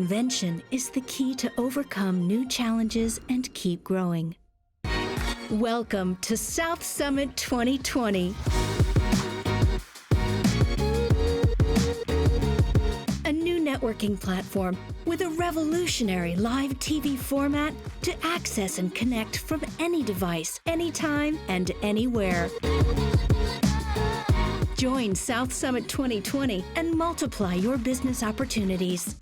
Reinvention is the key to overcome new challenges and keep growing. Welcome to South Summit 2020. A new networking platform with a revolutionary live TV format to access and connect from any device, anytime, and anywhere. Join South Summit 2020 and multiply your business opportunities.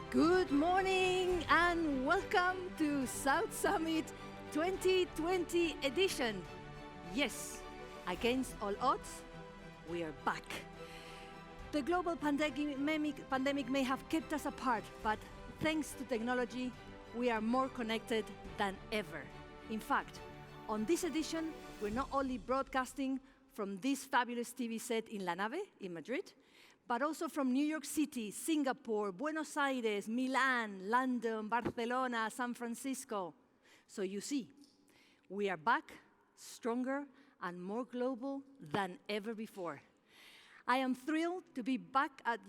Good morning and welcome to South Summit 2020 edition. Yes, against all odds, we are back. The global pandemic may have kept us apart, but thanks to technology, we are more connected than ever. In fact, on this edition, we're not only broadcasting from this fabulous TV set in La Nave in Madrid, but also from New York City, Singapore, Buenos Aires, Milan, London, Barcelona, San Francisco. So you see, we are back, stronger and more global than ever before. I am thrilled to be back as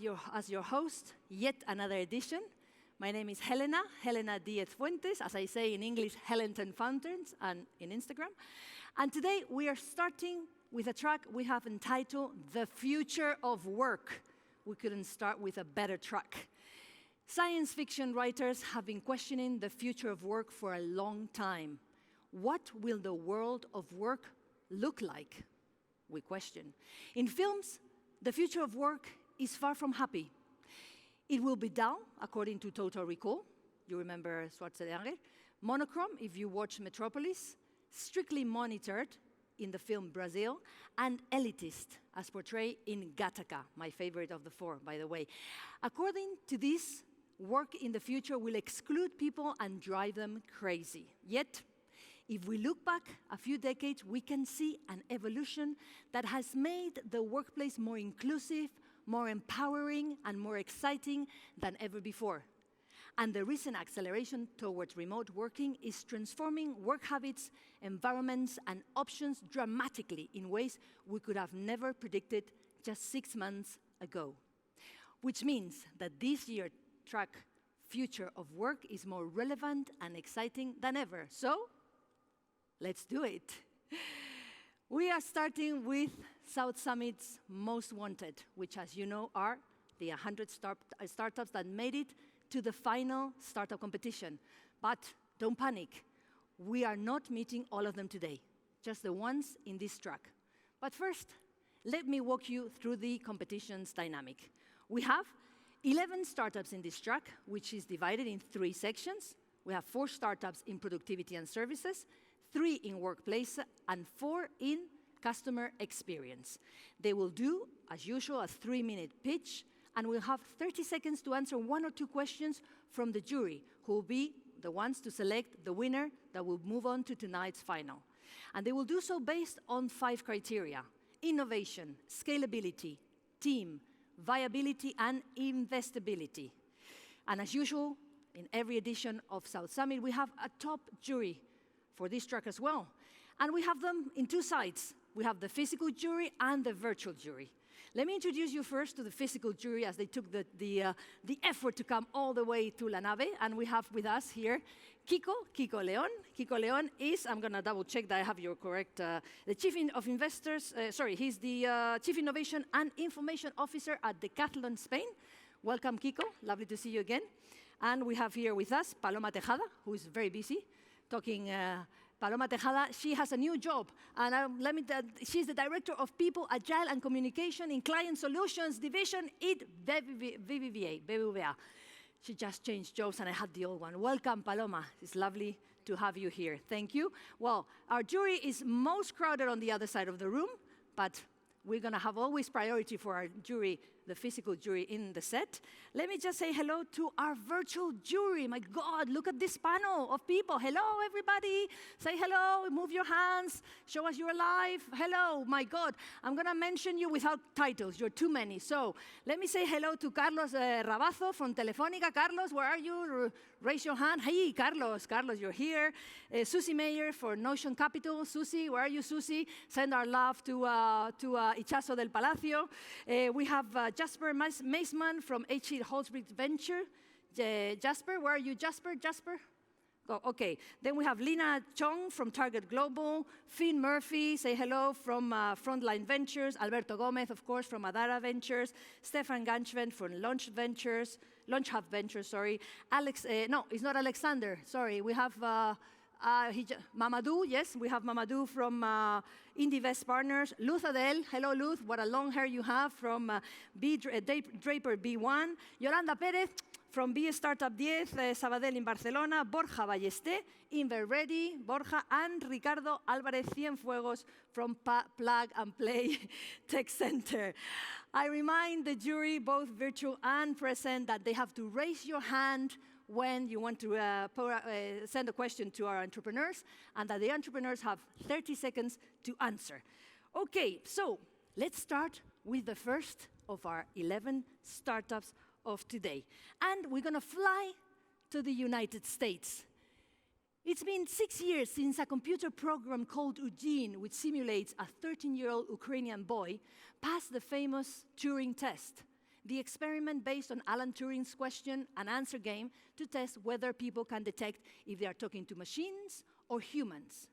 your host, yet another edition. My name is Helena Diaz Fuentes, as I say in English, Hellington Fountains, and in Instagram. And today we are starting with a track we have entitled The Future of Work. We couldn't start with a better track. Science fiction writers have been questioning the future of work for a long time. What will the world of work look like? We question. In films, the future of work is far from happy. It will be dull, according to Total Recall. You remember Schwarzenegger. Monochrome, if you watch Metropolis. Strictly monitored in the film Brazil. And elitist, as portrayed in Gattaca, my favorite of the four, by the way. According to this, work in the future will exclude people and drive them crazy. Yet, if we look back a few decades, we can see an evolution that has made the workplace more inclusive, more empowering, and more exciting than ever before. And the recent acceleration towards remote working is transforming work habits, environments, and options dramatically in ways we could have never predicted just 6 months ago. Which means that this year's track, Future of Work, is more relevant and exciting than ever. So, let's do it. We are starting with South Summit's Most Wanted, which, as you know, are the 100 startups that made it to the final startup competition. But don't panic. We are not meeting all of them today, just the ones in this track. But first, let me walk you through the competition's dynamic. We have 11 startups in this track, which is divided in 3 sections. We have 4 startups in productivity and services, 3 in workplace, and 4 in customer experience. They will do, as usual, a 3-minute pitch, and we'll have 30 seconds to answer 1 or 2 questions from the jury, who will be the ones to select the winner that will move on to tonight's final. And they will do so based on 5 criteria: innovation, scalability, team, viability, and investability. And as usual, in every edition of South Summit, we have a top jury for this track as well. And we have them in 2 sides. We have the physical jury and the virtual jury. Let me introduce you first to the physical jury, as they took the effort to come all the way to La Nave. And we have with us here Kiko Leon. Kiko Leon is, I'm going to double check that I have your correct, the Chief of Investors, he's the Chief Innovation and Information Officer at Decathlon Spain. Welcome, Kiko. Lovely to see you again. And we have here with us Paloma Tejada, who is very busy talking. Paloma Tejada, she has a new job, and she's the Director of People, Agile and Communication in Client Solutions Division at BBVA. She just changed jobs, and I had the old one. Welcome, Paloma. It's lovely to have you here. Thank you. Well, our jury is most crowded on the other side of the room, but we're going to have always priority for our jury the physical jury in the set. Let me just say hello to our virtual jury. My God, look at this panel of people. Hello, everybody. Say hello, move your hands, show us you're alive. Hello, my God. I'm going to mention you without titles. You're too many. So let me say hello to Carlos Rabazo from Telefónica. Carlos, where are you? Raise your hand. Hey, Carlos. Carlos, you're here. Susie Mayer for Notion Capital. Susie, where are you, Susie? Send our love to Ichazo del Palacio. We have Jasper Maisman from H.E. Holzbridge Venture. Jasper, where are you, Jasper? Oh, okay. Then we have Lina Chong from Target Global. Finn Murphy, say hello, from Frontline Ventures. Alberto Gomez, of course, from Adara Ventures. Stefan Ganchven from Launch Hub Ventures, sorry. Alex, no, it's not Alexander, sorry. We have Mamadou, yes, we have Mamadou from Indivest Partners. Luz Adel, hello Luz, what a long hair you have from Draper B1. Yolanda Perez from B Startup 10, Sabadell in Barcelona. Borja Ballesté, Inverready, Borja, and Ricardo Álvarez Cienfuegos from Plug and Play Tech Center. I remind the jury, both virtual and present, that they have to raise your hand when you want to send a question to our entrepreneurs, and that the entrepreneurs have 30 seconds to answer. Okay, so let's start with the first of our 11 startups of today. And we're going to fly to the United States. It's been 6 years since a computer program called Eugene, which simulates a 13-year-old Ukrainian boy, passed the famous Turing test. The experiment based on Alan Turing's question and answer game to test whether people can detect if they are talking to machines or humans.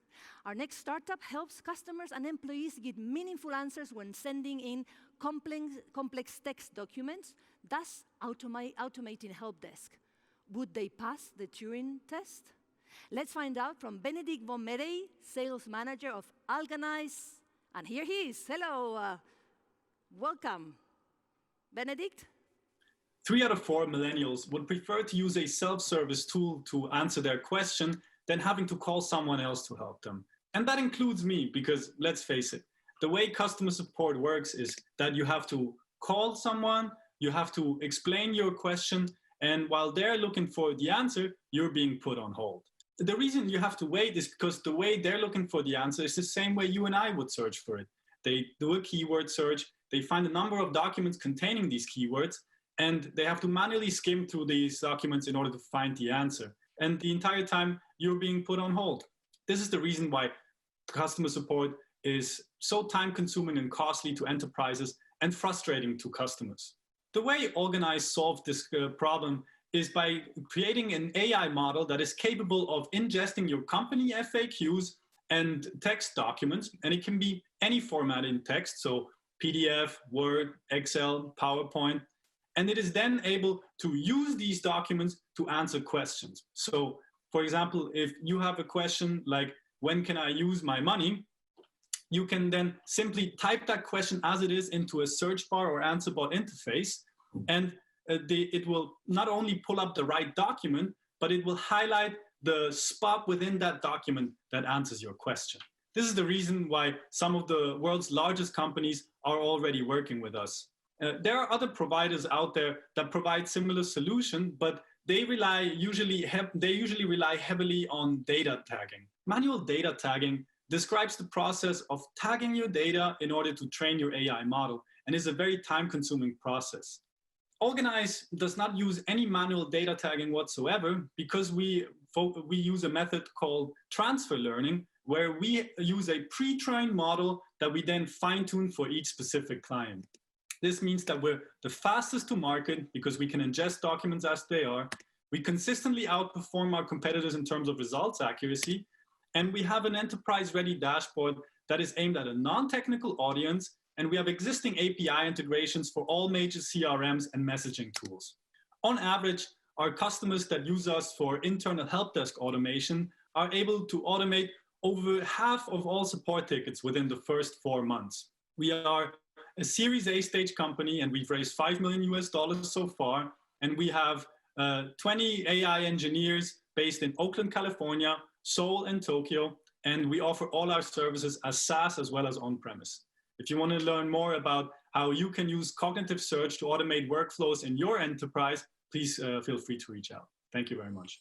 Our next startup helps customers and employees get meaningful answers when sending in complex text documents, thus automating help desk. Would they pass the Turing test? Let's find out from Benedict von Merey, sales manager of Alganize. And here he is. Hello. Welcome. Benedict? 3 out of 4 millennials would prefer to use a self-service tool to answer their question than having to call someone else to help them. And that includes me, because let's face it, the way customer support works is that you have to call someone, you have to explain your question, and while they're looking for the answer, you're being put on hold. The reason you have to wait is because the way they're looking for the answer is the same way you and I would search for it. They do a keyword search, they find a number of documents containing these keywords, and they have to manually skim through these documents in order to find the answer. And the entire time, you're being put on hold. This is the reason why customer support is so time-consuming and costly to enterprises and frustrating to customers. The way Organize solved this problem is by creating an AI model that is capable of ingesting your company FAQs and text documents, and it can be any format in text, so PDF, Word, Excel, PowerPoint, and it is then able to use these documents to answer questions. So, for example, if you have a question like, when can I use my money? You can then simply type that question as it is into a search bar or answer bot interface, and it will not only pull up the right document, but it will highlight the spot within that document that answers your question. This is the reason why some of the world's largest companies are already working with us. There are other providers out there that provide similar solutions, but they usually rely heavily on data tagging. Manual data tagging describes the process of tagging your data in order to train your AI model, and is a very time-consuming process. Organize does not use any manual data tagging whatsoever, because we use a method called transfer learning, where we use a pre-trained model that we then fine-tune for each specific client. This means that we're the fastest to market because we can ingest documents as they are. We consistently outperform our competitors in terms of results accuracy. And we have an enterprise-ready dashboard that is aimed at a non-technical audience. And we have existing API integrations for all major CRMs and messaging tools. On average, our customers that use us for internal help desk automation are able to automate over half of all support tickets within the first 4 months. We are a Series A stage company, and we've raised $5 million so far. And we have 20 AI engineers based in Oakland, California, Seoul, and Tokyo. And we offer all our services as SaaS as well as on-premise. If you want to learn more about how you can use cognitive search to automate workflows in your enterprise, please feel free to reach out. Thank you very much.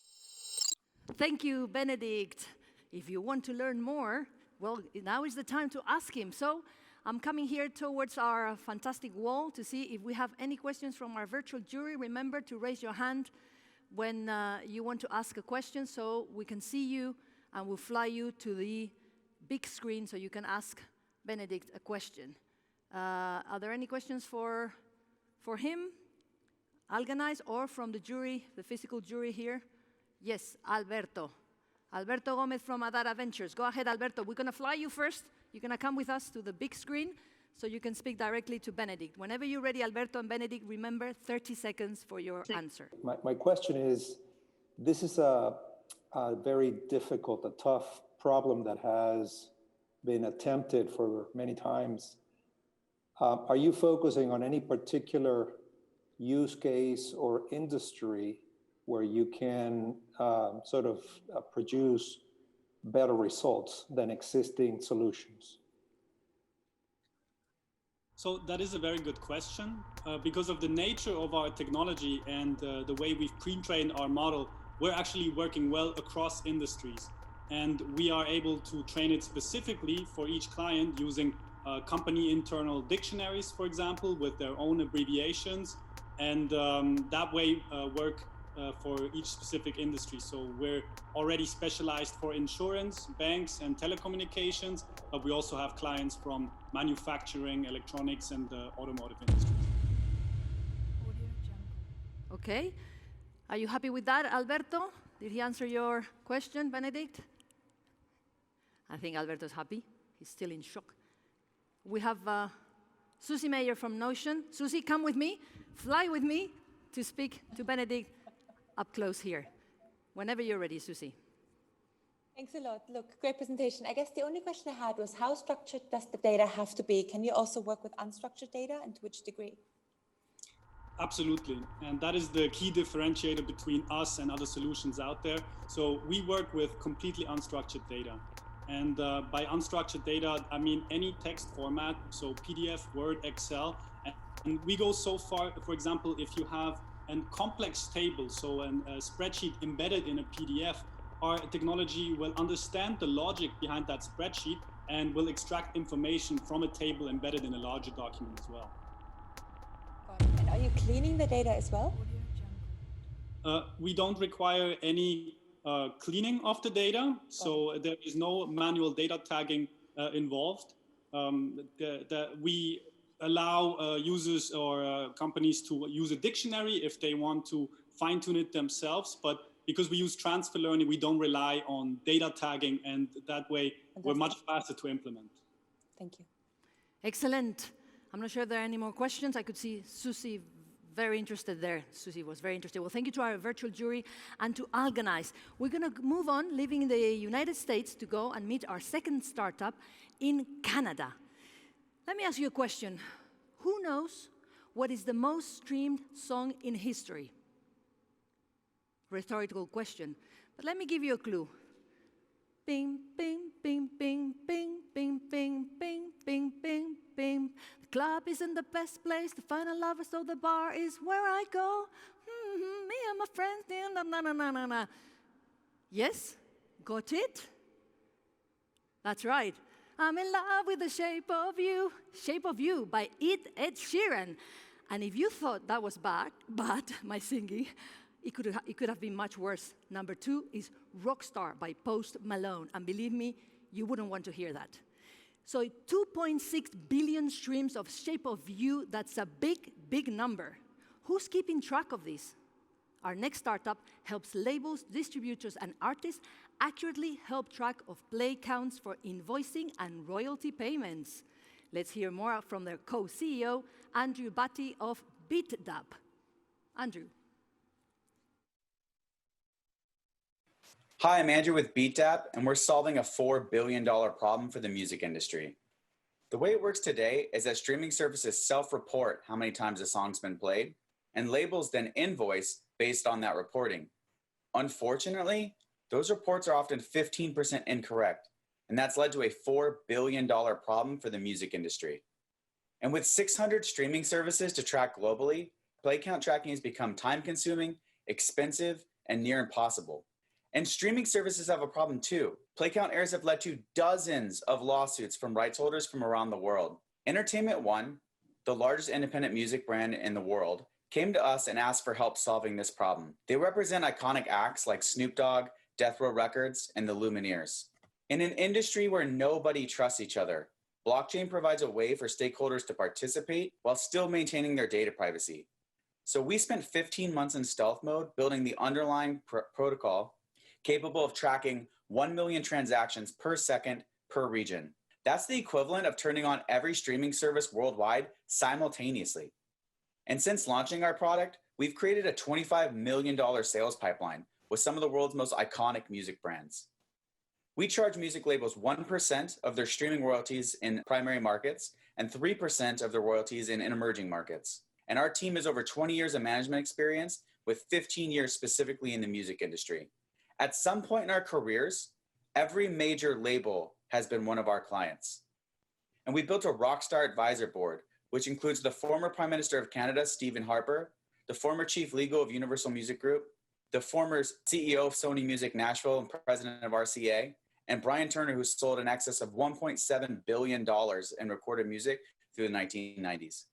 Thank you, Benedict. If you want to learn more, well, now is the time to ask him. So I'm coming here towards our fantastic wall to see if we have any questions from our virtual jury. Remember to raise your hand when you want to ask a question so we can see you and we'll fly you to the big screen so you can ask Benedict a question. Are there any questions for him, Alganize, or from the jury, the physical jury here? Yes, Alberto. Alberto Gomez from Adara Ventures. Go ahead, Alberto. We're going to fly you first. You're going to come with us to the big screen so you can speak directly to Benedict. Whenever you're ready, Alberto and Benedict, remember 30 seconds for your answer. My question is, this is a very difficult, a tough problem that has been attempted for many times. Are you focusing on any particular use case or industry where you can sort of produce better results than existing solutions? So that is a very good question. Because of the nature of our technology and the way we've pre-trained our model, we're actually working well across industries. And we are able to train it specifically for each client using company internal dictionaries, for example, with their own abbreviations. And that way work for each specific industry. So we're already specialized for insurance, banks, and telecommunications, but we also have clients from manufacturing, electronics, and the automotive industry. Okay. Are you happy with that, Alberto? Did he answer your question, Benedict? I think Alberto's happy. He's still in shock. We have Susie Mayer from Notion. Susie, come with me. Fly with me to speak to Benedict up close here. Whenever you're ready, Susie. Thanks a lot. Look, great presentation. I guess the only question I had was, how structured does the data have to be? Can you also work with unstructured data, and to which degree? Absolutely. And that is the key differentiator between us and other solutions out there. So we work with completely unstructured data. And by unstructured data, I mean any text format, so PDF, Word, Excel. And we go so far, for example, if you have a complex table, so a spreadsheet embedded in a PDF, our technology will understand the logic behind that spreadsheet and will extract information from a table embedded in a larger document as well. And are you cleaning the data as well? We don't require any cleaning of the data, so there is no manual data tagging involved. We allow users or companies to use a dictionary if they want to fine-tune it themselves, but because we use transfer learning, we don't rely on data tagging, and that way we're much faster to implement. Thank you. Excellent. I'm not sure if there are any more questions. I could see Susie very interested there. Susie was very interested. Well, thank you to our virtual jury and to Alganize. We're going to move on, leaving the United States to go and meet our second startup in Canada. Let me ask you a question. Who knows what is the most streamed song in history? Rhetorical question. But let me give you a clue. Bing, bing, bing, bing, bing, bing, bing, bing, bing, bing, bing. The club isn't the best place to find a lover, so the bar is where I go. Me and my friends, na na na na na. Yes? Got it? That's right. I'm in love with the shape of you. Shape of You by Ed Sheeran. And if you thought that was bad, my singing, it could have been much worse. Number 2 is Rockstar by Post Malone. And believe me, you wouldn't want to hear that. So 2.6 billion streams of Shape of You, that's a big, big number. Who's keeping track of this? Our next startup helps labels, distributors, and artists accurately help track of play counts for invoicing and royalty payments. Let's hear more from their co-CEO, Andrew Batty of BeatDub. Andrew. Hi, I'm Andrew with BeatDub, and we're solving a $4 billion problem for the music industry. The way it works today is that streaming services self-report how many times a song's been played, and labels then invoice based on that reporting. Unfortunately, those reports are often 15% incorrect, and that's led to a $4 billion problem for the music industry. And with 600 streaming services to track globally, play count tracking has become time-consuming, expensive, and near impossible. And streaming services have a problem too. Play count errors have led to dozens of lawsuits from rights holders from around the world. Entertainment One, the largest independent music brand in the world, came to us and asked for help solving this problem. They represent iconic acts like Snoop Dogg, Death Row Records, and the Lumineers. In an industry where nobody trusts each other, blockchain provides a way for stakeholders to participate while still maintaining their data privacy. So we spent 15 months in stealth mode building the underlying protocol capable of tracking 1 million transactions per second per region. That's the equivalent of turning on every streaming service worldwide simultaneously. And since launching our product, we've created a $25 million sales pipeline with some of the world's most iconic music brands. We charge music labels 1% of their streaming royalties in primary markets and 3% of their royalties in emerging markets. And our team has over 20 years of management experience with 15 years specifically in the music industry. At some point in our careers, every major label has been one of our clients. And we built a rockstar advisor board, which includes the former Prime Minister of Canada, Stephen Harper, the former Chief Legal of Universal Music Group, the former CEO of Sony Music Nashville and president of RCA, and Brian Turner, who sold in excess of $1.7 billion in recorded music through the 1990s.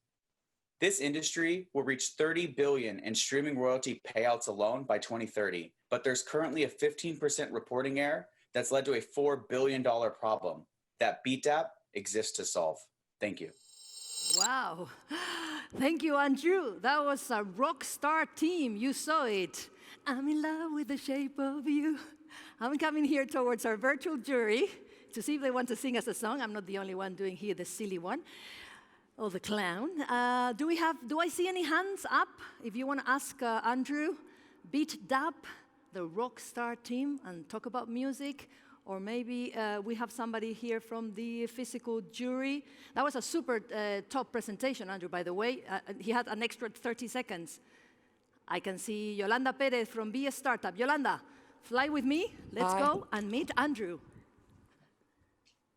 This industry will reach $30 billion in streaming royalty payouts alone by 2030, but there's currently a 15% reporting error that's led to a $4 billion problem that BTAP exists to solve. Thank you. Wow. Thank you, Andrew. That was a rock star team. You saw it. I'm in love with the shape of you. I'm coming here towards our virtual jury to see if they want to sing us a song. I'm not the only one doing here the silly one. Oh, the clown. Do I see any hands up? If you want to ask Andrew, beat Damme, the rock star team, and talk about music, or maybe we have somebody here from the physical jury. That was a super top presentation, Andrew, by the way. He had an extra 30 seconds. I can see Yolanda Perez from Be a Startup. Yolanda, fly with me. Let's go and meet Andrew.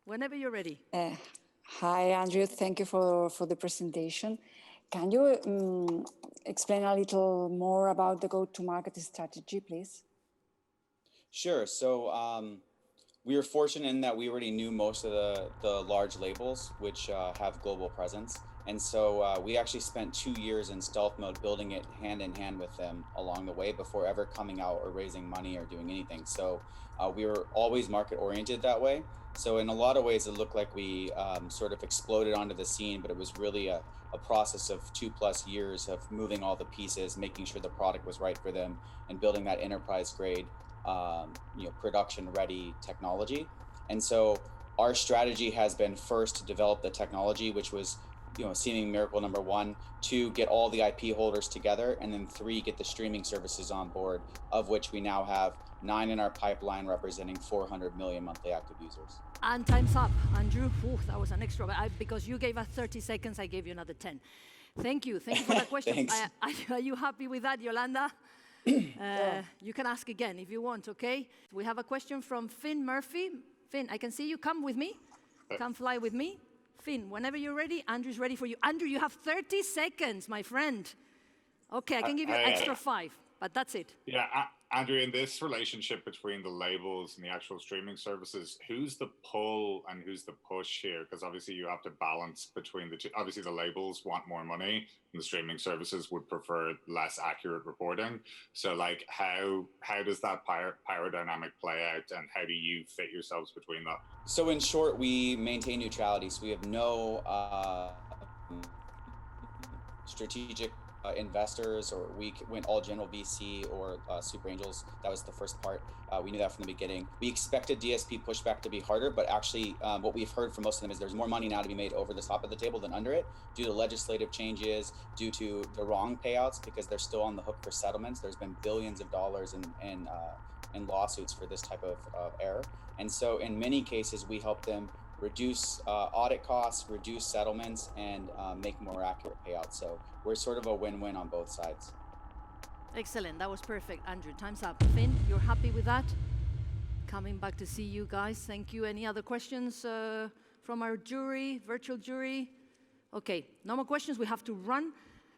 Whenever you're ready. Hi, Andrew. Thank you for the presentation. Can you explain a little more about the go-to-market strategy, please? Sure. So we were fortunate in that we already knew most of the large labels, which have global presence. And so we actually spent 2 years in stealth mode building it hand in hand with them along the way before ever coming out or raising money or doing anything. So we were always market oriented that way. So in a lot of ways, it looked like we sort of exploded onto the scene, but it was really a process of 2+ years of moving all the pieces, making sure the product was right for them, and building that enterprise grade, production ready technology. And so our strategy has been first to develop the technology, which was seeming miracle number 1, 2, get all the IP holders together, and then 3, get the streaming services on board, of which we now have 9 in our pipeline, representing 400 million monthly active users. And time's up, Andrew. Ooh, that was an extra, because you gave us 30 seconds, I gave you another 10. Thank you for that question. Are you happy with that, Yolanda? You can ask again if you want, okay? We have a question from Finn Murphy. Finn, I can see you. Come with me. Come fly with me. Finn, whenever you're ready, Andrew's ready for you. Andrew, you have 30 seconds, my friend. Okay, I can give you an extra 5, but that's it. Yeah, Andrew, in this relationship between the labels and the actual streaming services, who's the pull and who's the push here? Because obviously you have to balance between the two. Obviously the labels want more money and the streaming services would prefer less accurate reporting. So like how does that power dynamic play out, and how do you fit yourselves between that? So in short, we maintain neutrality. So we have no strategic investors, or we went all general VC or super angels. That was the first part. We knew that from the beginning. We expected DSP pushback to be harder, but actually what we've heard from most of them is there's more money now to be made over the top of the table than under it, due to legislative changes, due to the wrong payouts, because they're still on the hook for settlements. There's been billions of dollars in lawsuits for this type of error. And so in many cases, we help them reduce audit costs, reduce settlements, and make more accurate payouts. So we're sort of a win-win on both sides. Excellent. That was perfect. Andrew, time's up. Finn, you're happy with that? Coming back to see you guys. Thank you. Any other questions from our jury, virtual jury? Okay, no more questions. We have to run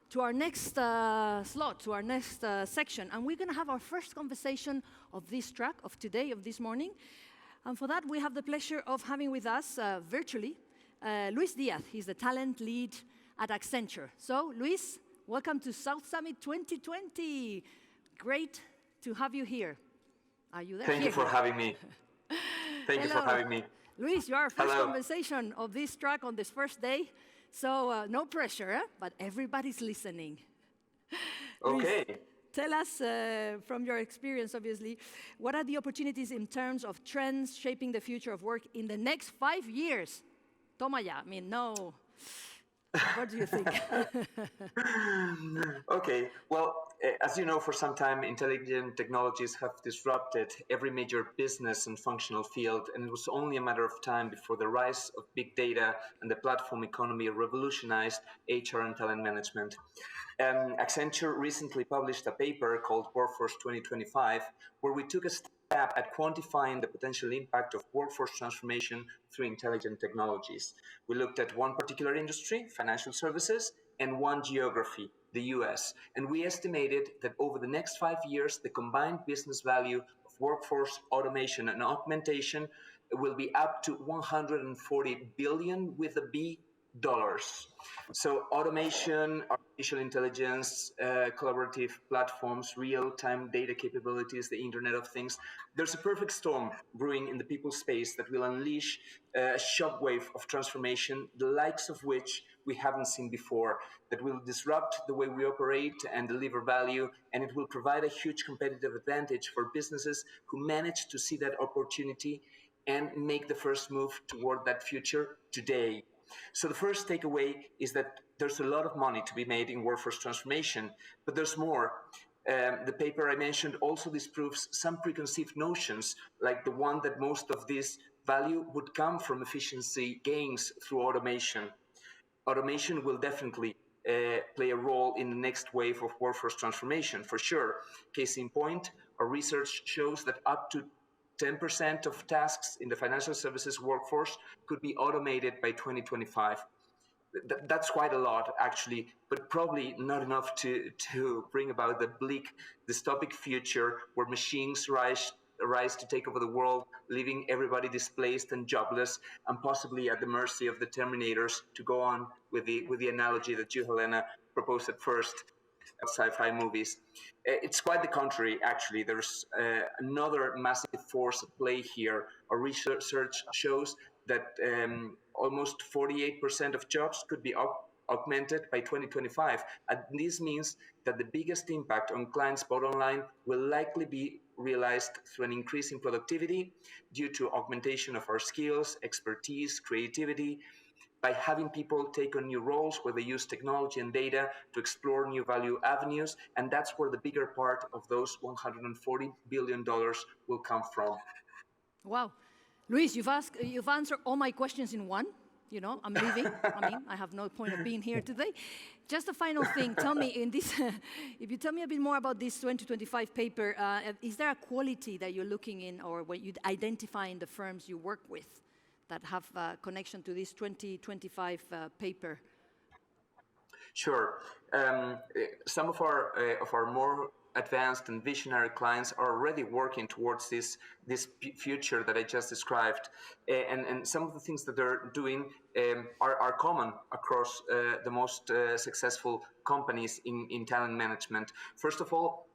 to our next slot, to our next section. And we're going to have our first conversation of this track, of today, of this morning. And for that, we have the pleasure of having with us virtually Luis Diaz. He's the talent lead at Accenture. So, Luis, welcome to South Summit 2020. Great to have you here. Are you there? Thank you for having me. Thank you for having me. Luis, you are our first conversation of this track on this first day. So no pressure, but everybody's listening. Okay. Luis, tell us from your experience, obviously, what are the opportunities in terms of trends shaping the future of work in the next 5 years? Toma ya, I mean, no. What do you think? Okay, well, as you know, for some time, intelligent technologies have disrupted every major business and functional field, and it was only a matter of time before the rise of big data and the platform economy revolutionized HR and talent management. Accenture recently published a paper called Workforce 2025, where we took a step at quantifying the potential impact of workforce transformation through intelligent technologies. We looked at one particular industry, financial services, and one geography, the US. And we estimated that over the next 5 years, the combined business value of workforce automation and augmentation will be up to 140 billion with a B dollars. So automation, artificial intelligence, collaborative platforms, real-time data capabilities, the Internet of Things. There's a perfect storm brewing in the people space that will unleash a shockwave of transformation, the likes of which we haven't seen before, that will disrupt the way we operate and deliver value, and it will provide a huge competitive advantage for businesses who manage to see that opportunity and make the first move toward that future today. So the first takeaway is that there's a lot of money to be made in workforce transformation, but there's more. The paper I mentioned also disproves some preconceived notions, like the one that most of this value would come from efficiency gains through automation. Automation will definitely play a role in the next wave of workforce transformation, for sure. Case in point, our research shows that up to 10% of tasks in the financial services workforce could be automated by 2025. That's quite a lot, actually, but probably not enough to bring about the bleak dystopic future where machines rise to take over the world, leaving everybody displaced and jobless, and possibly at the mercy of the Terminators, to go on with the analogy that you, Helena, proposed at first. Sci-fi movies. It's quite the contrary, actually. There's another massive force at play here. Our research shows that almost 48% of jobs could be augmented by 2025. And this means that the biggest impact on clients' bottom line will likely be realized through an increase in productivity due to augmentation of our skills, expertise, creativity, by having people take on new roles where they use technology and data to explore new value avenues. And that's where the bigger part of those $140 billion will come from. Wow. Luis, you've answered all my questions in one. You know, I'm leaving. I mean, I have no point of being here today. Just a final thing. Tell me, if you tell me a bit more about this 2025 paper, is there a quality that you're looking in or what you'd identify in the firms you work with that have a connection to this 2025 paper? Sure. Some of our more advanced and visionary clients are already working towards this future that I just described. And some of the things that they're doing are common across the most successful companies in talent management. First of all,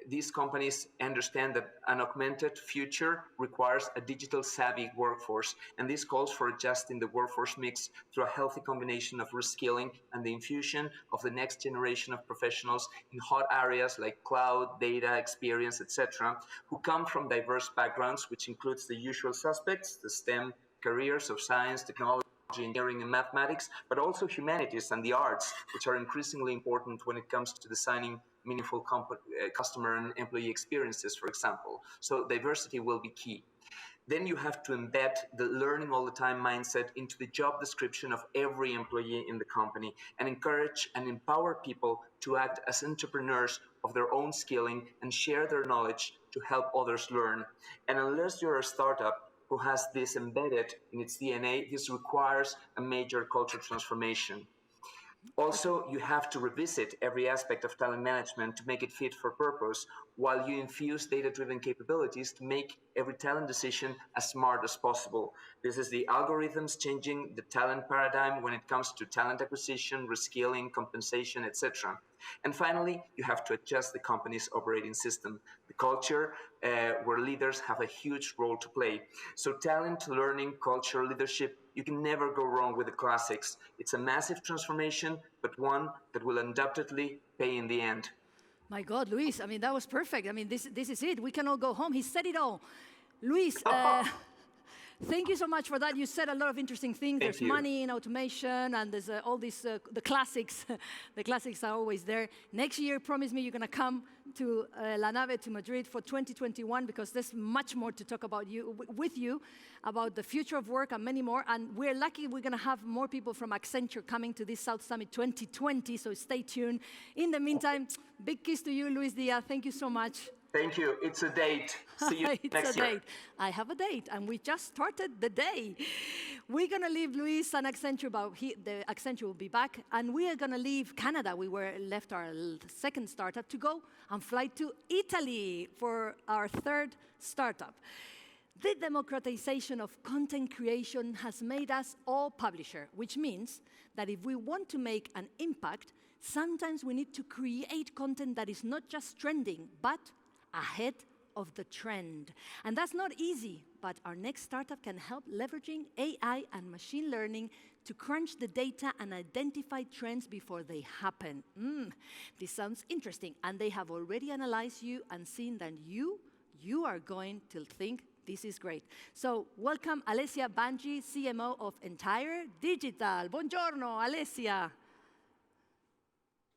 these companies understand that an augmented future requires a digital savvy workforce, and this calls for adjusting the workforce mix through a healthy combination of reskilling and the infusion of the next generation of professionals in hot areas like cloud, data, experience, etc., who come from diverse backgrounds, which includes the usual suspects, the STEM careers of science, technology, engineering, and mathematics, but also humanities and the arts, which are increasingly important when it comes to designing meaningful customer and employee experiences, for example. So diversity will be key. Then you have to embed the learning all the time mindset into the job description of every employee in the company and encourage and empower people to act as entrepreneurs of their own skilling and share their knowledge to help others learn. And unless you're a startup, who has this embedded in its DNA, this requires a major culture transformation. Also, you have to revisit every aspect of talent management to make it fit for purpose, while you infuse data-driven capabilities to make every talent decision as smart as possible. This is the algorithms changing the talent paradigm when it comes to talent acquisition, reskilling, compensation, etc. And finally, you have to adjust the company's operating system, the culture, where leaders have a huge role to play. So talent, learning, culture, leadership, you can never go wrong with the classics. It's a massive transformation, but one that will undoubtedly pay in the end. My God, Luis, I mean, that was perfect. I mean, this is it. We can all go home. He said it all. Luis, thank you so much for that. You said a lot of interesting things. There's money in automation, and there's all these, the classics. The classics are always there. Next year, promise me you're going to come to La Nave, to Madrid for 2021, because there's much more to talk about with you, about the future of work and many more. And we're lucky we're going to have more people from Accenture coming to this South Summit 2020, so stay tuned. In the meantime, big kiss to you, Luis Diaz. Thank you so much. Thank you. It's a date. See you next year. Date. I have a date, and we just started the day. We're going to leave Luis and Accenture, but the Accenture will be back, and we are going to leave Canada. We left our second startup to go and fly to Italy for our third startup. The democratization of content creation has made us all publisher, which means that if we want to make an impact, sometimes we need to create content that is not just trending, but ahead of the trend. And that's not easy, but our next startup can help leveraging AI and machine learning to crunch the data and identify trends before they happen. This sounds interesting, and they have already analyzed you and seen that you are going to think this is great. So welcome Alessia Banji, CMO of Entire Digital. Buongiorno, Alessia.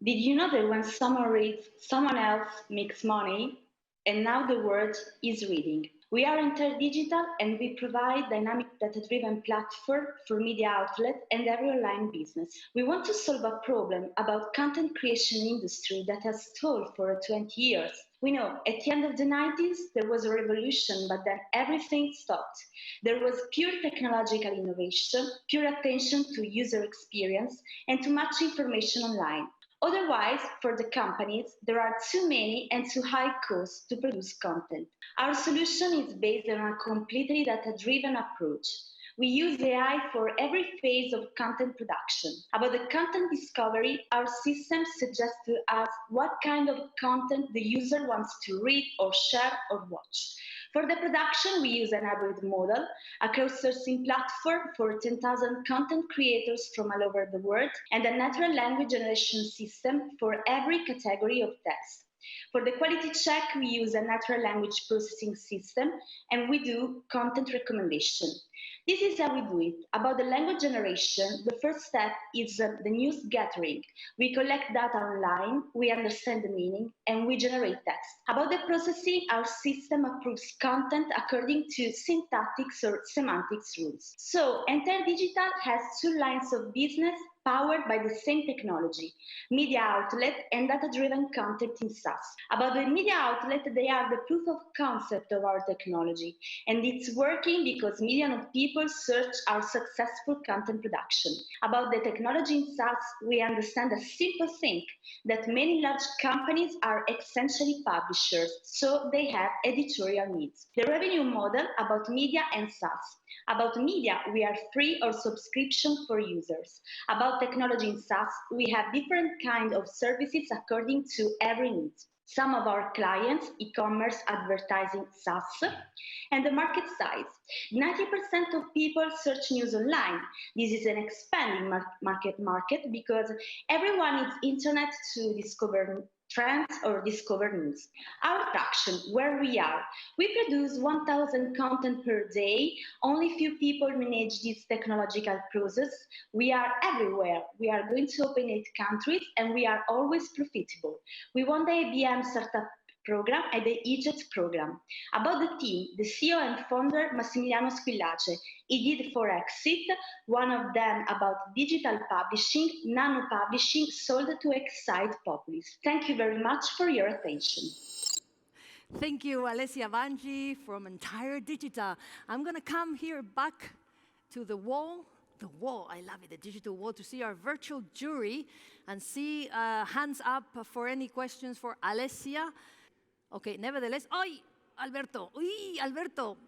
Did you know that when someone reads, someone else makes money? And now the word is reading. We are Entire Digital, and we provide dynamic data-driven platform for media outlet and every online business. We want to solve a problem about content creation industry that has stalled for 20 years. We know at the end of the 90s, there was a revolution, but then everything stopped. There was pure technological innovation, pure attention to user experience, and too much information online. Otherwise, for the companies, there are too many and too high costs to produce content. Our solution is based on a completely data-driven approach. We use AI for every phase of content production. About the content discovery, our system suggests to us what kind of content the user wants to read or share or watch. For the production, we use an hybrid model, a crowdsourcing platform for 10,000 content creators from all over the world, and a natural language generation system for every category of text. For the quality check, we use a natural language processing system, and we do content recommendation. This is how we do it. About the language generation, the first step is the news gathering. We collect data online, we understand the meaning, and we generate text. About the processing, our system approves content according to syntactics or semantics rules. So, Entire Digital has two lines of business powered by the same technology, media outlet and data-driven content in SaaS. About the media outlet, they are the proof of concept of our technology, and it's working because millions of people search our successful content production. About the technology in SaaS, we understand a simple thing, that many large companies are essentially publishers, so they have editorial needs. The revenue model about media and SaaS. About media, we are free or subscription for users. About technology in SaaS, we have different kinds of services according to every need. Some of our clients, e-commerce, advertising, SaaS, and the market size. 90% of people search news online. This is an expanding market because everyone needs internet to discover trends or discover news. Our traction, where we are. We produce 1,000 content per day. Only few people manage this technological process. We are everywhere. We are going to open 8 countries, and we are always profitable. We won the IBM Startup Program and the EJET program. About the team, the CEO and founder Massimiliano Squillace. He did 4 exits, one of them about digital publishing, nano publishing, sold to Excite Populis. Thank you very much for your attention. Thank you, Alessia Vangi from Untitled Chapter. I'm going to come here back to the wall. The wall, I love it, the digital wall, to see our virtual jury and see hands up for any questions for Alessia. Okay, nevertheless, ¡ay! Alberto, ¡uy! Alberto,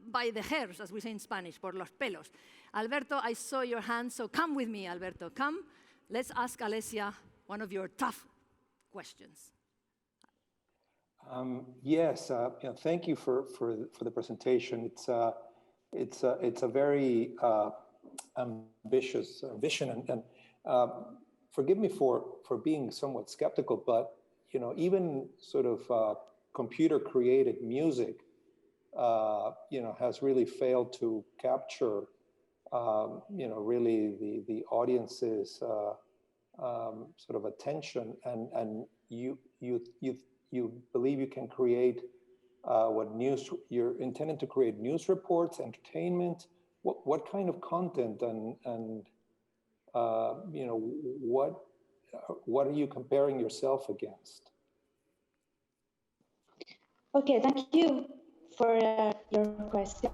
by the hairs, as we say in Spanish, por los pelos. Alberto, I saw your hand, so come with me, Alberto, come. Let's ask Alessia one of your tough questions. Yes, thank you for the presentation. It's a very ambitious vision, and forgive me for being somewhat skeptical, but even sort of computer-created music, has really failed to capture, really the audience's sort of attention, and you believe you can create you're intended to create news reports, entertainment. What kind of content and what are you comparing yourself against? Okay, thank you for your question.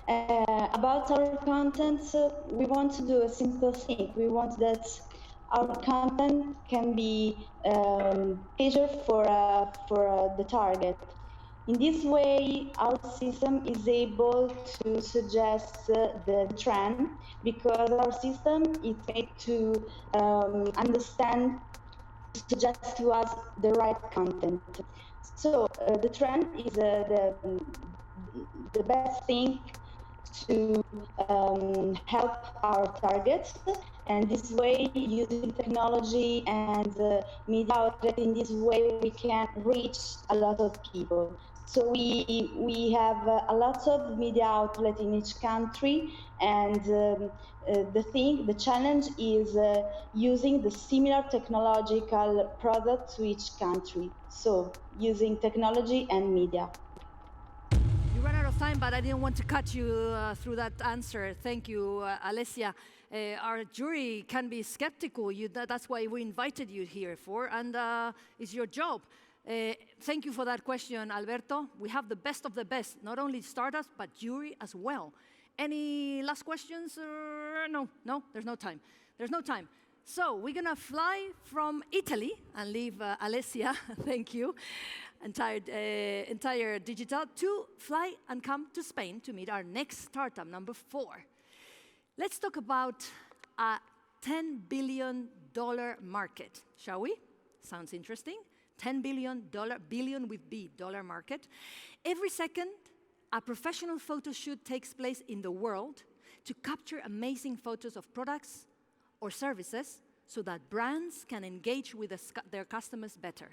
About our content, we want to do a simple thing. We want that our content can be tailored for the target. In this way, our system is able to suggest the trend, because our system is made to understand, to suggest to us the right content. So the trend is the best thing to help our targets, and this way, using technology and media outlet, in this way we can reach a lot of people. So we have a lot of media outlet in each country, and the challenge is using the similar technological product to each country. So using technology and media. You ran out of time, but I didn't want to cut you through that answer. Thank you, Alessia. Our jury can be skeptical. That's why we invited you here for, and it's your job. Thank you for that question, Alberto. We have the best of the best, not only startups, but jury as well. Any last questions? No, there's no time. There's no time. So we're going to fly from Italy and leave Alessia, thank you, entire digital, to fly and come to Spain to meet our next startup, number 4. Let's talk about a $10 billion market, shall we? Sounds interesting. $10 billion with B, dollar market. Every second, a professional photo shoot takes place in the world to capture amazing photos of products or services so that brands can engage with their customers better.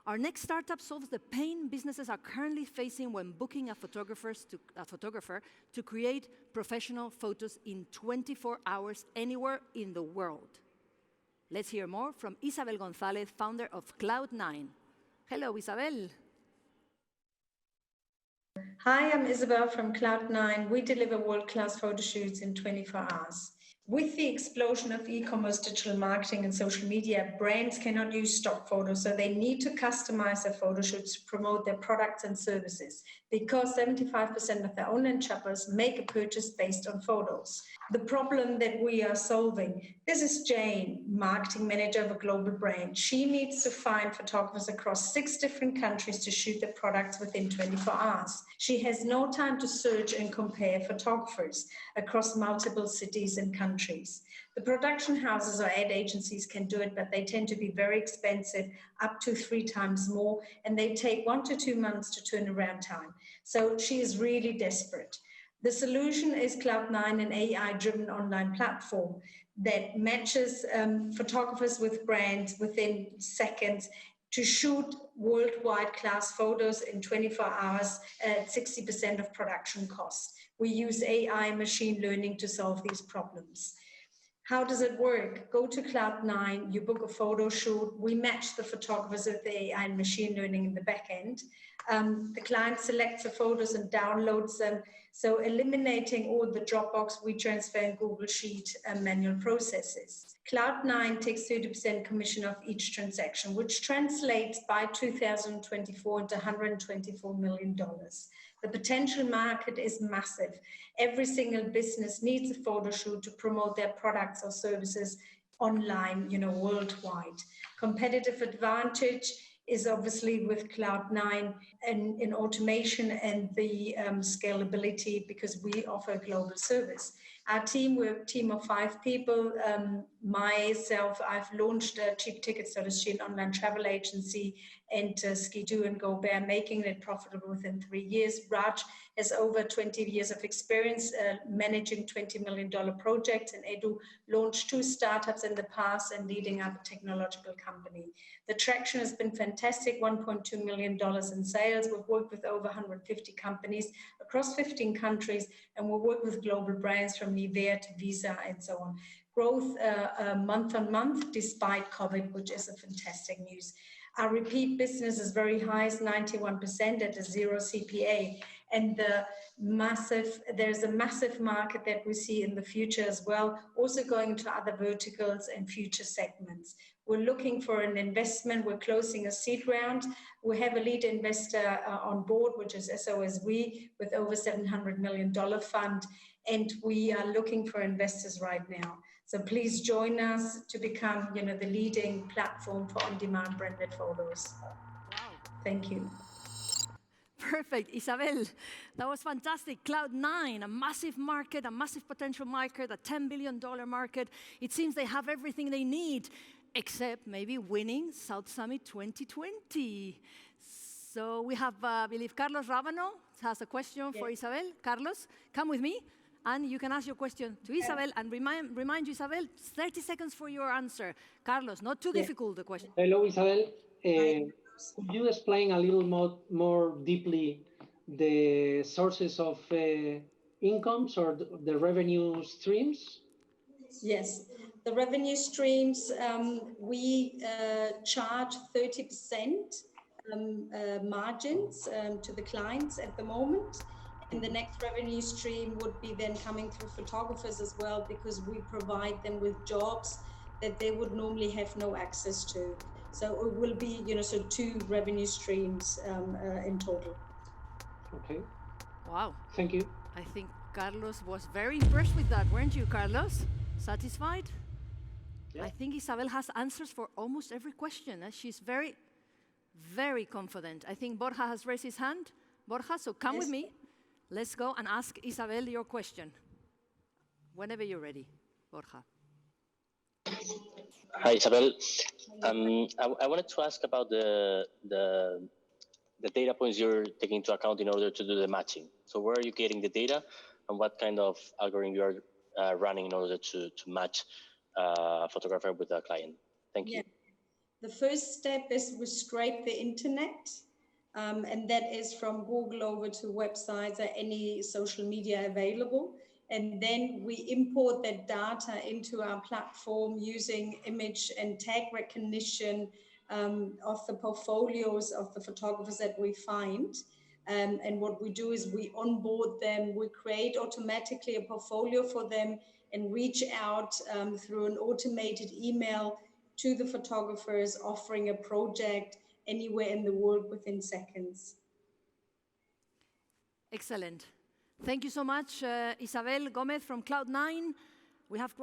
Our next startup solves the pain businesses are currently facing when booking a photographer to create professional photos in 24 hours anywhere in the world. Let's hear more from Isabel Gonzalez, founder of Cloud9. Hello, Isabel. Hi, I'm Isabel from Cloud9. We deliver world-class photo shoots in 24 hours. With the explosion of e-commerce, digital marketing, and social media, brands cannot use stock photos, so they need to customize their photo shoots to promote their products and services, because 75% of their online shoppers make a purchase based on photos. The problem that we are solving, this is Jane, marketing manager of a global brand. She needs to find photographers across 6 different countries to shoot their products within 24 hours. She has no time to search and compare photographers across multiple cities and countries. The production houses or ad agencies can do it, but they tend to be very expensive, up to 3 times more, and they take 1 to 2 months to turn around time. So she is really desperate. The solution is Cloud9, an AI-driven online platform that matches photographers with brands within seconds to shoot worldwide class photos in 24 hours at 60% of production costs. We use AI machine learning to solve these problems. How does it work? Go to Cloud9, you book a photo shoot, we match the photographers with the AI and machine learning in the back end. The client selects the photos and downloads them. So eliminating all the Dropbox, WeTransfer, and Google Sheet manual processes. Cloud9 takes 30% commission of each transaction, which translates by 2024 into $124 million. The potential market is massive. Every single business needs a photo shoot to promote their products or services online, worldwide. Competitive advantage is obviously with Cloud9 and in automation and the scalability, because we offer a global service. Our team, we're a team of 5 people. Myself, I've launched cheaptickets.sg, an online travel agency, and Skidoo and GoBear, making it profitable within 3 years. Raj has over 20 years of experience managing $20 million projects, and Edu launched 2 startups in the past and leading up a technological company. The traction has been fantastic, $1.2 million in sales. We've worked with over 150 companies across 15 countries, and we'll work with global brands from Nivea to Visa and so on. Growth month on month despite COVID, which is a fantastic news. Our repeat business is very high, it's 91% at a 0 CPA. And there's a massive market that we see in the future as well, also going to other verticals and future segments. We're looking for an investment. We're closing a seed round. We have a lead investor on board, which is SOSV, with over $700 million fund. And we are looking for investors right now. So please join us to become, the leading platform for on-demand branded photos. Wow. Thank you. Perfect, Isabel. That was fantastic. Cloud9, a massive market, a massive potential market, a $10 billion market. It seems they have everything they need, except maybe winning South Summit 2020. So we have, I believe, Carlos Rábano has a question for Isabel. Carlos, come with me, and you can ask your question to Isabel, and remind you, Isabel, 30 seconds for your answer. Carlos, not too difficult, the question. Hello, Isabel. Could you explain a little more deeply the sources of incomes or the revenue streams? Yes, the revenue streams, we charge 30% margins to the clients at the moment. And the next revenue stream would be then coming through photographers as well, because we provide them with jobs that they would normally have no access to. So it will be, so 2 revenue streams in total. Okay. Wow. Thank you. I think Carlos was very impressed with that, weren't you, Carlos? Satisfied? Yeah. I think Isabel has answers for almost every question. She's very, very confident. I think Borja has raised his hand. Borja, so come with me. Let's go and ask Isabel your question. Whenever you're ready, Borja. Hi, Isabel. I wanted to ask about the data points you're taking into account in order to do the matching. So where are you getting the data, and what kind of algorithm you are running in order to match a photographer with a client? Thank you. The first step is we scrape the internet, and that is from Google over to websites or any social media available. And then we import that data into our platform using image and tag recognition of the portfolios of the photographers that we find. And what we do is we onboard them, we create automatically a portfolio for them and reach out through an automated email to the photographers, offering a project anywhere in the world within seconds. Excellent. Thank you so much, Isabel Gomez from Cloud9. We have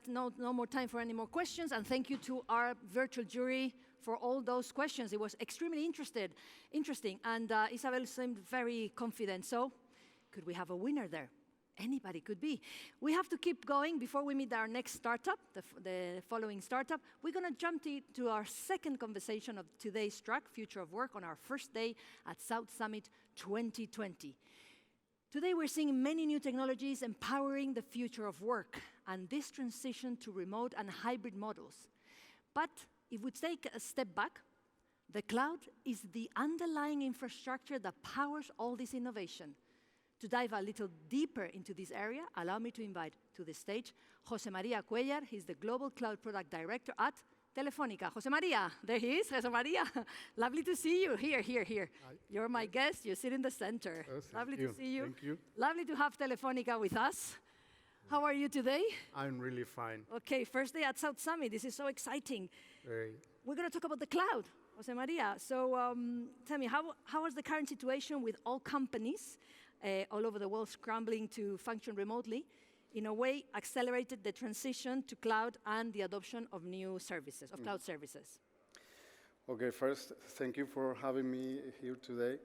no more time for any more questions, and thank you to our virtual jury for all those questions. It was extremely interesting, and Isabel seemed very confident. So, could we have a winner there? Anybody could be. We have to keep going before we meet our next startup, the following startup. We're going to jump to our second conversation of today's track, Future of Work, on our first day at South Summit 2020. Today, we're seeing many new technologies empowering the future of work and this transition to remote and hybrid models. But if we take a step back, the cloud is the underlying infrastructure that powers all this innovation. To dive a little deeper into this area, allow me to invite to the stage Jose Maria Cuellar. He's the Global Cloud Product Director at Telefónica. Jose Maria, there he is. Jose Maria, lovely to see you. Here. Hi. You're my guest. You sit in the center. Lovely to see you. Thank you. Lovely to have Telefónica with us. How are you today? I'm really fine. Okay, first day at South Summit. This is so exciting. Very. We're going to talk about the cloud, Jose Maria. So tell me, how is the current situation with all companies all over the world scrambling to function remotely, in a way accelerated the transition to cloud and the adoption of new services, of cloud services? Okay, first, thank you for having me here today.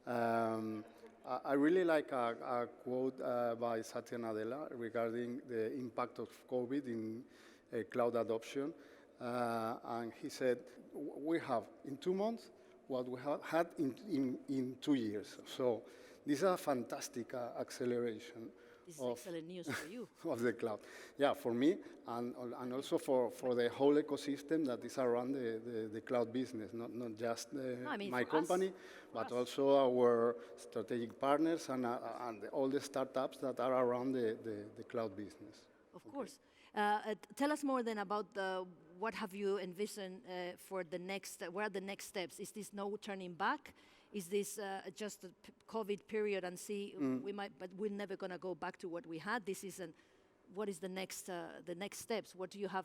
I really like a quote by Satya Nadella regarding the impact of COVID in cloud adoption. And he said, we have in 2 months what we have had in 2 years. So this is a fantastic acceleration. This is excellent news for you. Of the cloud. Yeah, for me, and also for the whole ecosystem that is around the cloud business, not just my company, but also our strategic partners and all the startups that are around the cloud business. Of course. Tell us more then about what have you envisioned for the next, what are the next steps? Is this no turning back? Is this just a COVID period and see, but we're never going to go back to what we had? This is what is the next steps? What do you have?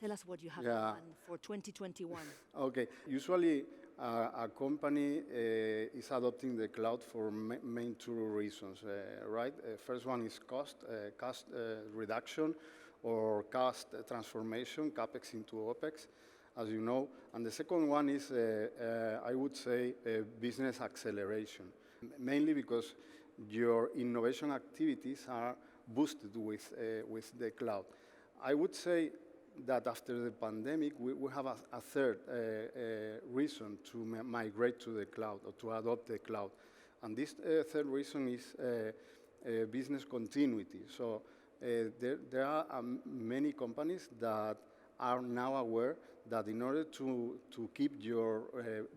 Tell us what you have planned for 2021. Okay. Usually, a company is adopting the cloud for main 2 reasons, right? First one is cost reduction or cost transformation, CapEx into OpEx, as you know. And the second one is, I would say, business acceleration, mainly because your innovation activities are boosted with the cloud. I would say that after the pandemic, we have a third reason to migrate to the cloud or to adopt the cloud. And this third reason is business continuity. So there are many companies that are now aware that in order to keep your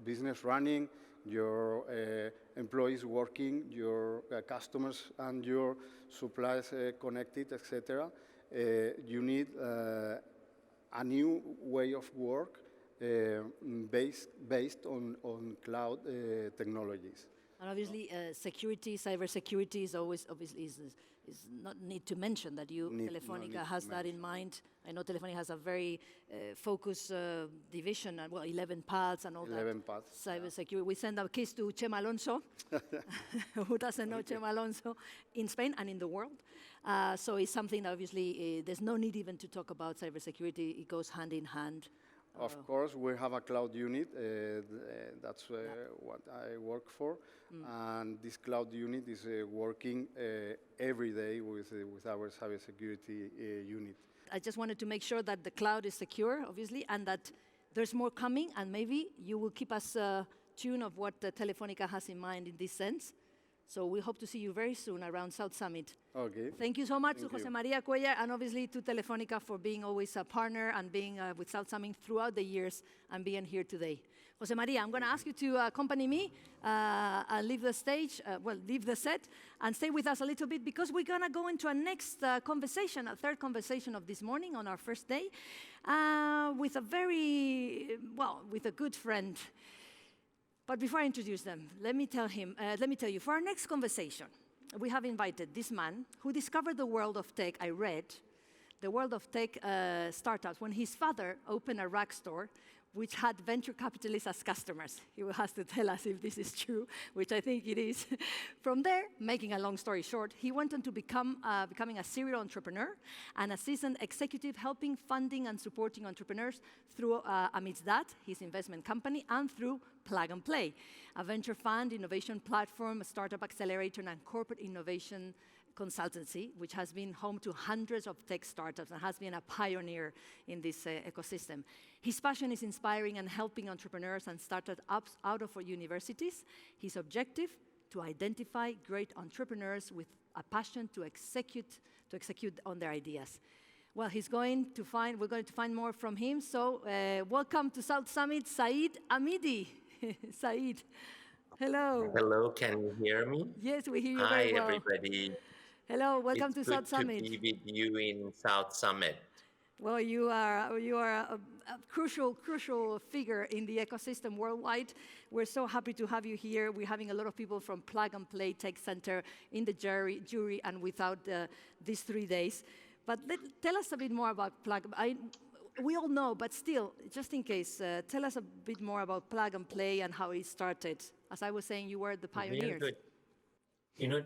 business running, your employees working, your customers and your suppliers connected, etc., you need a new way of work based on cloud technologies. And obviously, security, cybersecurity is always is not need to mention that Telefónica has that in mind. I know Telefónica has a very focused division, 11 paths and all 11 paths. Cybersecurity. We send a kiss to Chema Alonso, who doesn't know Chema Alonso, in Spain and in the world. So it's something that obviously there's no need even to talk about cybersecurity. It goes hand in hand. Of course, we have a cloud unit. That's what I work for. And this cloud unit is working every day with our cybersecurity unit. I just wanted to make sure that the cloud is secure, obviously, and that there's more coming, and maybe you will keep us tuned of what Telefónica has in mind in this sense. So we hope to see you very soon around South Summit. Okay. Thank you so much to Jose Maria Cuellar and obviously to Telefónica for being always a partner and being with South Summit throughout the years and being here today. Jose Maria, I'm going to ask you to accompany me and leave the stage, leave the set, and stay with us a little bit because we're going to go into a next conversation, a third conversation of this morning on our first day with with a good friend. But before I introduce them, let me tell you, for our next conversation, we have invited this man who discovered the world of tech. I read the world of tech startups when his father opened a rag store which had venture capitalists as customers. He will have to tell us if this is true, which I think it is. From there, making a long story short, he went on to becoming a serial entrepreneur and a seasoned executive helping, funding, and supporting entrepreneurs through, amidst that, his investment company, and through Plug and Play, a venture fund, innovation platform, a startup accelerator, and corporate innovation consultancy, which has been home to hundreds of tech startups and has been a pioneer in this ecosystem. His passion is inspiring and helping entrepreneurs and startups out of universities. His objective, to identify great entrepreneurs with a passion to execute on their ideas. Well, we're going to find more from him. So welcome to South Summit, Saeed Amidi. Saeed, hello. Hello, can you hear me? Yes, we hear you Hi, very well. everybody. Hello, welcome to South It's Summit. good to be with you in South Summit. Well, you are crucial figure in the ecosystem worldwide. We're so happy to have you here. We're having a lot of people from Plug and Play Tech Center in the jury and without these 3 days. But tell us a bit more about Plug. We all know, but still, just in case, tell us a bit more about Plug and Play and how it started. As I was saying, you were the pioneers. Really good. You know,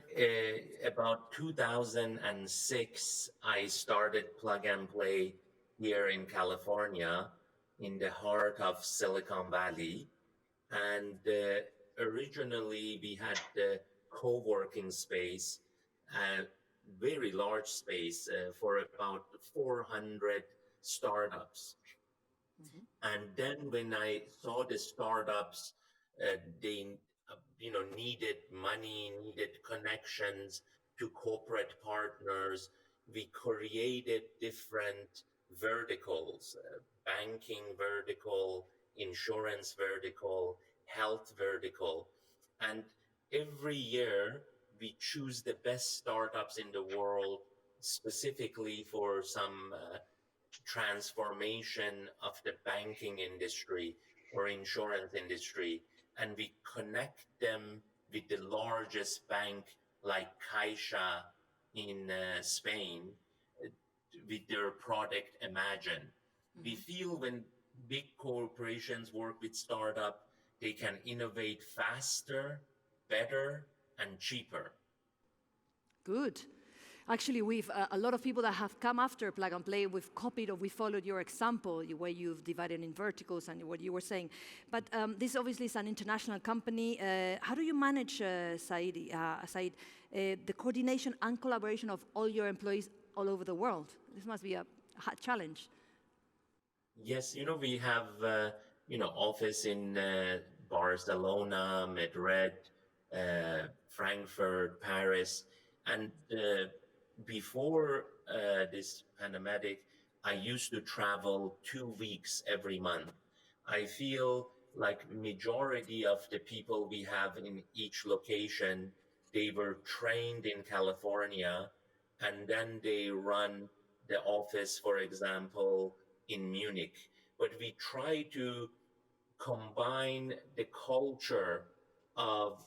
about 2006, I started Plug and Play here in California, in the heart of Silicon Valley. And originally, we had the co-working space, a very large space for about 400 startups. And then when I saw the startups, they needed money, needed connections to corporate partners. We created different verticals, banking vertical, insurance vertical, health vertical. And every year we choose the best startups in the world specifically for some transformation of the banking industry or insurance industry, and we connect them with the largest bank like Caixa in Spain with their product Imagine. We feel when big corporations work with startup, they can innovate faster, better, and cheaper. Good. Actually, we've a lot of people that have come after Plug and Play, we've copied or we followed your example, the way you've divided in verticals and what you were saying. But this obviously is an international company. How do you manage, Said, the coordination and collaboration of all your employees all over the world? This must be a challenge. Yes, we have, office in Barcelona, Madrid, Frankfurt, Paris, and before this pandemic, I used to travel 2 weeks every month. I feel like majority of the people we have in each location, they were trained in California, and then they run the office, for example, in Munich. But we try to combine the culture of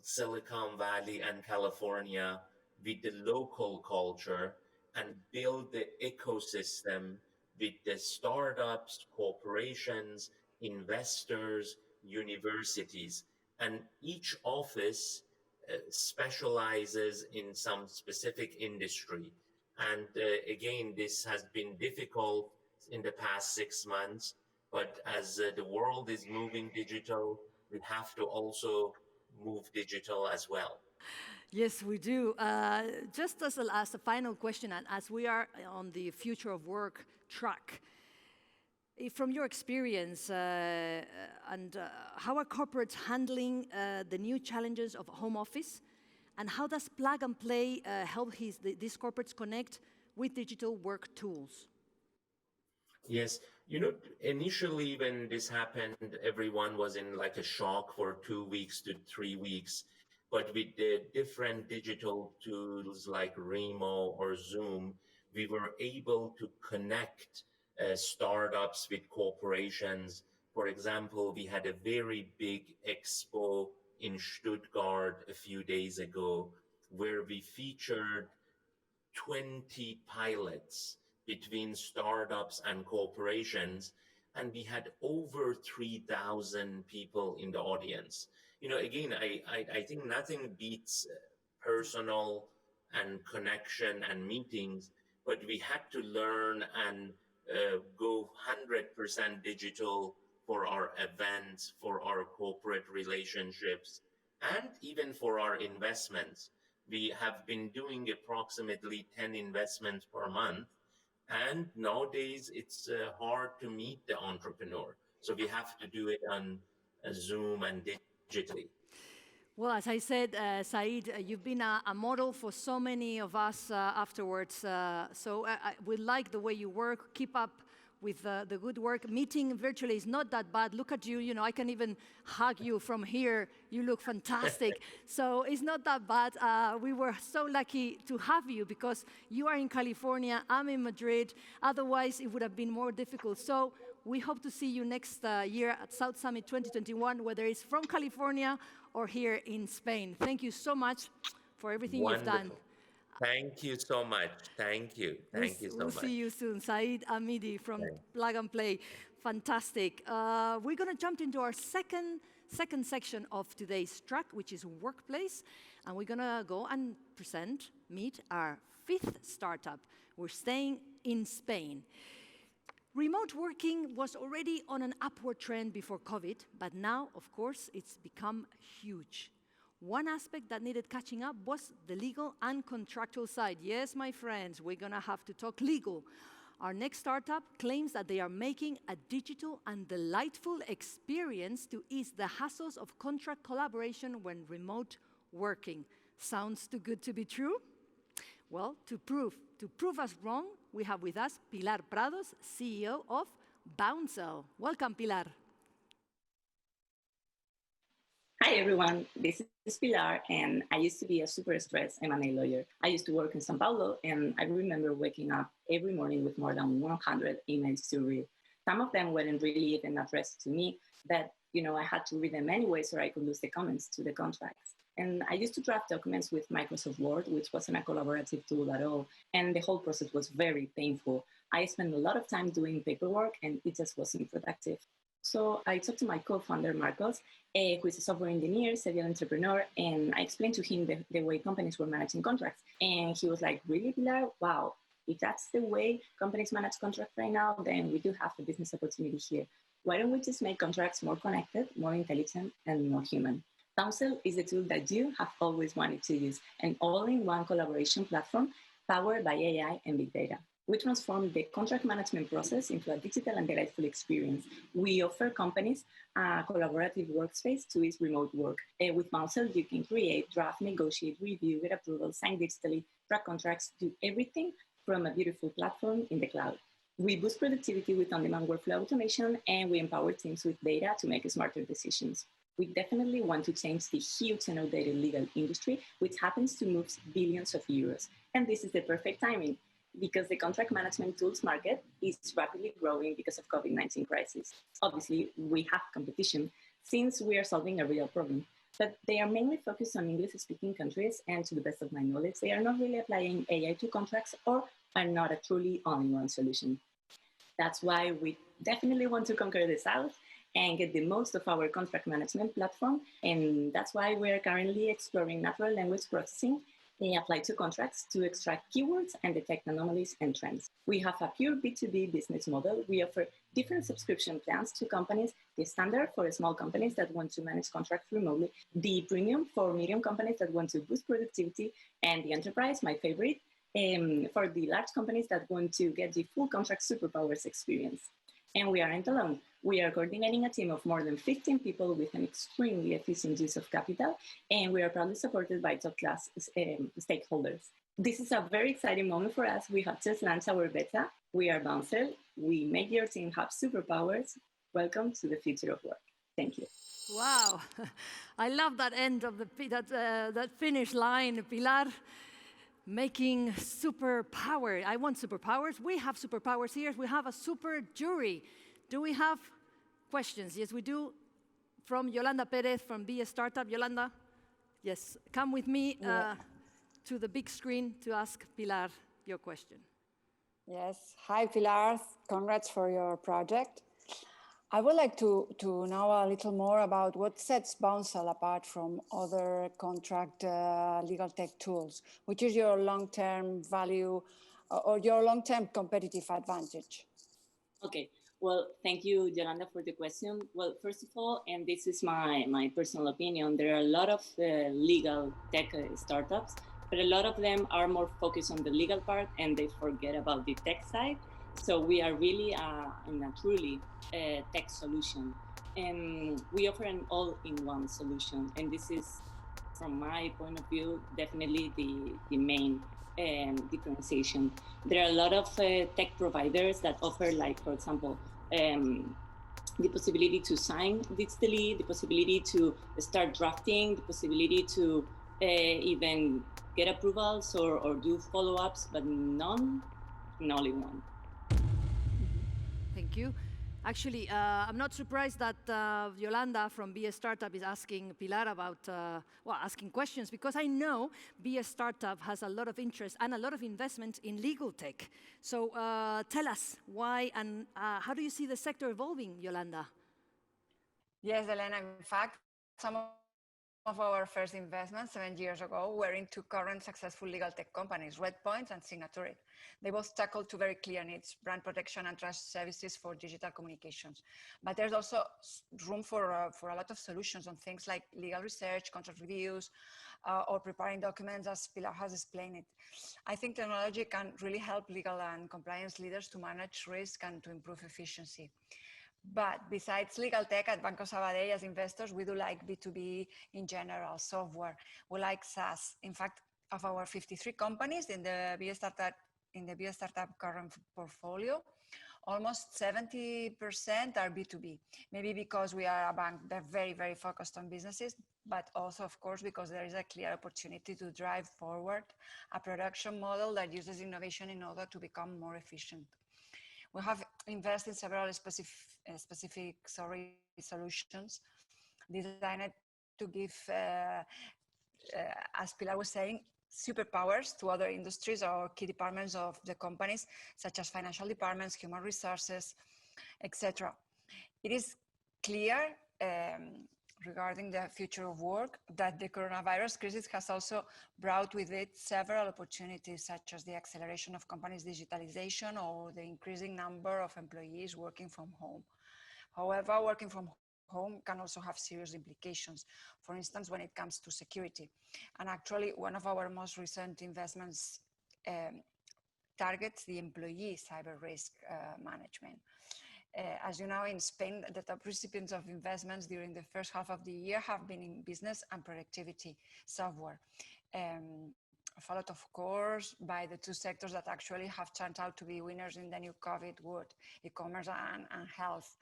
Silicon Valley and California with the local culture and build the ecosystem with the startups, corporations, investors, universities. And each office specializes in some specific industry. And again, this has been difficult in the past 6 months, but as the world is moving digital, we have to also move digital as well. Yes, we do. Just as a final question, and as we are on the future of work track, from your experience and how are corporates handling the new challenges of home office, and how does Plug and Play help these corporates connect with digital work tools? Yes, initially when this happened, everyone was in like a shock for 2 weeks to 3 weeks. But with the different digital tools like Remo or Zoom, we were able to connect startups with corporations. For example, we had a very big expo in Stuttgart a few days ago, where we featured 20 pilots between startups and corporations, and we had over 3,000 people in the audience. Again, I think nothing beats personal and connection and meetings, but we had to learn and go 100% digital for our events, for our corporate relationships, and even for our investments. We have been doing approximately 10 investments per month, and nowadays it's hard to meet the entrepreneur. So we have to do it on Zoom and digitally. Well, as I said, Said, you've been a model for so many of us afterwards. So we like the way you work. Keep up with the good work. Meeting virtually is not that bad. Look at you, I can even hug you from here. You look fantastic. So it's not that bad. We were so lucky to have you because you are in California, I'm in Madrid. Otherwise, it would have been more difficult. So we hope to see you next year at South Summit 2021, whether it's from California or here in Spain. Thank you so much for everything you've done. Thank you so much. Thank you. Thank you so much. We'll see you soon. Saeed Amidi from Plug and Play. Fantastic. We're going to jump into our second section of today's track, which is Workplace. And we're going to go and meet our fifth startup. We're staying in Spain. Remote working was already on an upward trend before COVID, but now, of course, it's become huge. One aspect that needed catching up was the legal and contractual side. Yes, my friends, we're going to have to talk legal. Our next startup claims that they are making a digital and delightful experience to ease the hassles of contract collaboration when remote working. Sounds too good to be true? Well, to prove us wrong, we have with us Pilar Prados, CEO of Bouncel. Welcome, Pilar. Hi, everyone. This is Pilar, and I used to be a super stressed M&A lawyer. I used to work in São Paulo, and I remember waking up every morning with more than 100 emails to read. Some of them weren't really even addressed to me, but I had to read them anyway so I could lose the comments to the contracts. And I used to draft documents with Microsoft Word, which wasn't a collaborative tool at all, and the whole process was very painful. I spent a lot of time doing paperwork, and it just wasn't productive. So I talked to my co-founder, Marcos, who is a software engineer, serial entrepreneur, and I explained to him the way companies were managing contracts. And he was like, really, Pilar? Wow, if that's the way companies manage contracts right now, then we do have a business opportunity here. Why don't we just make contracts more connected, more intelligent, and more human? Bouncel is a tool that you have always wanted to use, an all-in-one collaboration platform powered by AI and big data. We transform the contract management process into a digital and delightful experience. We offer companies a collaborative workspace to ease remote work. With Bouncel, you can create, draft, negotiate, review, get approval, sign digitally, track contracts, do everything from a beautiful platform in the cloud. We boost productivity with on-demand workflow automation, and we empower teams with data to make smarter decisions. We definitely want to change the huge and outdated legal industry, which happens to move billions of euros. And this is the perfect timing, because the contract management tools market is rapidly growing because of COVID-19 crisis. Obviously, we have competition since we are solving a real problem, but they are mainly focused on English-speaking countries, and to the best of my knowledge, they are not really applying AI to contracts or are not a truly all-in-one solution. That's why we definitely want to conquer the South and get the most of our contract management platform, and that's why we're currently exploring natural language processing applied to contracts to extract keywords and detect anomalies and trends. We have a pure B2B business model. We offer different subscription plans to companies, the standard for small companies that want to manage contracts remotely, the premium for medium companies that want to boost productivity, and the enterprise, my favorite, for the large companies that want to get the full contract superpowers experience. And we aren't alone. We are coordinating a team of more than 15 people with an extremely efficient use of capital, and we are proudly supported by top-class stakeholders. This is a very exciting moment for us. We have just launched our beta. We are Bouncel. We make your team have superpowers. Welcome to the future of work. Thank you. Wow, I love that end of that finish line, Pilar. Making superpower. I want superpowers. We have superpowers here. We have a super jury. Do we have questions? Yes, we do. From Yolanda Perez from Be a Startup. Yolanda, yes, come with me to the big screen to ask Pilar your question. Yes. Hi, Pilar. Congrats for your project. I would like to know a little more about what sets Bouncel apart from other contract legal tech tools. Which is your long-term value or your long-term competitive advantage? Okay. Well, thank you, Yolanda, for the question. Well, first of all, and this is my personal opinion, there are a lot of legal tech startups, but a lot of them are more focused on the legal part and they forget about the tech side. So we are really in a truly tech solution, and we offer an all-in-one solution. And this is, from my point of view, definitely the main differentiation. There are a lot of tech providers that offer, like, for example, the possibility to sign digitally, the possibility to start drafting, the possibility to even get approvals or do follow-ups, but none in all-in-one. Thank you. Actually, I'm not surprised that Yolanda from Be a Startup is asking Pilar about, asking questions, because I know Be a Startup has a lot of interest and a lot of investment in legal tech. So tell us why and how do you see the sector evolving, Yolanda? Yes, Elena, in fact, some of our first investments 7 years ago were into current successful legal tech companies, Redpoint and Signatured. They both tackle two very clear needs: brand protection and trust services for digital communications. But there's also room for a lot of solutions on things like legal research, contract reviews, or preparing documents, as Pilar has explained it. I think technology can really help legal and compliance leaders to manage risk and to improve efficiency. But besides legal tech, at Banco Sabadell, as investors, we do like B2B in general, software. We like SaaS. In fact, of our 53 companies in the Be a Startup current portfolio, almost 70% are B2B. Maybe because we are a bank that very, very focused on businesses, but also, of course, because there is a clear opportunity to drive forward a production model that uses innovation in order to become more efficient. We have invested in several specific solutions designed to give, as Pilar was saying, superpowers to other industries or key departments of the companies, such as financial departments, human resources, etc. It is clear regarding the future of work that the coronavirus crisis has also brought with it several opportunities, such as the acceleration of companies' digitalization or the increasing number of employees working from home. However, working from home can also have serious implications, for instance, when it comes to security. And actually, one of our most recent investments targets the employee cyber risk management. As you know, in Spain, the top recipients of investments during the first half of the year have been in business and productivity software, followed, of course, by the two sectors that actually have turned out to be winners in the new COVID world, e-commerce and health.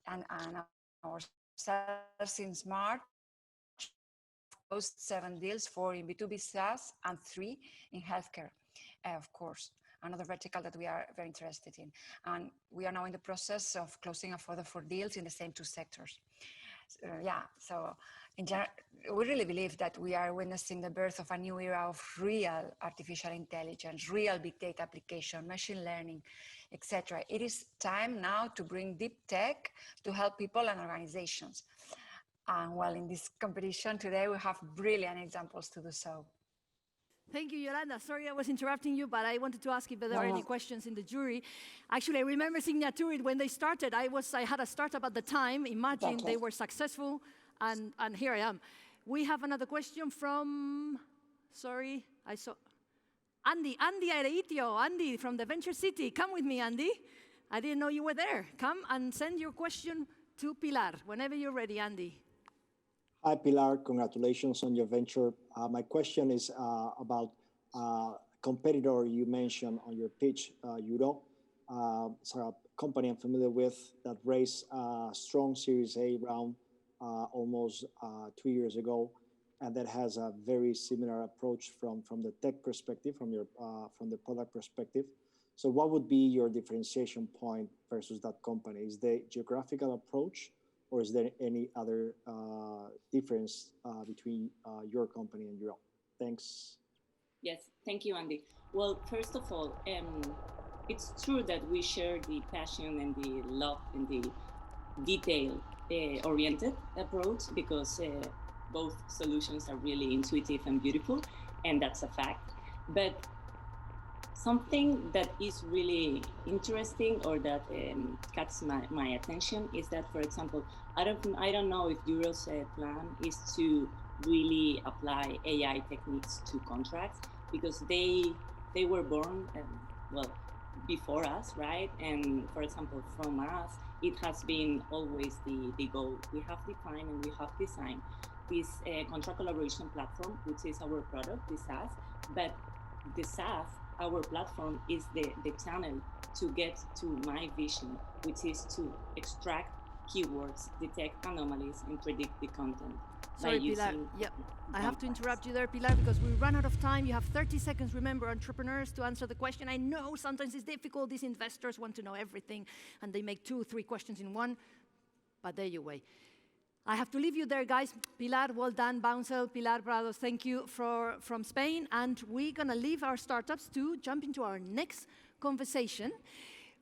And ourselves since March closed 7 deals, 4 in B2B SaaS and 3 in healthcare, of course. Another vertical that we are very interested in. And we are now in the process of closing a further 4 deals in the same 2 sectors. So in general, we really believe that we are witnessing the birth of a new era of real artificial intelligence, real big data application, machine learning, etc. It is time now to bring deep tech to help people and organizations. And well, in this competition today, we have brilliant examples to do so. Thank you, Yolanda. Sorry I was interrupting you, but I wanted to ask if there are any questions in the jury. Actually, I remember Signatured when they started. I had a startup at the time. Imagine they were successful, and here I am. We have another question from, sorry, I saw, Andy Areitio. Andy from the Venture City. Come with me, Andy. I didn't know you were there. Come and send your question to Pilar whenever you're ready, Andy. Hi, Pilar. Congratulations on your venture. My question is about a competitor you mentioned on your pitch, Euro. So a company I'm familiar with that raised a strong Series A round almost 2 years ago, and that has a very similar approach from the tech perspective, from the product perspective. So what would be your differentiation point versus that company? Is the geographical approach, or is there any other difference between your company and Europe? Thanks. Yes, thank you, Andy. Well, first of all, it's true that we share the passion and the love and the detail-oriented approach, because both solutions are really intuitive and beautiful, and that's a fact. But something that is really interesting, or that catches my attention, is that, for example, I don't know if Euro's plan is to really apply AI techniques to contracts, because they were born before us, right? And for example, from us, it has been always the goal. We have defined and we have designed this contract collaboration platform, which is our product, the SaaS. But the SaaS, our platform, is the channel to get to my vision, which is to extract keywords, detect anomalies, and predict the content. Sorry, Pilar. Yep. I have to interrupt you there, Pilar, because we run out of time. You have 30 seconds, remember, entrepreneurs, to answer the question. I know sometimes it's difficult. These investors want to know everything, and they make 2 or 3 questions in one. But there you go. I have to leave you there, guys. Pilar, well done. Bouncel, Pilar Prados, thank you from Spain. And we're going to leave our startups to jump into our next conversation.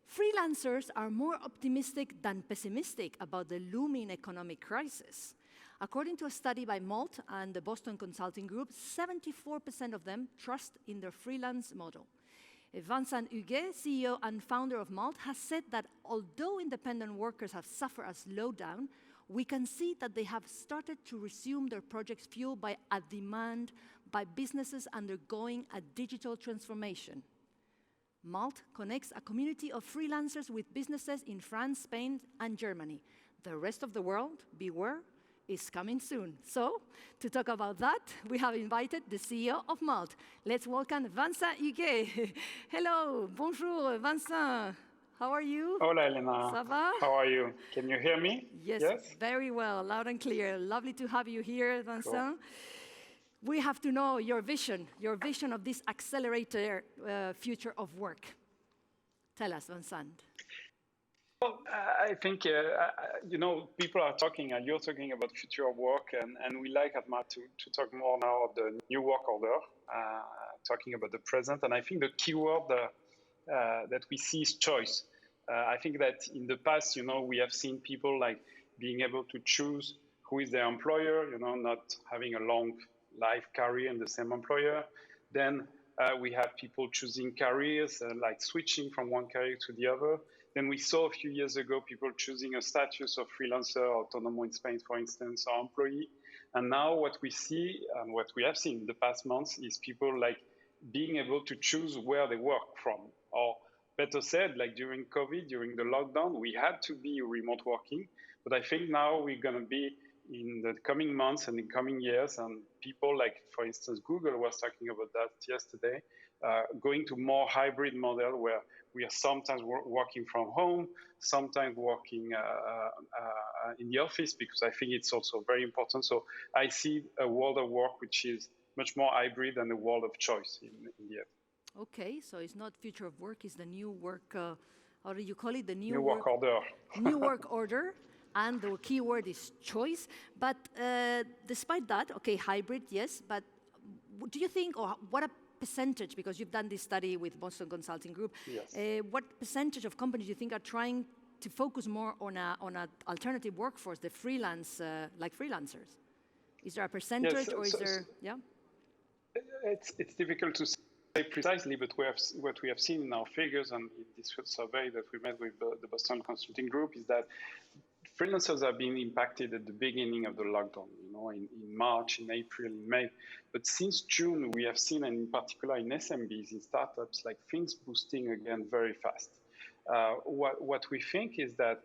Freelancers are more optimistic than pessimistic about the looming economic crisis. According to a study by Malt and the Boston Consulting Group, 74% of them trust in their freelance model. Vincent Huguet, CEO and founder of Malt, has said that although independent workers have suffered a slowdown, we can see that they have started to resume their projects fueled by a demand by businesses undergoing a digital transformation. Malt connects a community of freelancers with businesses in France, Spain, and Germany. The rest of the world, beware, is coming soon. So, to talk about that, we have invited the CEO of Malt. Let's welcome Vincent Huguet. Hello, bonjour, Vincent. How are you? Hola, Elena. Ça va? How are you? Can you hear me? Yes, very well, loud and clear. Lovely to have you here, Vincent. Cool. We have to know your vision of this accelerator future of work. Tell us, Vincent. Well, I think, people are talking, and you're talking about future of work, and we like at MAT to talk more now of the new work order, talking about the present. And I think the key word that we see is choice. I think that in the past, we have seen people like being able to choose who is their employer, not having a long life career in the same employer. Then we have people choosing careers, like switching from one career to the other. Then we saw a few years ago people choosing a status of freelancer, autonomo in Spain, for instance, or employee. And now what we see and what we have seen in the past months is people like being able to choose where they work from. Or better said, like during COVID, during the lockdown, we had to be remote working. But I think now we're going to be in the coming months and in coming years, and people like, for instance, Google was talking about that yesterday, going to more hybrid model where we are sometimes working from home, sometimes working in the office, because I think it's also very important. So I see a world of work which is much more hybrid than a world of choice in the end. Okay, so it's not future of work, it's the new work, how do you call it? The new work order. New work order. And the key word is choice. But despite that, okay, hybrid, yes, but do you think, or what a percentage, because you've done this study with Boston Consulting Group, yes. What percentage of companies do you think are trying to focus more on an alternative workforce, the freelance, like freelancers? Is there a percentage, yes, or is there, yeah? It's difficult to say precisely, but what we have seen in our figures and in this survey that we made with the Boston Consulting Group is that freelancers are being impacted at the beginning of the lockdown, in March, in April, in May. But since June, we have seen, and in particular in SMBs, in startups, like things boosting again very fast. What we think is that,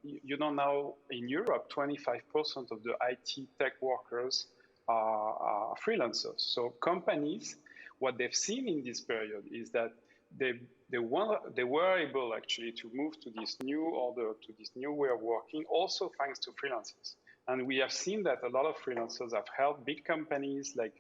now in Europe, 25% of the IT tech workers are freelancers. So companies, what they've seen in this period is that they were able actually to move to this new order, to this new way of working, also thanks to freelancers. And we have seen that a lot of freelancers have helped big companies like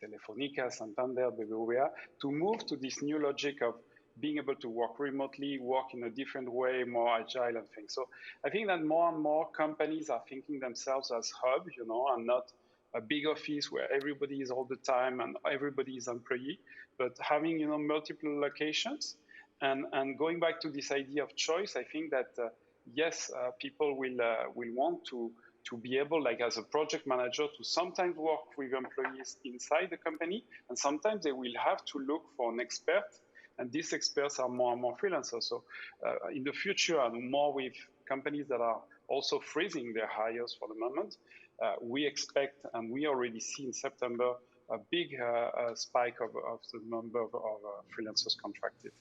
Telefónica, Santander, BBVA, to move to this new logic of being able to work remotely, work in a different way, more agile and things. So I think that more and more companies are thinking themselves as hubs, and not a big office where everybody is all the time and everybody is employee, but having multiple locations. And going back to this idea of choice, I think that yes, people will want to be able, like as a project manager, to sometimes work with employees inside the company, and sometimes they will have to look for an expert, and these experts are more and more freelancers. So in the future, and more with companies that are also freezing their hires for the moment, we expect, and we already see in September, a big spike of the number of freelancers contracted.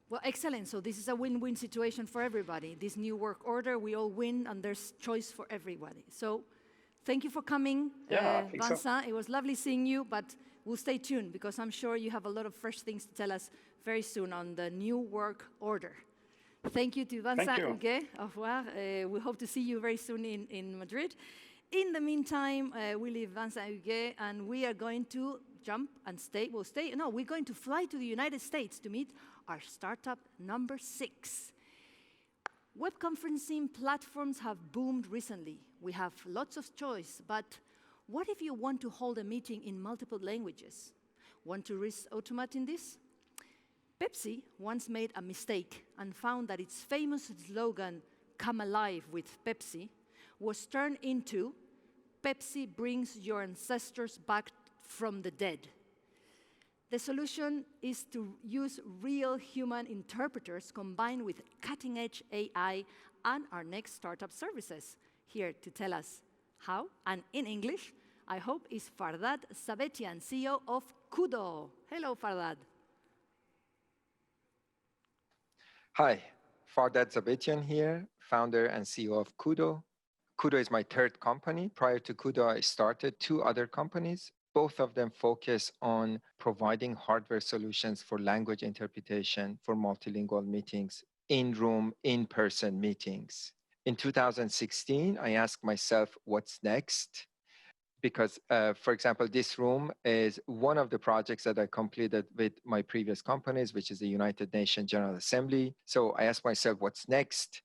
Well, excellent. So this is a win-win situation for everybody. This new work order, we all win, and there's choice for everybody. So thank you for coming, Vincent. So. It was lovely seeing you, but we'll stay tuned because I'm sure you have a lot of fresh things to tell us very soon on the new work order. Thank you to Vincent Huguet. Au revoir. We hope to see you very soon in Madrid. In the meantime, we leave Vincent Huguet, and we are going to jump and stay. We're going to fly to the United States to meet our startup number 6. Web conferencing platforms have boomed recently. We have lots of choice, but what if you want to hold a meeting in multiple languages? Want to risk automating this? Pepsi once made a mistake and found that its famous slogan, "Come alive with Pepsi," was turned into "Pepsi brings your ancestors back from the dead." The solution is to use real human interpreters combined with cutting-edge AI and our next startup services. Here to tell us how, and in English, I hope, is Fardad Sabetian, CEO of Kudo. Hello, Fardad. Hi, Fardad Zabetian here, founder and CEO of Kudo. Kudo is my third company. Prior to Kudo, I started 2 other companies. Both of them focus on providing hardware solutions for language interpretation for multilingual meetings, in-room, in-person meetings. In 2016, I asked myself, what's next? Because, for example, this room is one of the projects that I completed with my previous companies, which is the United Nations General Assembly. So I asked myself, what's next?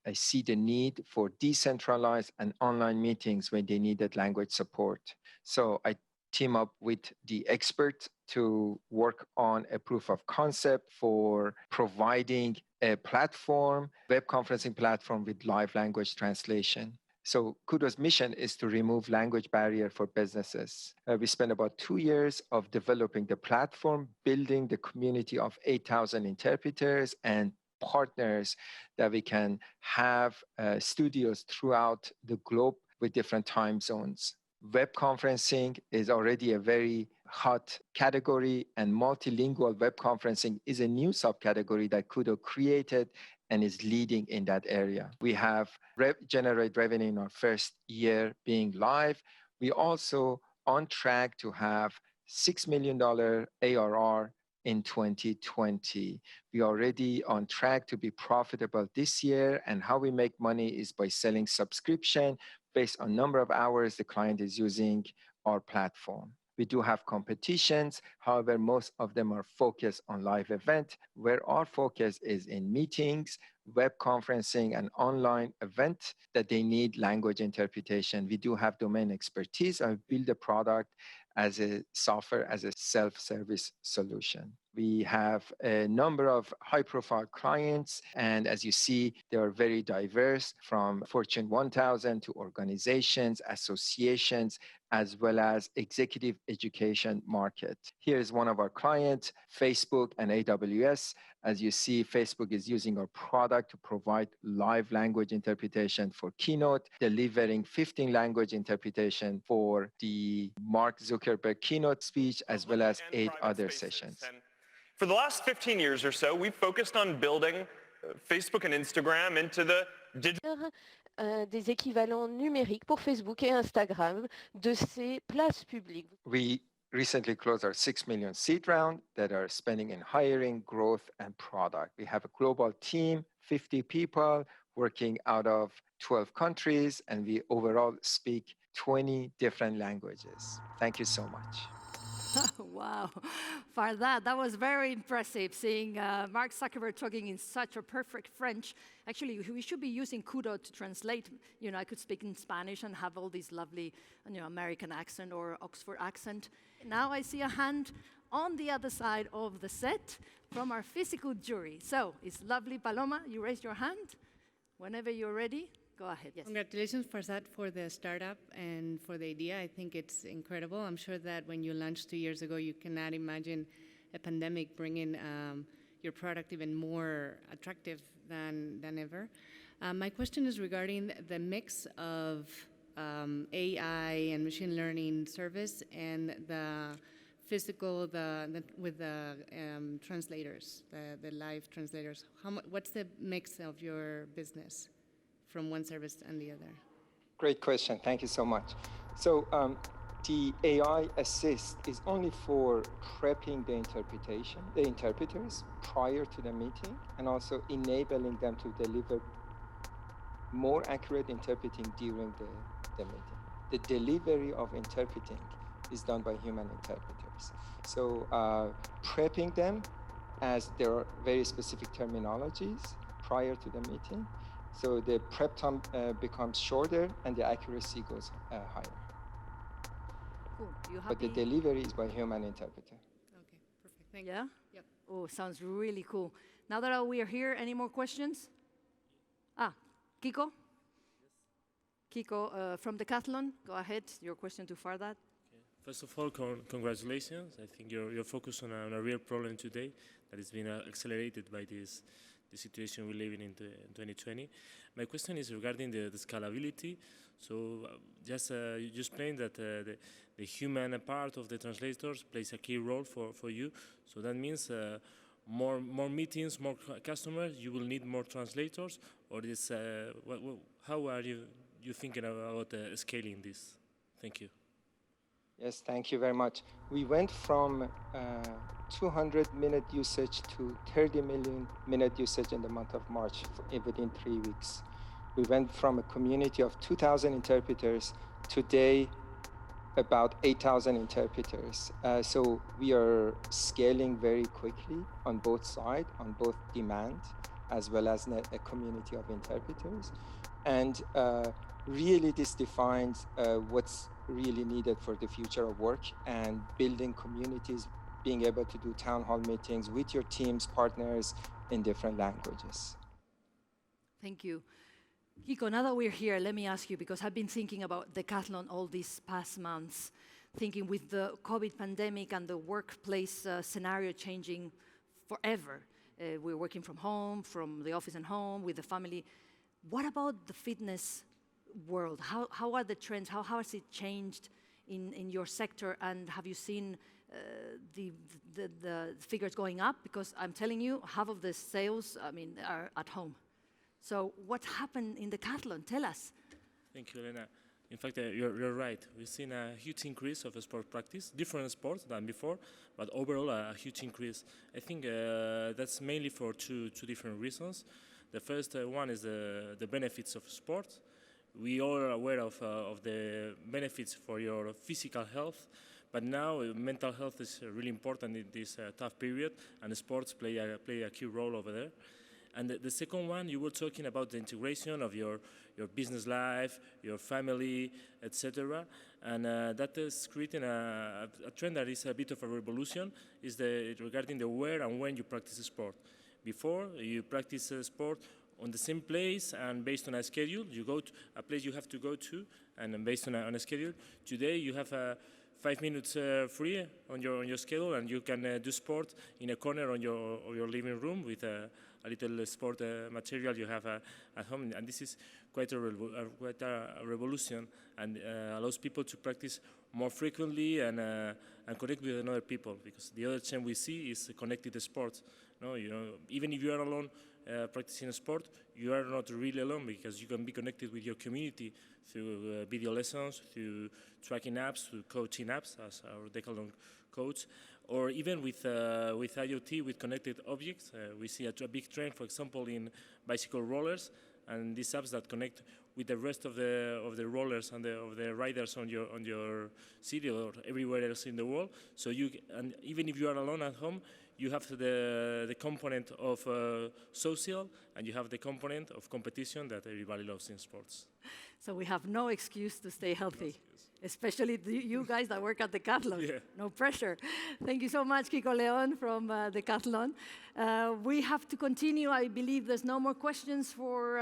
I see the need for decentralized and online meetings when they needed language support. So I team up with the experts to work on a proof of concept for providing a platform, web conferencing platform with live language translation. So Kudo's mission is to remove language barrier for businesses. We spent about 2 years of developing the platform, building the community of 8,000 interpreters and partners that we can have studios throughout the globe with different time zones. Web conferencing is already a very hot category, and multilingual web conferencing is a new subcategory that Kudo created and is leading in that area. We have generated revenue in our first year being live. We also on track to have $6 million ARR in 2020. We are already on track to be profitable this year, and how we make money is by selling subscription based on number of hours the client is using our platform. We do have competitions. However, most of them are focused on live event, where our focus is in meetings, web conferencing, and online event that they need language interpretation. We do have domain expertise and build a product as a software, as a self-service solution. We have a number of high-profile clients, and as you see, they are very diverse, from Fortune 1000 to organizations, associations, as well as executive education market. Here's one of our clients, Facebook and AWS. As you see, Facebook is using our product to provide live language interpretation for Keynote, delivering 15 language interpretation for the Mark Zuckerberg keynote speech, as well as 8 other sessions. For the last 15 years or so, we've focused on building Facebook and Instagram into the digital des équivalents numériques pour Facebook et Instagram de ces places publiques. We recently closed our 6 million seed round that are spending in hiring, growth, and product. We have a global team, 50 people working out of 12 countries, and we overall speak 20 different languages. Thank you so much. Wow, Fardad, that was very impressive, seeing Mark Zuckerberg talking in such a perfect French. Actually, we should be using Kudo to translate. You know, I could speak in Spanish and have all this lovely, American accent or Oxford accent. Now I see a hand on the other side of the set from our physical jury. So it's lovely, Paloma, you raised your hand. Whenever you're ready, go ahead. Yes. Congratulations, Farzad, for the startup and for the idea. I think it's incredible. I'm sure that when you launched 2 years ago, you cannot imagine a pandemic bringing your product even more attractive than ever. My question is regarding the mix of AI and machine learning service and the physical, with the translators, the live translators. What's the mix of your business from one service and the other? Great question. Thank you so much. So the AI assist is only for prepping the interpreters prior to the meeting, and also enabling them to deliver more accurate interpreting during the meeting. The delivery of interpreting is done by human interpreters. So prepping them, as there are very specific terminologies prior to the meeting, so the prep time becomes shorter and the accuracy goes higher. Cool. You happy? But the delivery is by human interpreter. Okay, perfect. Thank Yeah? you. Yep. Oh, sounds really cool. Now that we are here, any more questions? Kiko? Kiko from Decathlon, go ahead. Your question to Fardat. First of all, congratulations. I think you're focused on a real problem today that has been accelerated by the situation we live in 2020. My question is regarding the scalability. So you just explained that the human part of the translators plays a key role for you. So that means more meetings, more customers, you will need more translators, or this, how are you thinking about scaling this? Thank you. Yes, thank you very much. We went from 200-minute usage to 30 million minute usage in the month of March within 3 weeks. We went from a community of 2,000 interpreters, today about 8,000 interpreters. So we are scaling very quickly on both sides, on both demand as well as a community of interpreters. And really this defines what's really needed for the future of work and building communities, being able to do town hall meetings with your teams, partners in different languages. Thank you. Kiko, now that we're here, let me ask you, because I've been thinking about Decathlon all these past months, thinking with the COVID pandemic and the workplace scenario changing forever. We're working from home, from the office and home, with the family. What about the fitness world? How are the trends? How has it changed in your sector? And have you seen the figures going up? Because I'm telling you, half of the sales, are at home. So what happened in Decathlon? Tell us. Thank you, Elena. In fact, you're right. We've seen a huge increase of sport practice, different sports than before, but overall a huge increase. I think that's mainly for two different reasons. The first one is the benefits of sport. We all are aware of the benefits for your physical health, but now mental health is really important in this tough period, and sports play a key role over there. And the second one, you were talking about the integration of your business life, your family, etc. And that is creating a trend that is a bit of a revolution, is regarding the where and when you practice sport. Before, you practice sport on the same place and based on a schedule. You go to a place you have to go to, and based on a schedule. Today, you have 5 minutes free on your schedule, and you can do sport in a corner on your living room with a little sport material you have at home. And this is quite a revolution, and allows people to practice more frequently and connect with other people, because the other trend we see is connected sport. No, even if you are alone practicing a sport, you are not really alone, because you can be connected with your community through video lessons, through tracking apps, through coaching apps, as our Decathlon coach, or even with IoT, with connected objects. We see a big trend, for example, in bicycle rollers, and these apps that connect with the rest of the rollers and of the riders on your city or everywhere else in the world. So and even if you are alone at home, you have the component of social, and you have the component of competition that everybody loves in sports. So we have no excuse to stay healthy, especially you guys that work at Decathlon. Yeah. No pressure. Thank you so much, Kiko Leon from Decathlon. We have to continue. I believe there's no more questions for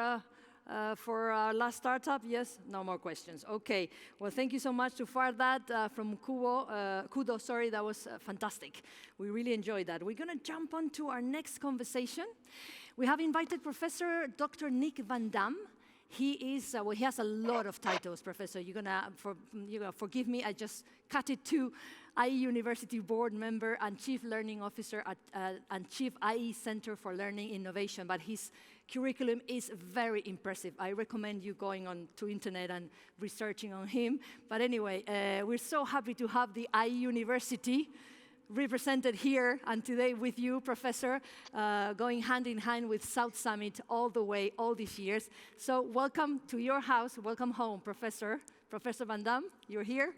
our last startup. Yes, no more questions. Okay. Well, thank you so much to Fardat from Kudo. Sorry, that was fantastic. We really enjoyed that. We're going to jump on to our next conversation. We have invited Professor Dr. Nick Van Damme. He is, he has a lot of titles, Professor. You're gonna forgive me, I just cut it to IE University Board Member and Chief Learning Officer and Chief IE Center for Learning Innovation, but his curriculum is very impressive. I recommend you going on to internet and researching on him. But anyway, we're so happy to have the IE University represented here and today with you, Professor, going hand in hand with South Summit all the way, all these years. So welcome to your house, welcome home, Professor. Professor Van Damme, you're here.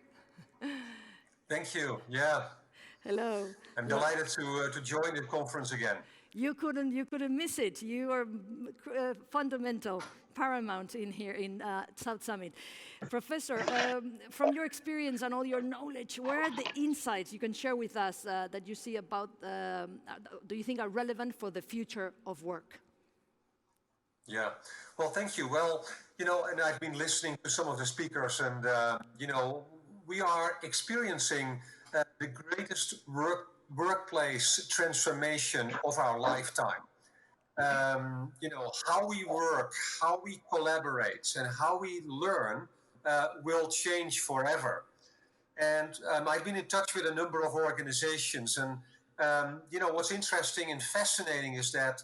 Thank you, yeah. Hello. I'm delighted to join the conference again. You couldn't miss it. You are fundamental, paramount in here in South Summit. Professor, from your experience and all your knowledge, where are the insights you can share with us that you see about, do you think are relevant for the future of work? Yeah, well, thank you. Well, you know, and I've been listening to some of the speakers and, you know, we are experiencing the greatest workplace transformation of our lifetime. You know, how we work, how we collaborate, and how we learn will change forever. And I've been in touch with a number of organizations, and you know, what's interesting and fascinating is that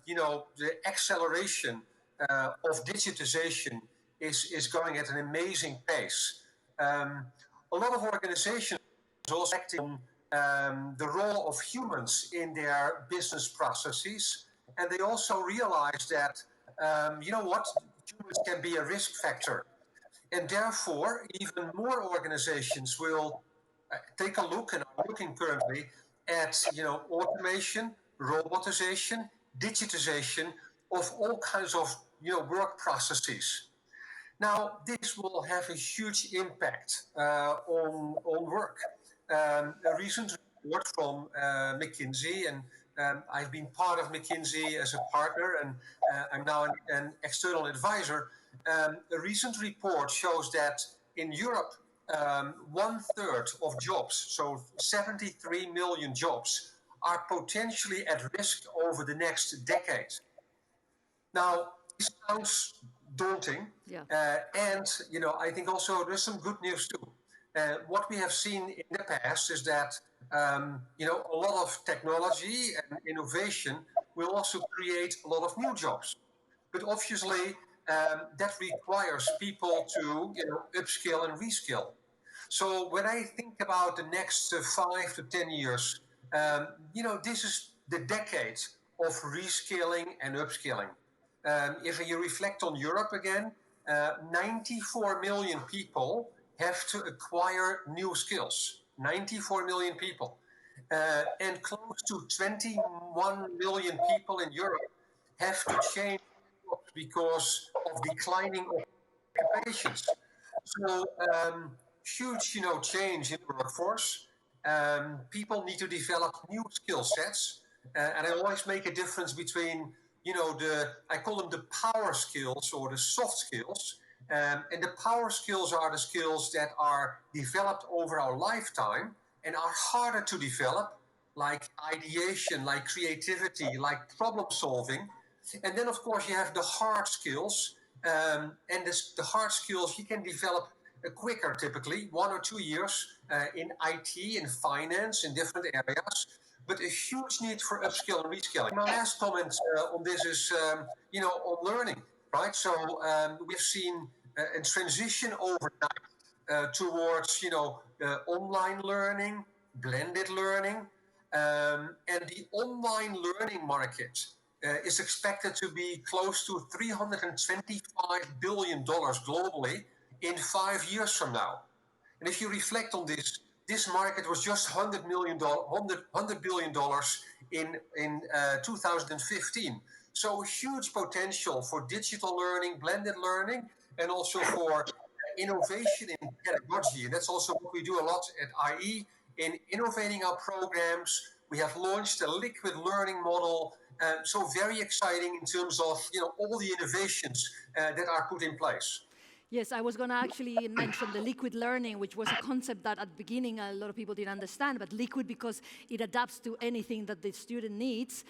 you know, the acceleration of digitization is going at an amazing pace. A lot of organizations also acting on the role of humans in their business processes, and they also realize that you know what, humans can be a risk factor, and therefore even more organizations will take a look and are looking currently at, you know, automation, robotization, digitization of all kinds of, you know, work processes. Now, this will have a huge impact on work. A recent report from McKinsey, and I've been part of McKinsey as a partner, and I'm now an external advisor. A recent report shows that in Europe, 1/3 of jobs, so 73 million jobs, are potentially at risk over the next decade. Now, this sounds daunting, and you know, I think also there's some good news too. What we have seen in the past is that you know, a lot of technology and innovation will also create a lot of new jobs, but obviously that requires people to, you know, upskill and reskill. So when I think about the next 5 to 10 years, you know, this is the decade of reskilling and upskilling. If you reflect on Europe again, 94 million people have to acquire new skills. 94 million people. And close to 21 million people in Europe have to change because of declining occupations. So huge, you know, change in the workforce. People need to develop new skill sets. And I always make a difference between, you know, I call them the power skills or the soft skills. And the power skills are the skills that are developed over our lifetime and are harder to develop, like ideation, like creativity, like problem solving. And then, of course, you have the hard skills. And the hard skills you can develop quicker, typically 1 or 2 years in IT, in finance, in different areas. But a huge need for upskill and reskilling. My last comment on this is, you know, on learning, right? So we've seen a transition overnight towards, you know, online learning, blended learning, and the online learning market is expected to be close to $325 billion globally in 5 years from now. And if you reflect on this, this market was just $100 billion in 2015. So huge potential for digital learning, blended learning, and also for innovation in pedagogy. And that's also what we do a lot at IE in innovating our programs. We have launched a liquid learning model. So very exciting in terms of, you know, all the innovations that are put in place. Yes, I was going to actually mention the liquid learning, which was a concept that at the beginning a lot of people didn't understand, but liquid because it adapts to anything that the student needs,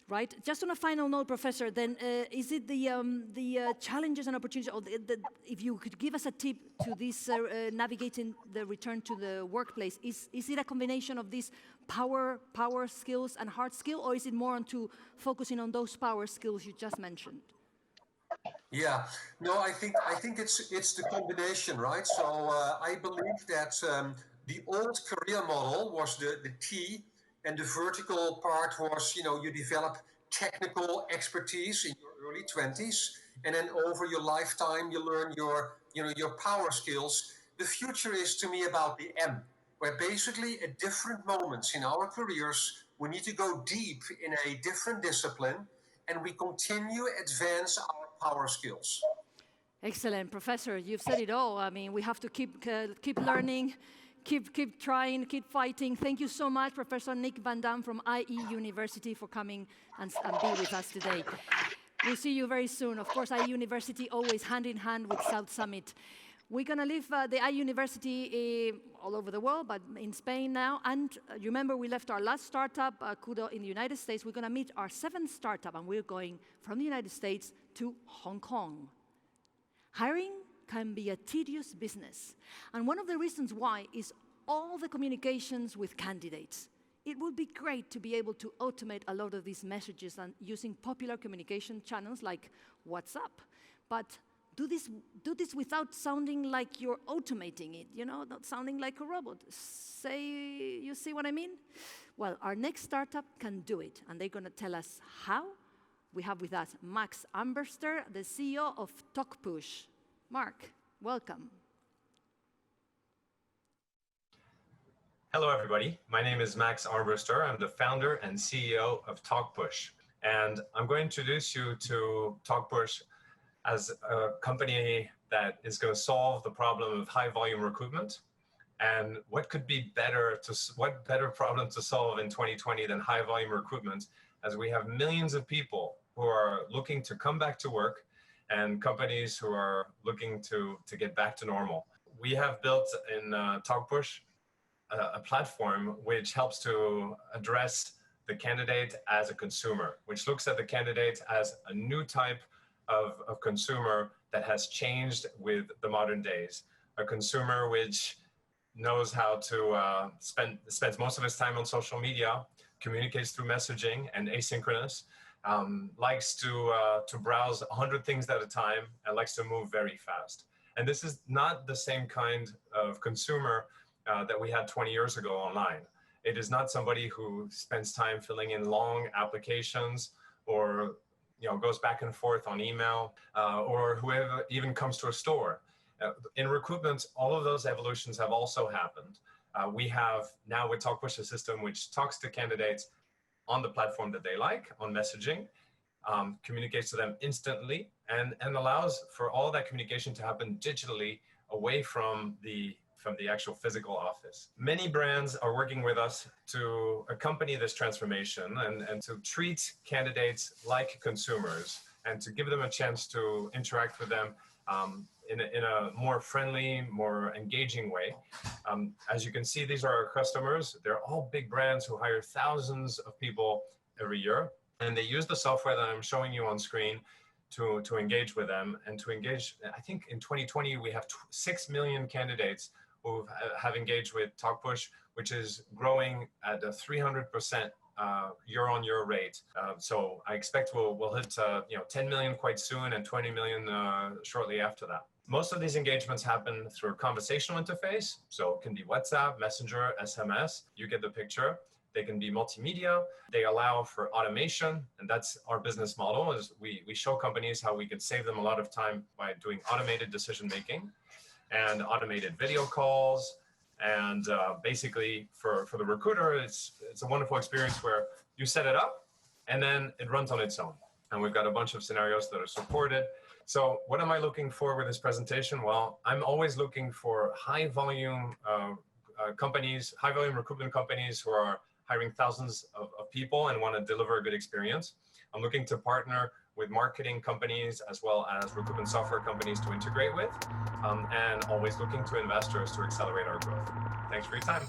right? Just on a final note, Professor, then is it the challenges and opportunities, or if you could give us a tip to this navigating the return to the workplace, is it a combination of these power skills and hard skill, or is it more onto focusing on those power skills you just mentioned? Yeah, no, I think it's the combination, right? So I believe that The old career model was the T, and the vertical part was, you develop technical expertise in your early 20s, and then over your lifetime, you learn your power skills. The future is, to me, about the M, where basically at different moments in our careers, we need to go deep in a different discipline, and we continue advance our power skills. Excellent, Professor. You've said it all. I mean, we have to keep learning, keep trying, keep fighting. Thank you so much, Professor Nick Van Damme from IE University, for coming and be with us today. We'll see you very soon. Of course, IE University always hand in hand with South Summit. We're going to leave the IE University all over the world, but in Spain now. And remember, we left our last startup, Kudo, in the United States. We're going to meet our 7th startup, and we're going from the United States to Hong Kong. Hiring can be a tedious business, and one of the reasons why is all the communications with candidates. It would be great to be able to automate a lot of these messages and using popular communication channels like WhatsApp, but do this without sounding like you're automating it, not sounding like a robot. You see what I mean? Well, our next startup can do it, and they're going to tell us how. We have with us Max Armbruster, the CEO of TalkPush. Mark, welcome. Hello, everybody. My name is Max Armbruster. I'm the founder and CEO of TalkPush. And I'm going to introduce you to TalkPush as a company that is going to solve the problem of high volume recruitment. And what better problem to solve in 2020 than high volume recruitment, as we have millions of people who are looking to come back to work and companies who are looking to get back to normal. We have built in TalkPush a platform which helps to address the candidate as a consumer, which looks at the candidate as a new type of consumer that has changed with the modern days. A consumer which knows how to spends most of his time on social media, communicates through messaging and asynchronous, likes to browse 100 things at a time, and likes to move very fast. And this is not the same kind of consumer that we had 20 years ago online. It is not somebody who spends time filling in long applications or goes back and forth on email, or whoever even comes to a store. In recruitment, all of those evolutions have also happened. We have now with TalkPush a system which talks to candidates on the platform that they like, on messaging, communicates to them instantly, and allows for all that communication to happen digitally away from the actual physical office. Many brands are working with us to accompany this transformation and to treat candidates like consumers and to give them a chance to interact with them in a more friendly, more engaging way. As you can see, these are our customers. They're all big brands who hire thousands of people every year, and they use the software that I'm showing you on screen to engage with them and to engage. I think in 2020, we have 6 million candidates who have engaged with TalkPush, which is growing at a 300% year-on-year rate. So I expect we'll hit 10 million quite soon and 20 million shortly after that. Most of these engagements happen through a conversational interface. So it can be WhatsApp, Messenger, SMS. You get the picture. They can be multimedia. They allow for automation, and that's our business model. Is we show companies how we can save them a lot of time by doing automated decision making and automated video calls. And basically for the recruiter, it's a wonderful experience where you set it up and then it runs on its own. And we've got a bunch of scenarios that are supported. So what am I looking for with this presentation? Well, I'm always looking for high volume companies, high volume recruitment companies who are hiring thousands of people and want to deliver a good experience. I'm looking to partner with marketing companies as well as recruitment software companies to integrate with, and always looking to investors to accelerate our growth. Thanks for your time.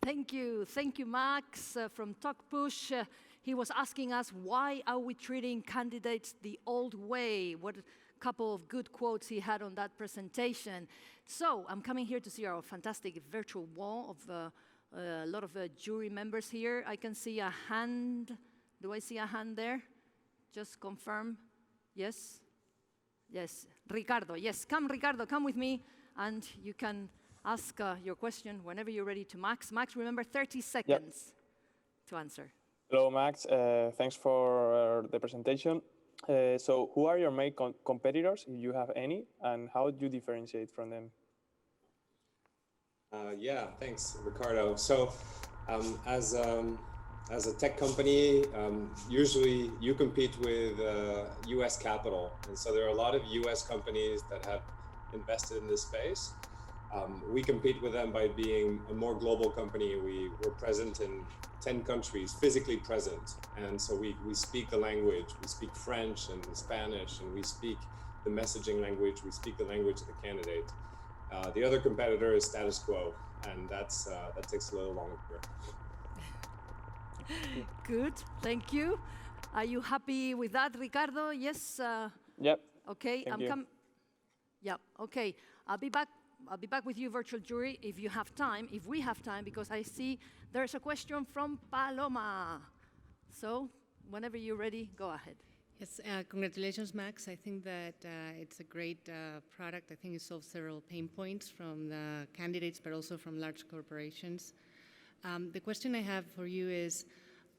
Thank you, Max from TalkPush. He was asking us, why are we treating candidates the old way? What a couple of good quotes he had on that presentation. So I'm coming here to see our fantastic virtual wall of a lot of jury members here. I can see a hand. Do I see a hand there? Just confirm. Yes? Yes. Ricardo. Yes. Come, Ricardo. Come with me. And you can ask your question whenever you're ready to Max. Max, remember 30 seconds to answer. Hello, Max. Thanks for the presentation. So who are your main competitors, if you have any, and how do you differentiate from them? Yeah, thanks, Ricardo. So as a tech company, usually you compete with US capital. And so there are a lot of US companies that have invested in this space. We compete with them by being a more global company. We're present in 10 countries, physically present. And so we speak the language. We speak French and Spanish, and we speak the messaging language. We speak the language of the candidate. The other competitor is status quo, and that takes a little longer. Good, thank you. Are you happy with that, Ricardo? Yes? Yep. Okay, Thank you. Yeah, okay. I'll be back with you, virtual jury, if you have time, if we have time, because I see there's a question from Paloma. So, whenever you're ready, go ahead. Yes, congratulations, Max. I think that it's a great product. I think it solves several pain points from the candidates, but also from large corporations. The question I have for you is,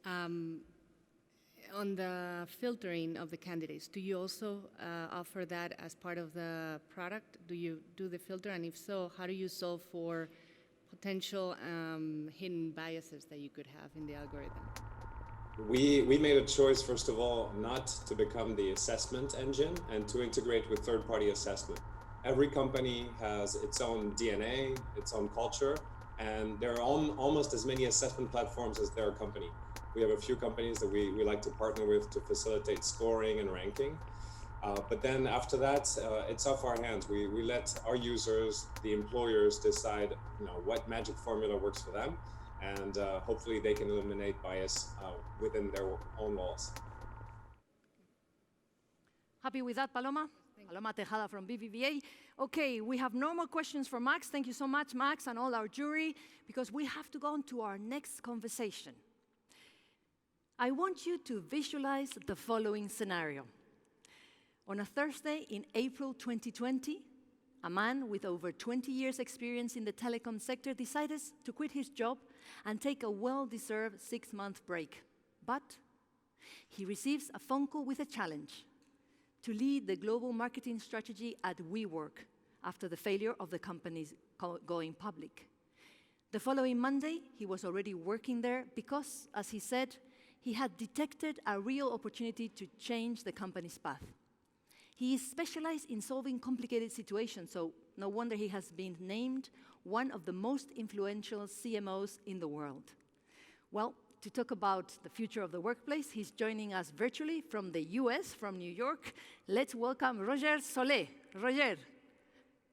on the filtering of the candidates, do you also offer that as part of the product? Do you do the filter? And if so, how do you solve for potential hidden biases that you could have in the algorithm? We made a choice, first of all, not to become the assessment engine and to integrate with third-party assessment. Every company has its own DNA, its own culture, and there are almost as many assessment platforms as there are companies. We have a few companies that we like to partner with to facilitate scoring and ranking. But then after that, it's off our hands. We let our users, the employers, decide what magic formula works for them, and hopefully they can eliminate bias within their own walls. Happy with that, Paloma? Paloma Tejada from BBVA. Okay, we have no more questions for Max. Thank you so much, Max, and all our jury, because we have to go on to our next conversation. I want you to visualize the following scenario. On a Thursday in April 2020, a man with over 20 years experience in the telecom sector decided to quit his job and take a well-deserved 6-month break. But he receives a phone call with a challenge to lead the global marketing strategy at WeWork after the failure of the company's going public. The following Monday, he was already working there because, as he said, he had detected a real opportunity to change the company's path. He is specialized in solving complicated situations, so no wonder he has been named one of the most influential CMOs in the world. Well, to talk about the future of the workplace, he's joining us virtually from the US, from New York. Let's welcome Roger Solé. Roger,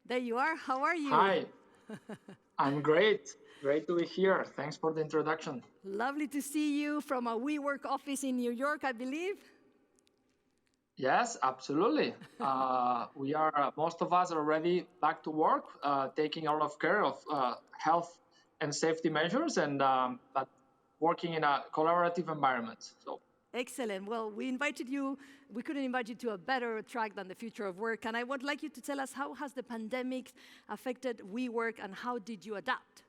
there you are. How are you? Hi, I'm great. Great to be here. Thanks for the introduction. Lovely to see you from a WeWork office in New York, I believe. Yes, absolutely. We are, most of us are already back to work, taking a lot of care of health and safety measures, and but working in a collaborative environment. So. Excellent. Well, we couldn't invite you to a better track than the future of work. And I would like you to tell us, how has the pandemic affected WeWork and how did you adapt?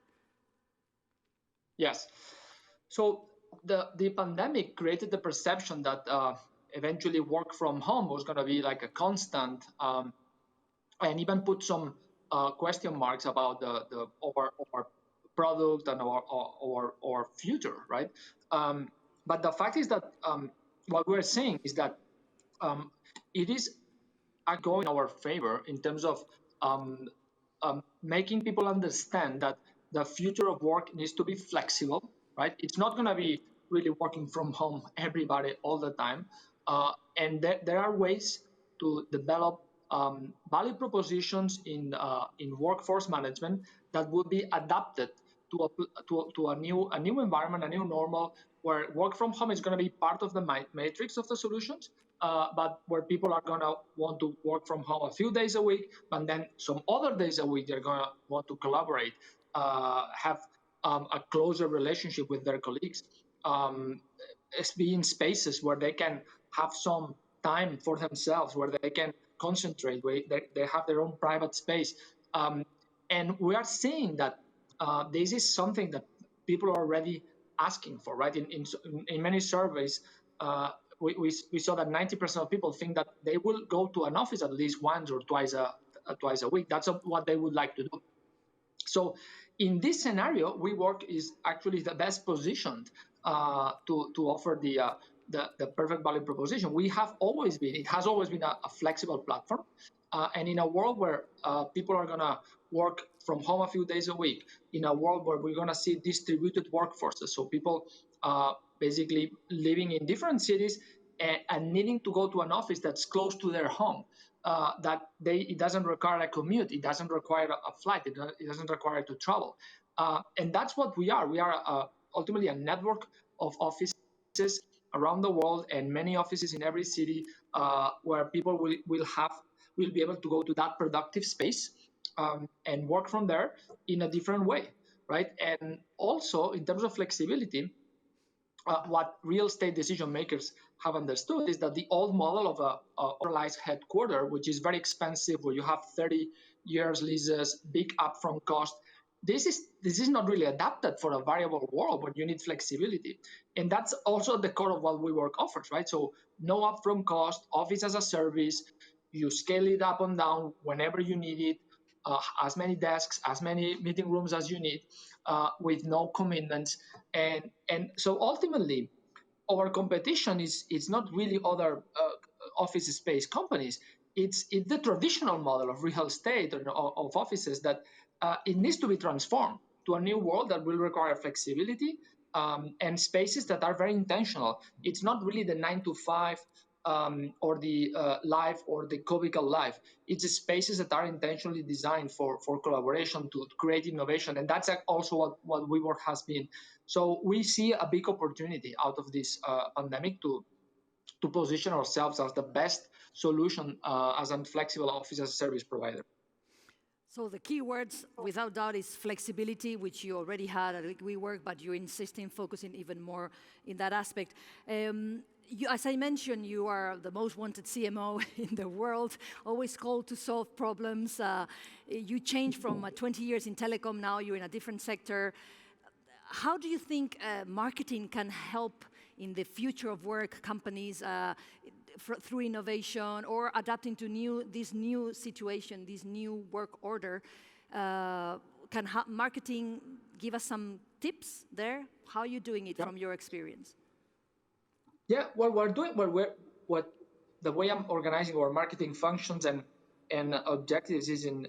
Yes. So the pandemic created the perception that eventually work from home was going to be like a constant, and even put some question marks about our product and our future, right? But the fact is that what we're seeing is that it is going in our favor in terms of making people understand that the future of work needs to be flexible, right? It's not going to be really working from home, everybody, all the time. And there are ways to develop value propositions in workforce management that will be adapted to a new environment, a new normal, where work from home is going to be part of the matrix of the solutions, but where people are going to want to work from home a few days a week, and then some other days a week they're going to want to collaborate, have a closer relationship with their colleagues, be in spaces where they can have some time for themselves, where they can concentrate, where they have their own private space. And we are seeing that this is something that people are already asking for, right? In many surveys, we saw that 90% of people think that they will go to an office at least once or twice a week. That's what they would like to do. So in this scenario, WeWork is actually the best positioned to offer the perfect value proposition. It has always been a flexible platform. And in a world where people are going to work from home a few days a week, in a world where we're going to see distributed workforces, so people basically living in different cities and needing to go to an office that's close to their home, it doesn't require a commute, it doesn't require a flight, it doesn't require to travel. And that's what we are. We are ultimately a network of offices around the world, and many offices in every city where people will be able to go to that productive space and work from there in a different way, right? And also, in terms of flexibility, what real estate decision makers have understood is that the old model of a centralized headquarter, which is very expensive, where you have 30 years leases, big upfront cost, this is not really adapted for a variable world where you need flexibility. And that's also at the core of what WeWork offers, right? So no upfront cost, office as a service, you scale it up and down whenever you need it, as many desks, as many meeting rooms as you need, with no commitments. And so ultimately, our competition is not really other office space companies. It's the traditional model of real estate or of offices that it needs to be transformed to a new world that will require flexibility and spaces that are very intentional. It's not really the 9 to 5 or the life or the cubicle life. It's spaces that are intentionally designed for collaboration, to create innovation. And that's also what WeWork has been. So we see a big opportunity out of this pandemic to position ourselves as the best solution as a flexible office as a service provider. So the key words, without doubt, is flexibility, which you already had at WeWork, but you're insisting, focusing even more in that aspect. As I mentioned, you are the most wanted CMO in the world, always called to solve problems. You changed from 20 years in telecom, now you're in a different sector. How do you think marketing can help in the future of work companies through innovation or adapting to this new situation, this new work order? Can marketing give us some tips there? How are you doing it from your experience? Yeah, well, the way I'm organizing our marketing functions and objectives is in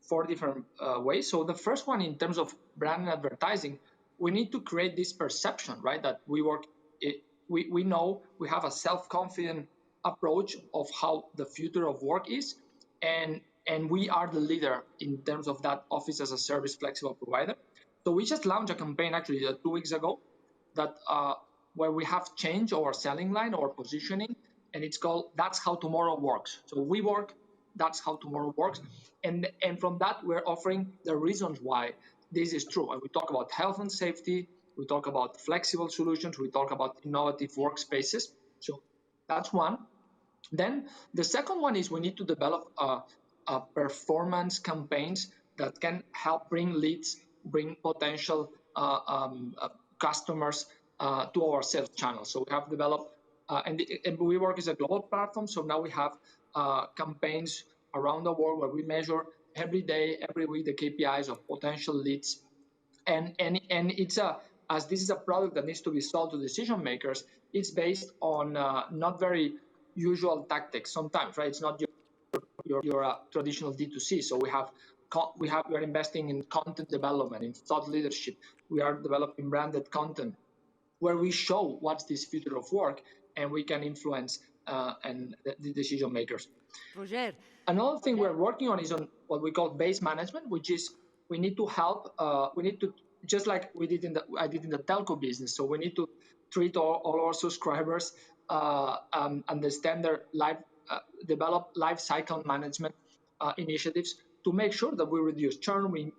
4 different ways. So the first one, in terms of brand and advertising, we need to create this perception, right? That we know we have a self-confident approach of how the future of work is, and we are the leader in terms of that office as a service flexible provider. So we just launched a campaign actually 2 weeks ago that where we have changed our selling line, our positioning, and it's called "That's How Tomorrow Works." So we work, that's how tomorrow works, and from that we're offering the reasons why this is true. And we talk about health and safety, we talk about flexible solutions, we talk about innovative workspaces. So that's one. Then the second one is we need to develop performance campaigns that can help bring leads, bring potential customers to our sales channel. So we have developed, and WeWork is a global platform, so now we have campaigns around the world where we measure every day, every week, the KPIs of potential leads. And it's as this is a product that needs to be sold to decision makers, it's based on not very usual tactics sometimes, right? It's not your traditional D2C. So we are investing in content development, in thought leadership. We are developing branded content where we show what's this future of work, and we can influence the decision makers. Roger. Another thing we're working on is on what we call base management, which is we need to help. We need to, just like I did in the telco business. So we need to treat all our subscribers, understand their develop life cycle management initiatives to make sure that we reduce churn, we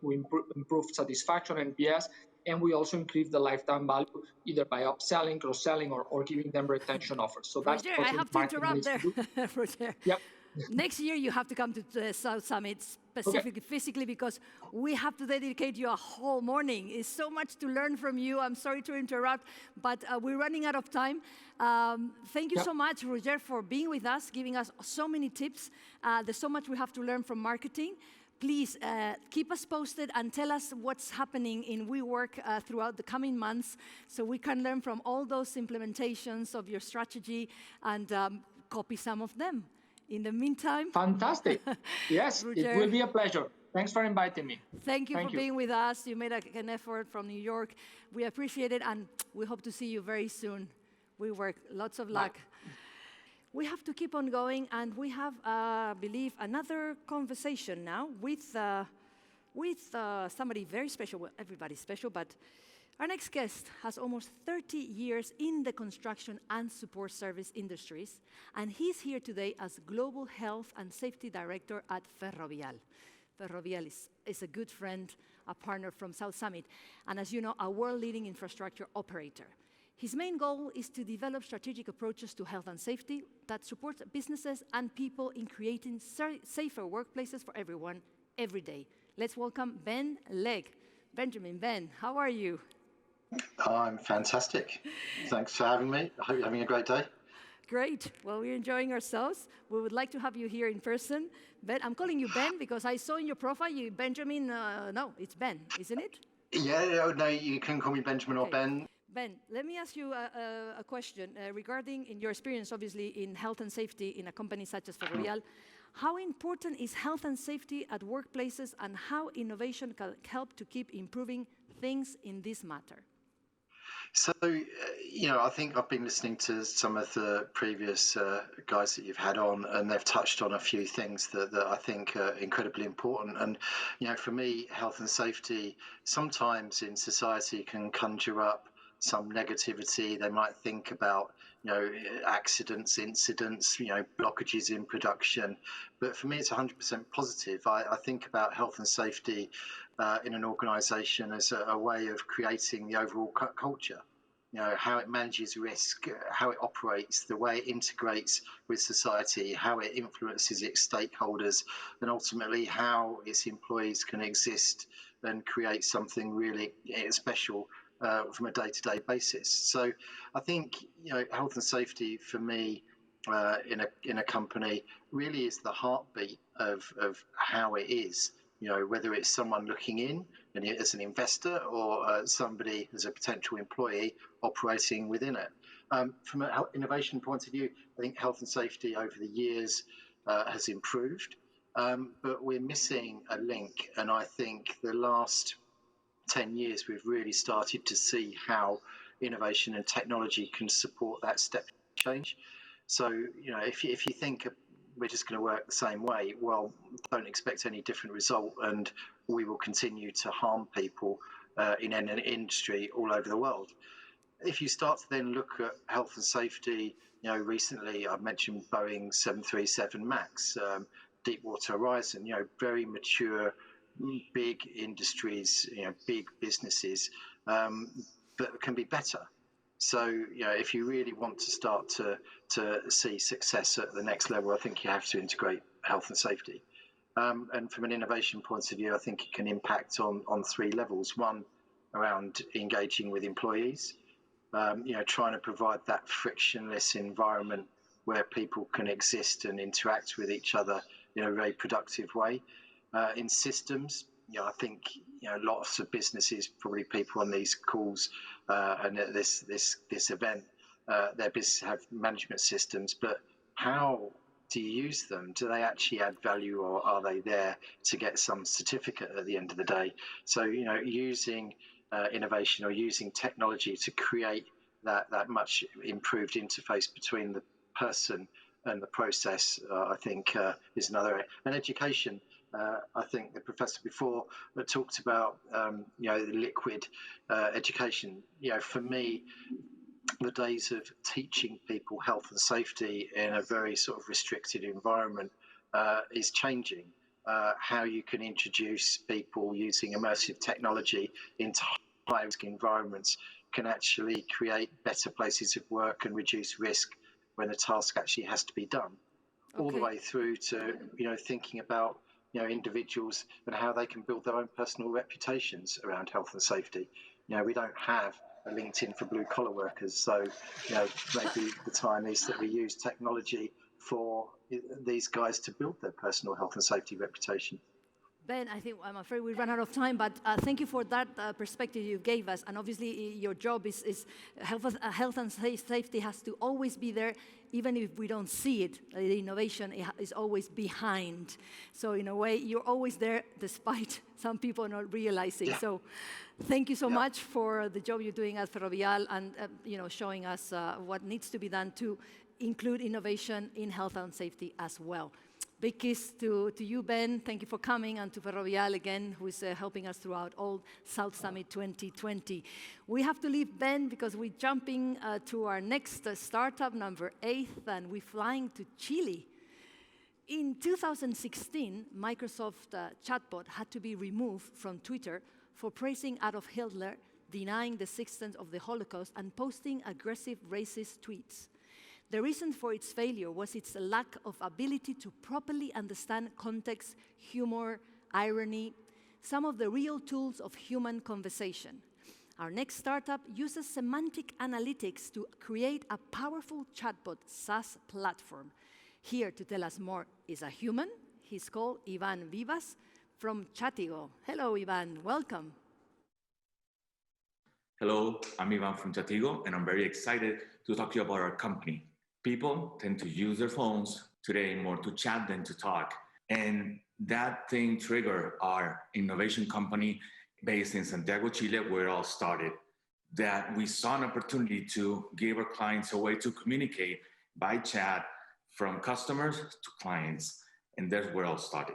improve satisfaction and NPS, and we also increase the lifetime value either by upselling, cross-selling, or giving them retention offers. So Roger, I have to interrupt there. Roger. Yep. Next year, you have to come to the South Summit specifically, physically, because we have to dedicate you a whole morning. It's so much to learn from you. I'm sorry to interrupt, but we're running out of time. Thank you so much, Roger, for being with us, giving us so many tips. There's so much we have to learn from marketing. Please keep us posted and tell us what's happening in WeWork throughout the coming months so we can learn from all those implementations of your strategy and copy some of them. In the meantime... Fantastic. Yes, Roger, it will be a pleasure. Thanks for inviting me. Thank you for being with us. You made an effort from New York. We appreciate it, and we hope to see you very soon. WeWork, lots of luck. We have to keep on going, and we have, I believe, another conversation now with somebody very special. Well, everybody's special, but our next guest has almost 30 years in the construction and support service industries, and he's here today as Global Health and Safety Director at Ferrovial. Ferrovial is a good friend, a partner from South Summit, and as you know, a world-leading infrastructure operator. His main goal is to develop strategic approaches to health and safety that support businesses and people in creating safer workplaces for everyone, every day. Let's welcome Ben Legg. Ben, how are you? I'm fantastic. Thanks for having me. I hope you're having a great day. Great. Well, we're enjoying ourselves. We would like to have you here in person. Ben, I'm calling you Ben because I saw in your profile you Benjamin. No, it's Ben, isn't it? Yeah, no, you can call me Benjamin or Ben. Ben, let me ask you a question regarding in your experience, obviously, in health and safety in a company such as Ferrovial. How important is health and safety at workplaces, and how innovation can help to keep improving things in this matter? So, I think I've been listening to some of the previous guys that you've had on, and they've touched on a few things that I think are incredibly important. And, for me, health and safety sometimes in society can conjure up some negativity. They might think about, accidents, incidents, blockages in production. But for me, it's 100% positive. I think about health and safety in an organization as a way of creating the overall culture. How it manages risk, how it operates, the way it integrates with society, how it influences its stakeholders, and ultimately how its employees can exist and create something really special from a day-to-day basis. So I think, health and safety for me in a company really is the heartbeat of how it is. Whether it's someone looking in and as an investor or somebody as a potential employee operating within it. From an innovation point of view, I think health and safety over the years has improved, but we're missing a link. And I think the last 10 years, we've really started to see how innovation and technology can support that step change. So, if you think we're just going to work the same way, well, don't expect any different result, and we will continue to harm people in an industry all over the world. If you start to then look at health and safety, recently I've mentioned Boeing 737 MAX, Deepwater Horizon, very mature, big industries, big businesses, but can be better. So, if you really want to start to see success at the next level, I think you have to integrate health and safety. And from an innovation point of view, I think it can impact on three levels. One, around engaging with employees, trying to provide that frictionless environment where people can exist and interact with each other in a very productive way. In systems, I think lots of businesses, probably people on these calls and at this event, their business have management systems, but how do you use them? Do they actually add value, or are they there to get some certificate at the end of the day? So using innovation or using technology to create that much improved interface between the person and the process, I think is another area. And education. I think the professor before talked about the liquid education. For me, the days of teaching people health and safety in a very sort of restricted environment is changing. How you can introduce people using immersive technology into high-risk environments can actually create better places of work and reduce risk when a task actually has to be done. all the way through to, thinking about, individuals and how they can build their own personal reputations around health and safety. We don't have a LinkedIn for blue collar workers. So, maybe the time is that we use technology for these guys to build their personal health and safety reputation. Ben, I'm afraid we ran out of time, but thank you for that perspective you gave us. And obviously, your job is health and safety has to always be there, even if we don't see it. The innovation is always behind. So in a way, you're always there, despite some people not realizing. Yeah. So thank you so much for the job you're doing at Ferrovial and showing us what needs to be done to include innovation in health and safety as well. Big kiss to you, Ben. Thank you for coming, and to Ferrovial again, who is helping us throughout all South Summit 2020. We have to leave Ben because we're jumping to our next startup, number 8, and we're flying to Chile. In 2016, Microsoft chatbot had to be removed from Twitter for praising Adolf Hitler, denying the existence of the Holocaust, and posting aggressive racist tweets. The reason for its failure was its lack of ability to properly understand context, humor, irony, some of the real tools of human conversation. Our next startup uses semantic analytics to create a powerful chatbot SaaS platform. Here to tell us more is a human. He's called Ivan Vivas from Chatigo. Hello, Ivan. Welcome. Hello, I'm Ivan from Chatigo, and I'm very excited to talk to you about our company. People tend to use their phones today more to chat than to talk. And that thing triggered our innovation company based in Santiago, Chile, where it all started. That we saw an opportunity to give our clients a way to communicate by chat from customers to clients. And that's where it all started.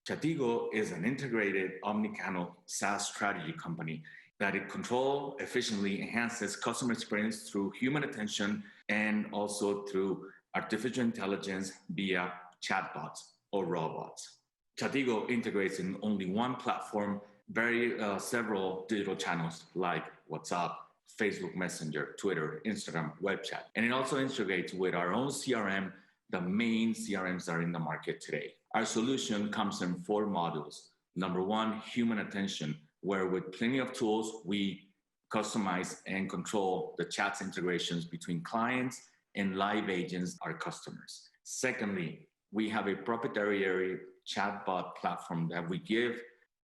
Chatigo is an integrated omnichannel SaaS strategy company that it controls, efficiently enhances customer experience through human attention and also through artificial intelligence via chatbots or robots. Chatigo integrates in only one platform several digital channels like WhatsApp, Facebook Messenger, Twitter, Instagram, web chat. And it also integrates with our own CRM, the main CRMs that are in the market today. Our solution comes in 4 modules. Number 1, human attention, where with plenty of tools, we customize and control the chats integrations between clients and live agents, our customers. Secondly, we have a proprietary chatbot platform that we give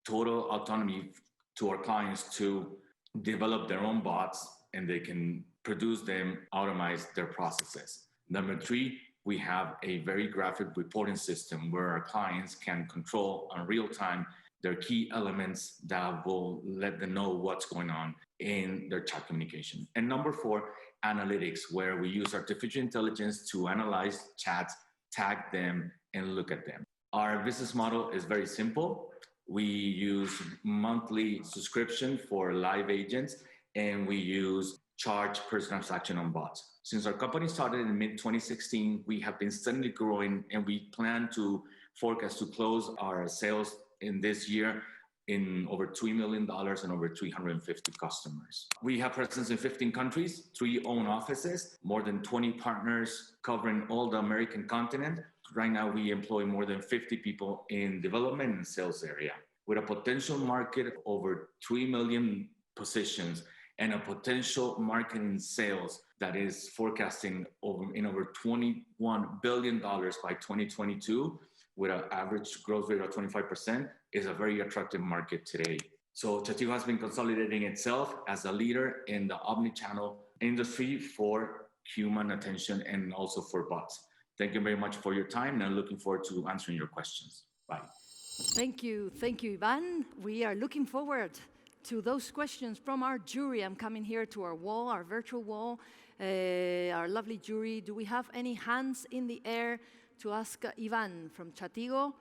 total autonomy to our clients to develop their own bots, and they can produce them, automate their processes. Number 3, we have a very graphic reporting system where our clients can control on real time their key elements that will let them know what's going on in their chat communication. And number 4, analytics, where we use artificial intelligence to analyze chats, tag them, and look at them. Our business model is very simple. We use monthly subscription for live agents, and we use charge per transaction on bots. Since our company started in mid-2016, we have been steadily growing, and we plan to forecast to close our sales in this year in over $3 million and over 350 customers. We have presence in 15 countries, 3 own offices, more than 20 partners covering all the American continent. Right now, we employ more than 50 people in development and sales area, with a potential market of over 3 million positions and a potential market in sales that is forecasting over $21 billion by 2022, with an average growth rate of 25%, is a very attractive market today. So Chatigo has been consolidating itself as a leader in the omnichannel industry for human attention and also for bots. Thank you very much for your time, and I'm looking forward to answering your questions. Bye. Thank you, Ivan. We are looking forward to those questions from our jury. I'm coming here to our wall, our virtual wall, our lovely jury. Do we have any hands in the air to ask Ivan from Chatigo?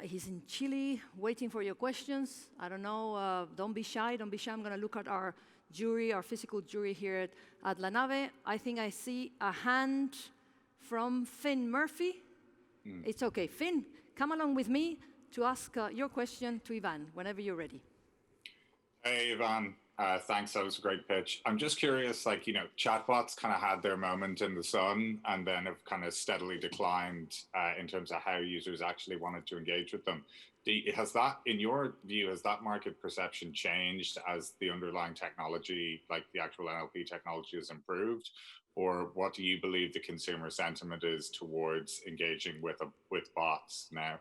He's in Chile, waiting for your questions. I don't know, don't be shy. I'm going to look at our jury, our physical jury here at La Nave. I think I see a hand from Finn Murphy. It's okay. Finn, come along with me to ask your question to Ivan whenever you're ready. Hey, Ivan. Thanks. That was a great pitch. I'm just curious, like, chatbots kind of had their moment in the sun and then have kind of steadily declined in terms of how users actually wanted to engage with them. Has that, in your view, has that market perception changed as the underlying technology, like the actual NLP technology, has improved? Or what do you believe the consumer sentiment is towards engaging with bots now?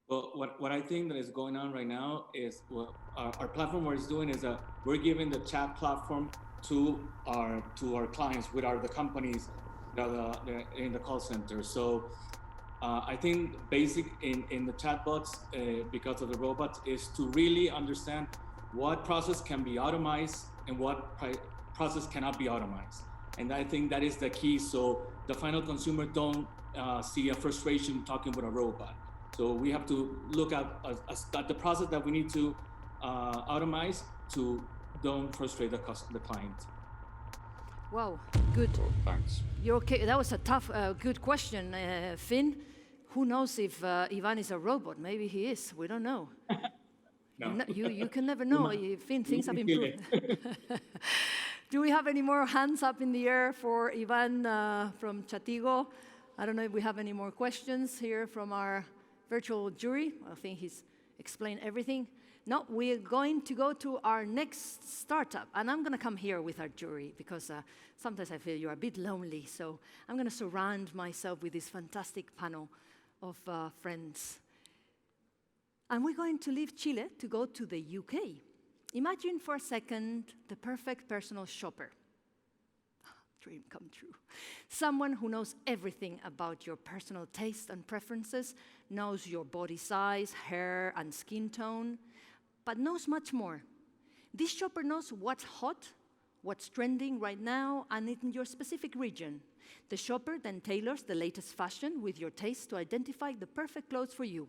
Well, what I think that is going on right now is what our platform what is doing is we're giving the chat platform to our clients, which are the companies that are in the call center. So I think basic in the chatbots, because of the robots, is to really understand what process can be automated and what process cannot be automated. And I think that is the key. So the final consumer don't see a frustration talking with a robot. So we have to look at the process that we need to automate to don't frustrate the client. Wow, good. Oh, thanks. You're okay. That was a tough, good question, Finn. Who knows if Ivan is a robot? Maybe he is. We don't know. No. You can never know. Finn, things have improved. Do we have any more hands up in the air for Ivan from Chatigo? I don't know if we have any more questions here from our virtual jury. I think he's explained everything. No, we're going to go to our next startup. And I'm going to come here with our jury because sometimes I feel you're a bit lonely. So I'm going to surround myself with this fantastic panel of friends. And we're going to leave Chile to go to the UK. Imagine for a second the perfect personal shopper. Dream come true. Someone who knows everything about your personal taste and preferences, knows your body size, hair, and skin tone, but knows much more. This shopper knows what's hot, what's trending right now, and in your specific region. The shopper then tailors the latest fashion with your taste to identify the perfect clothes for you.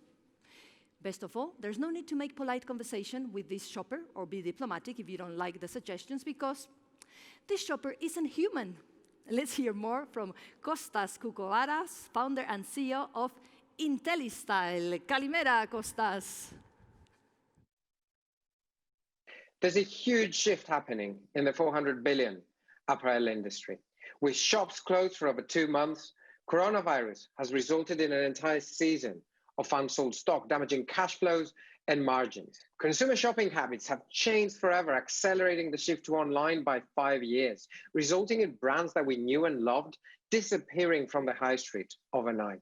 Best of all, there's no need to make polite conversation with this shopper or be diplomatic if you don't like the suggestions, because this shopper isn't human. Let's hear more from Kostas Koukovaras, founder and CEO of IntelliStyle. Kalimera, Kostas. There's a huge shift happening in the 400 billion apparel industry. With shops closed for over 2 months, coronavirus has resulted in an entire season of unsold stock, damaging cash flows and margins. Consumer shopping habits have changed forever, accelerating the shift to online by 5 years, resulting in brands that we knew and loved disappearing from the high street overnight.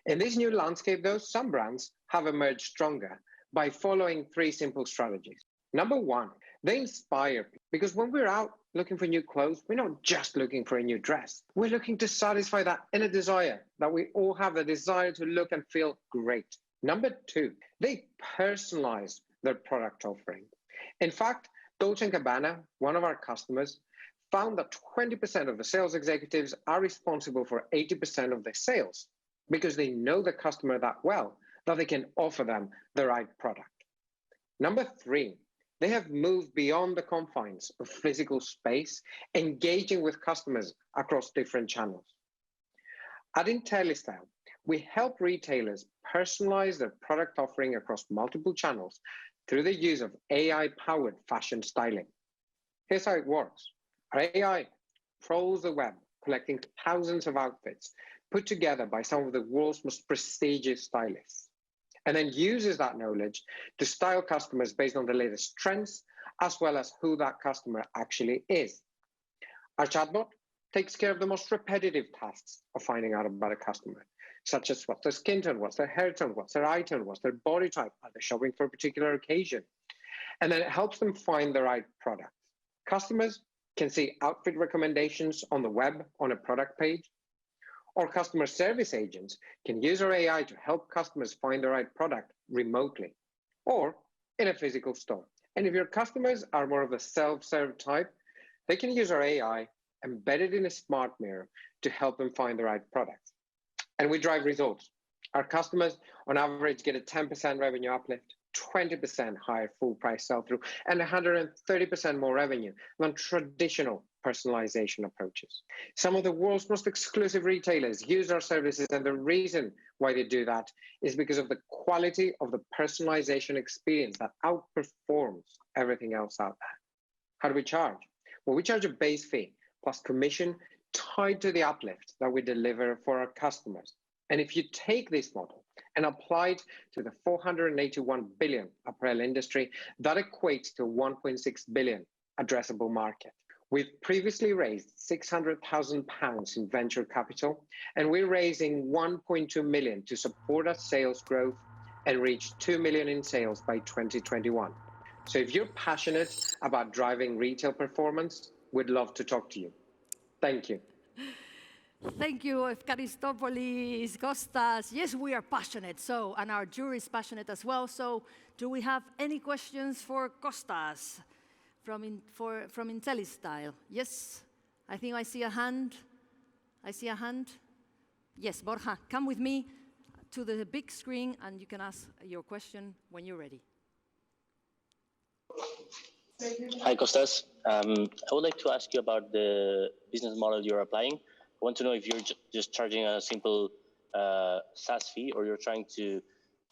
In this new landscape, though, some brands have emerged stronger by following 3 simple strategies. Number 1, they inspire, because when we're out looking for new clothes, we're not just looking for a new dress. We're looking to satisfy that inner desire that we all have, the desire to look and feel great. Number 2, they personalize their product offering. In fact, Dolce & Gabbana, one of our customers, found that 20% of the sales executives are responsible for 80% of their sales because they know the customer that well that they can offer them the right product. Number 3, they have moved beyond the confines of physical space, engaging with customers across different channels. At IntelliStyle, we help retailers personalize their product offering across multiple channels through the use of AI-powered fashion styling. Here's how it works. Our AI trawls the web, collecting thousands of outfits put together by some of the world's most prestigious stylists, and then uses that knowledge to style customers based on the latest trends, as well as who that customer actually is. Our chatbot takes care of the most repetitive tasks of finding out about a customer, such as what's their skin tone, what's their hair tone, what's their eye tone, what's their body type, are they shopping for a particular occasion? And then it helps them find the right product. Customers can see outfit recommendations on the web on a product page, or customer service agents can use our AI to help customers find the right product remotely or in a physical store. And if your customers are more of a self-serve type, they can use our AI embedded in a smart mirror to help them find the right product. And we drive results. Our customers on average get a 10% revenue uplift, 20% higher full price sell-through, and 130% more revenue than traditional personalization approaches. Some of the world's most exclusive retailers use our services, and the reason why they do that is because of the quality of the personalization experience that outperforms everything else out there. How do we charge? Well, we charge a base fee plus commission tied to the uplift that we deliver for our customers. And if you take this model and apply it to the 481 billion apparel industry, that equates to 1.6 billion addressable market. We've previously raised £600,000 in venture capital, and we're raising 1.2 million to support our sales growth and reach 2 million in sales by 2021. So if you're passionate about driving retail performance, we'd love to talk to you. Thank you. Thank you, Efkaristopoulos, Kostas. Yes, we are passionate, and our jury is passionate as well. So do we have any questions for Kostas from IntelliStyle? Yes, I think I see a hand. Yes, Borja, come with me to the big screen and you can ask your question when you're ready. Hi, Kostas. I would like to ask you about the business model you're applying. I want to know if you're just charging a simple SaaS fee, or you're trying to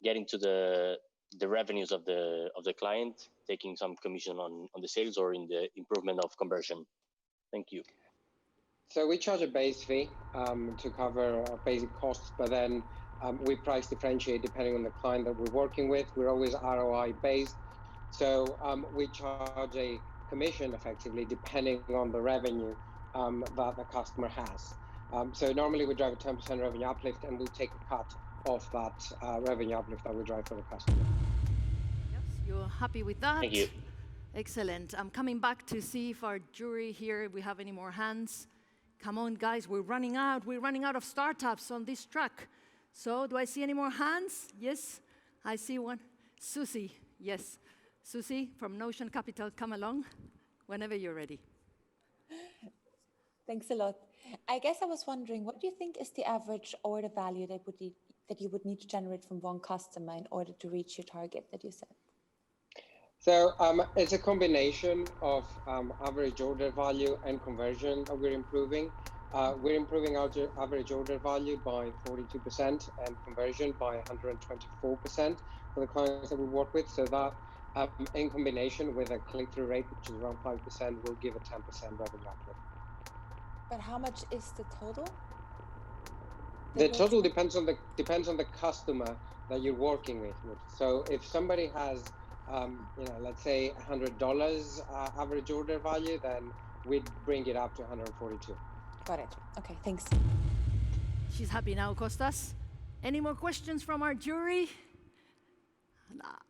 get into the revenues of the client, taking some commission on the sales or in the improvement of conversion. Thank you. So we charge a base fee to cover our basic costs, but then we price differentiate depending on the client that we're working with. We're always ROI based. So we charge a commission effectively depending on the revenue that the customer has. So normally we drive a 10% revenue uplift, and we take a cut of that revenue uplift that we drive for the customer. Yes, you're happy with that? Thank you. Excellent. I'm coming back to see if our jury here, if we have any more hands. Come on, guys, we're running out. We're running out of startups on this track. So do I see any more hands? Yes, I see one. Susie, yes. Susie from Notion Capital, come along whenever you're ready. Thanks a lot. I guess I was wondering, what do you think is the average order value that you would need to generate from one customer in order to reach your target that you set? So it's a combination of average order value and conversion that we're improving. We're improving our average order value by 42% and conversion by 124% for the clients that we work with. So that in combination with a click-through rate, which is around 5%, will give a 10% revenue uplift. But how much is the total? The total depends on the customer that you're working with. So if somebody has, let's say $100 average order value, then we'd bring it up to 142. Got it. Okay, thanks. She's happy now, Kostas. Any more questions from our jury?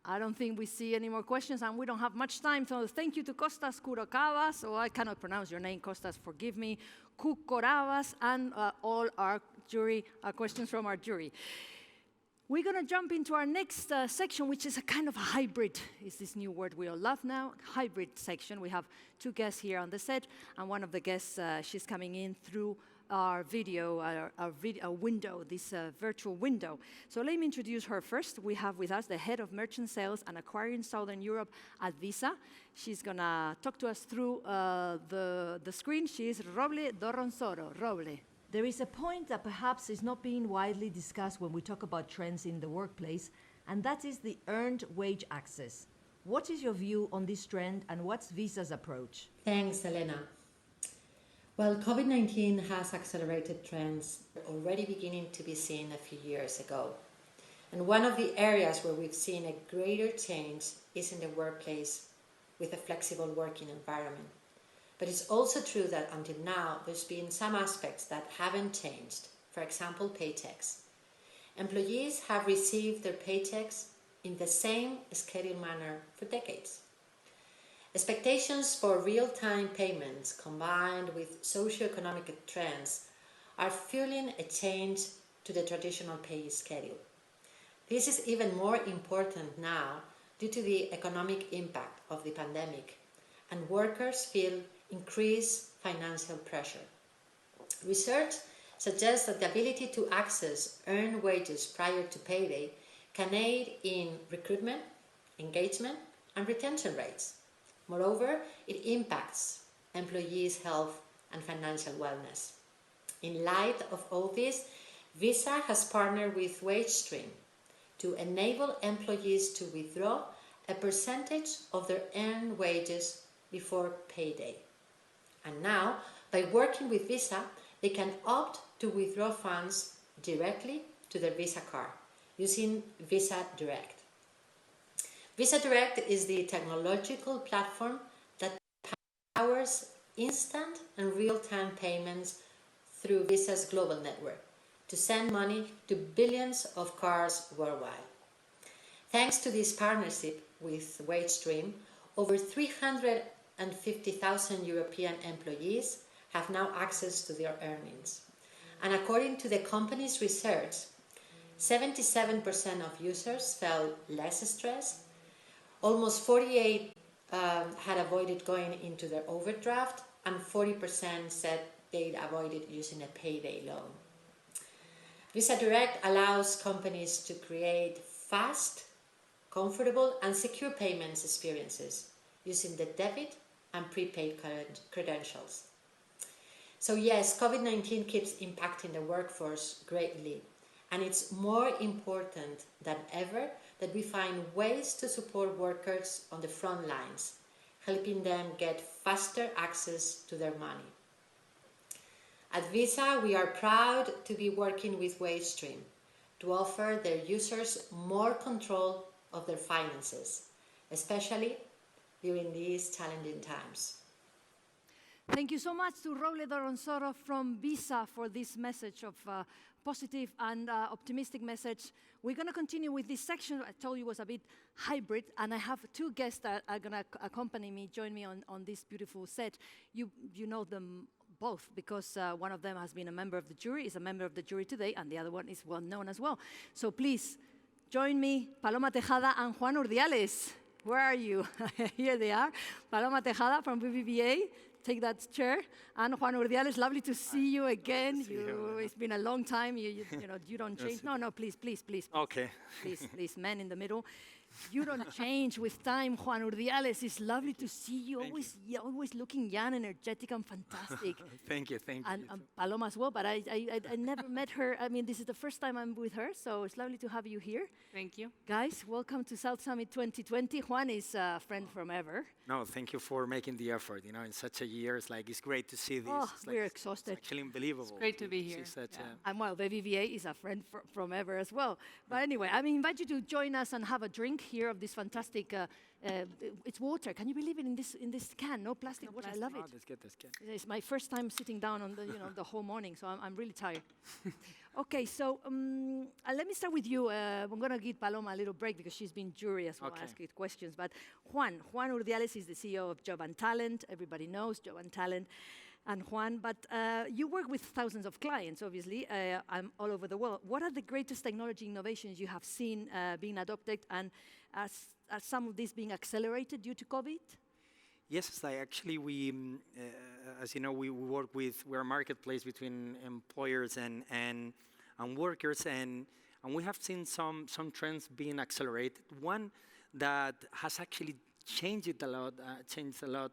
I don't think we see any more questions, and we don't have much time. So thank you to Kostas Kouroukavas, I cannot pronounce your name, Kostas, forgive me, Kouroukavas, and all our jury, questions from our jury. We're going to jump into our next section, which is a kind of a hybrid. Is this new word we all love now? Hybrid section. We have two guests here on the set, and one of the guests, she's coming in through our video, our window, this virtual window. So let me introduce her first. We have with us the head of merchant sales and acquiring Southern Europe at Visa. She's going to talk to us through the screen. She is Roble Dorronsoro. Roble. There is a point that perhaps is not being widely discussed when we talk about trends in the workplace, and that is the earned wage access. What is your view on this trend, and what's Visa's approach? Thanks, Elena. Well, COVID-19 has accelerated trends already beginning to be seen a few years ago. And one of the areas where we've seen a greater change is in the workplace with a flexible working environment. But it's also true that until now, there's been some aspects that haven't changed. For example, paychecks. Employees have received their paychecks in the same scheduled manner for decades. Expectations for real-time payments combined with socioeconomic trends are fueling a change to the traditional pay schedule. This is even more important now due to the economic impact of the pandemic, and workers feel increased financial pressure. Research suggests that the ability to access earned wages prior to payday can aid in recruitment, engagement, and retention rates. Moreover, it impacts employees' health and financial wellness. In light of all this, Visa has partnered with WageStream to enable employees to withdraw a percentage of their earned wages before payday. And now, by working with Visa, they can opt to withdraw funds directly to their Visa card using Visa Direct. Visa Direct is the technological platform that powers instant and real-time payments through Visa's global network to send money to billions of cars worldwide. Thanks to this partnership with WageStream, over 350,000 European employees have now access to their earnings. And according to the company's research, 77% of users felt less stressed, almost 48% had avoided going into their overdraft, and 40% said they'd avoided using a payday loan. Visa Direct allows companies to create fast, comfortable, and secure payments experiences using the debit and prepaid credentials. So yes, COVID-19 keeps impacting the workforce greatly, and it's more important than ever that we find ways to support workers on the front lines, helping them get faster access to their money. At Visa, we are proud to be working with WageStream to offer their users more control of their finances, especially during these challenging times. Thank you so much to Raul Doronsoro from Visa for this message of positive and optimistic message. We're going to continue with this section. I told you it was a bit hybrid, and I have two guests that are going to accompany me, join me on this beautiful set. You know them both because one of them has been a member of the jury, is a member of the jury today, and the other one is well known as well. So please join me, Paloma Tejada and Juan Ordiales. Where are you? Here they are. Paloma Tejada from BBVA. Take that chair. And Juan Ordiales, lovely to see you again. It's been a long time. You don't change. No, please. Okay. Please, man in the middle. You don't change with time, Juan Ordiales. It's lovely to see you. Always looking young, energetic, and fantastic. Thank you. And Paloma as well, but I never met her. I mean, this is the first time I'm with her, so it's lovely to have you here. Thank you. Guys, welcome to South Summit 2020. Juan is a friend from ever. No, thank you for making the effort. In such a year, it's great to see this. Oh, we're exhausted. It's actually unbelievable. It's great to be here. And well, BBVA is a friend from ever as well. But anyway, I invite you to join us and have a drink here of this fantastic. It's water. Can you believe it in this can? No plastic water. I love it. Let's get this can. It's my first time sitting down on the whole morning, so I'm really tired. Okay, so let me start with you. I'm going to give Paloma a little break because she's been jury as well, asking questions. But Juan Ordiales is the CEO of Job and Talent. Everybody knows Job and Talent. And Juan, but you work with thousands of clients, obviously, all over the world. What are the greatest technology innovations you have seen being adopted, and are some of these being accelerated due to COVID? Yes, actually we, as you know, we're a marketplace between employers and workers, and we have seen some trends being accelerated. One that has actually changed a lot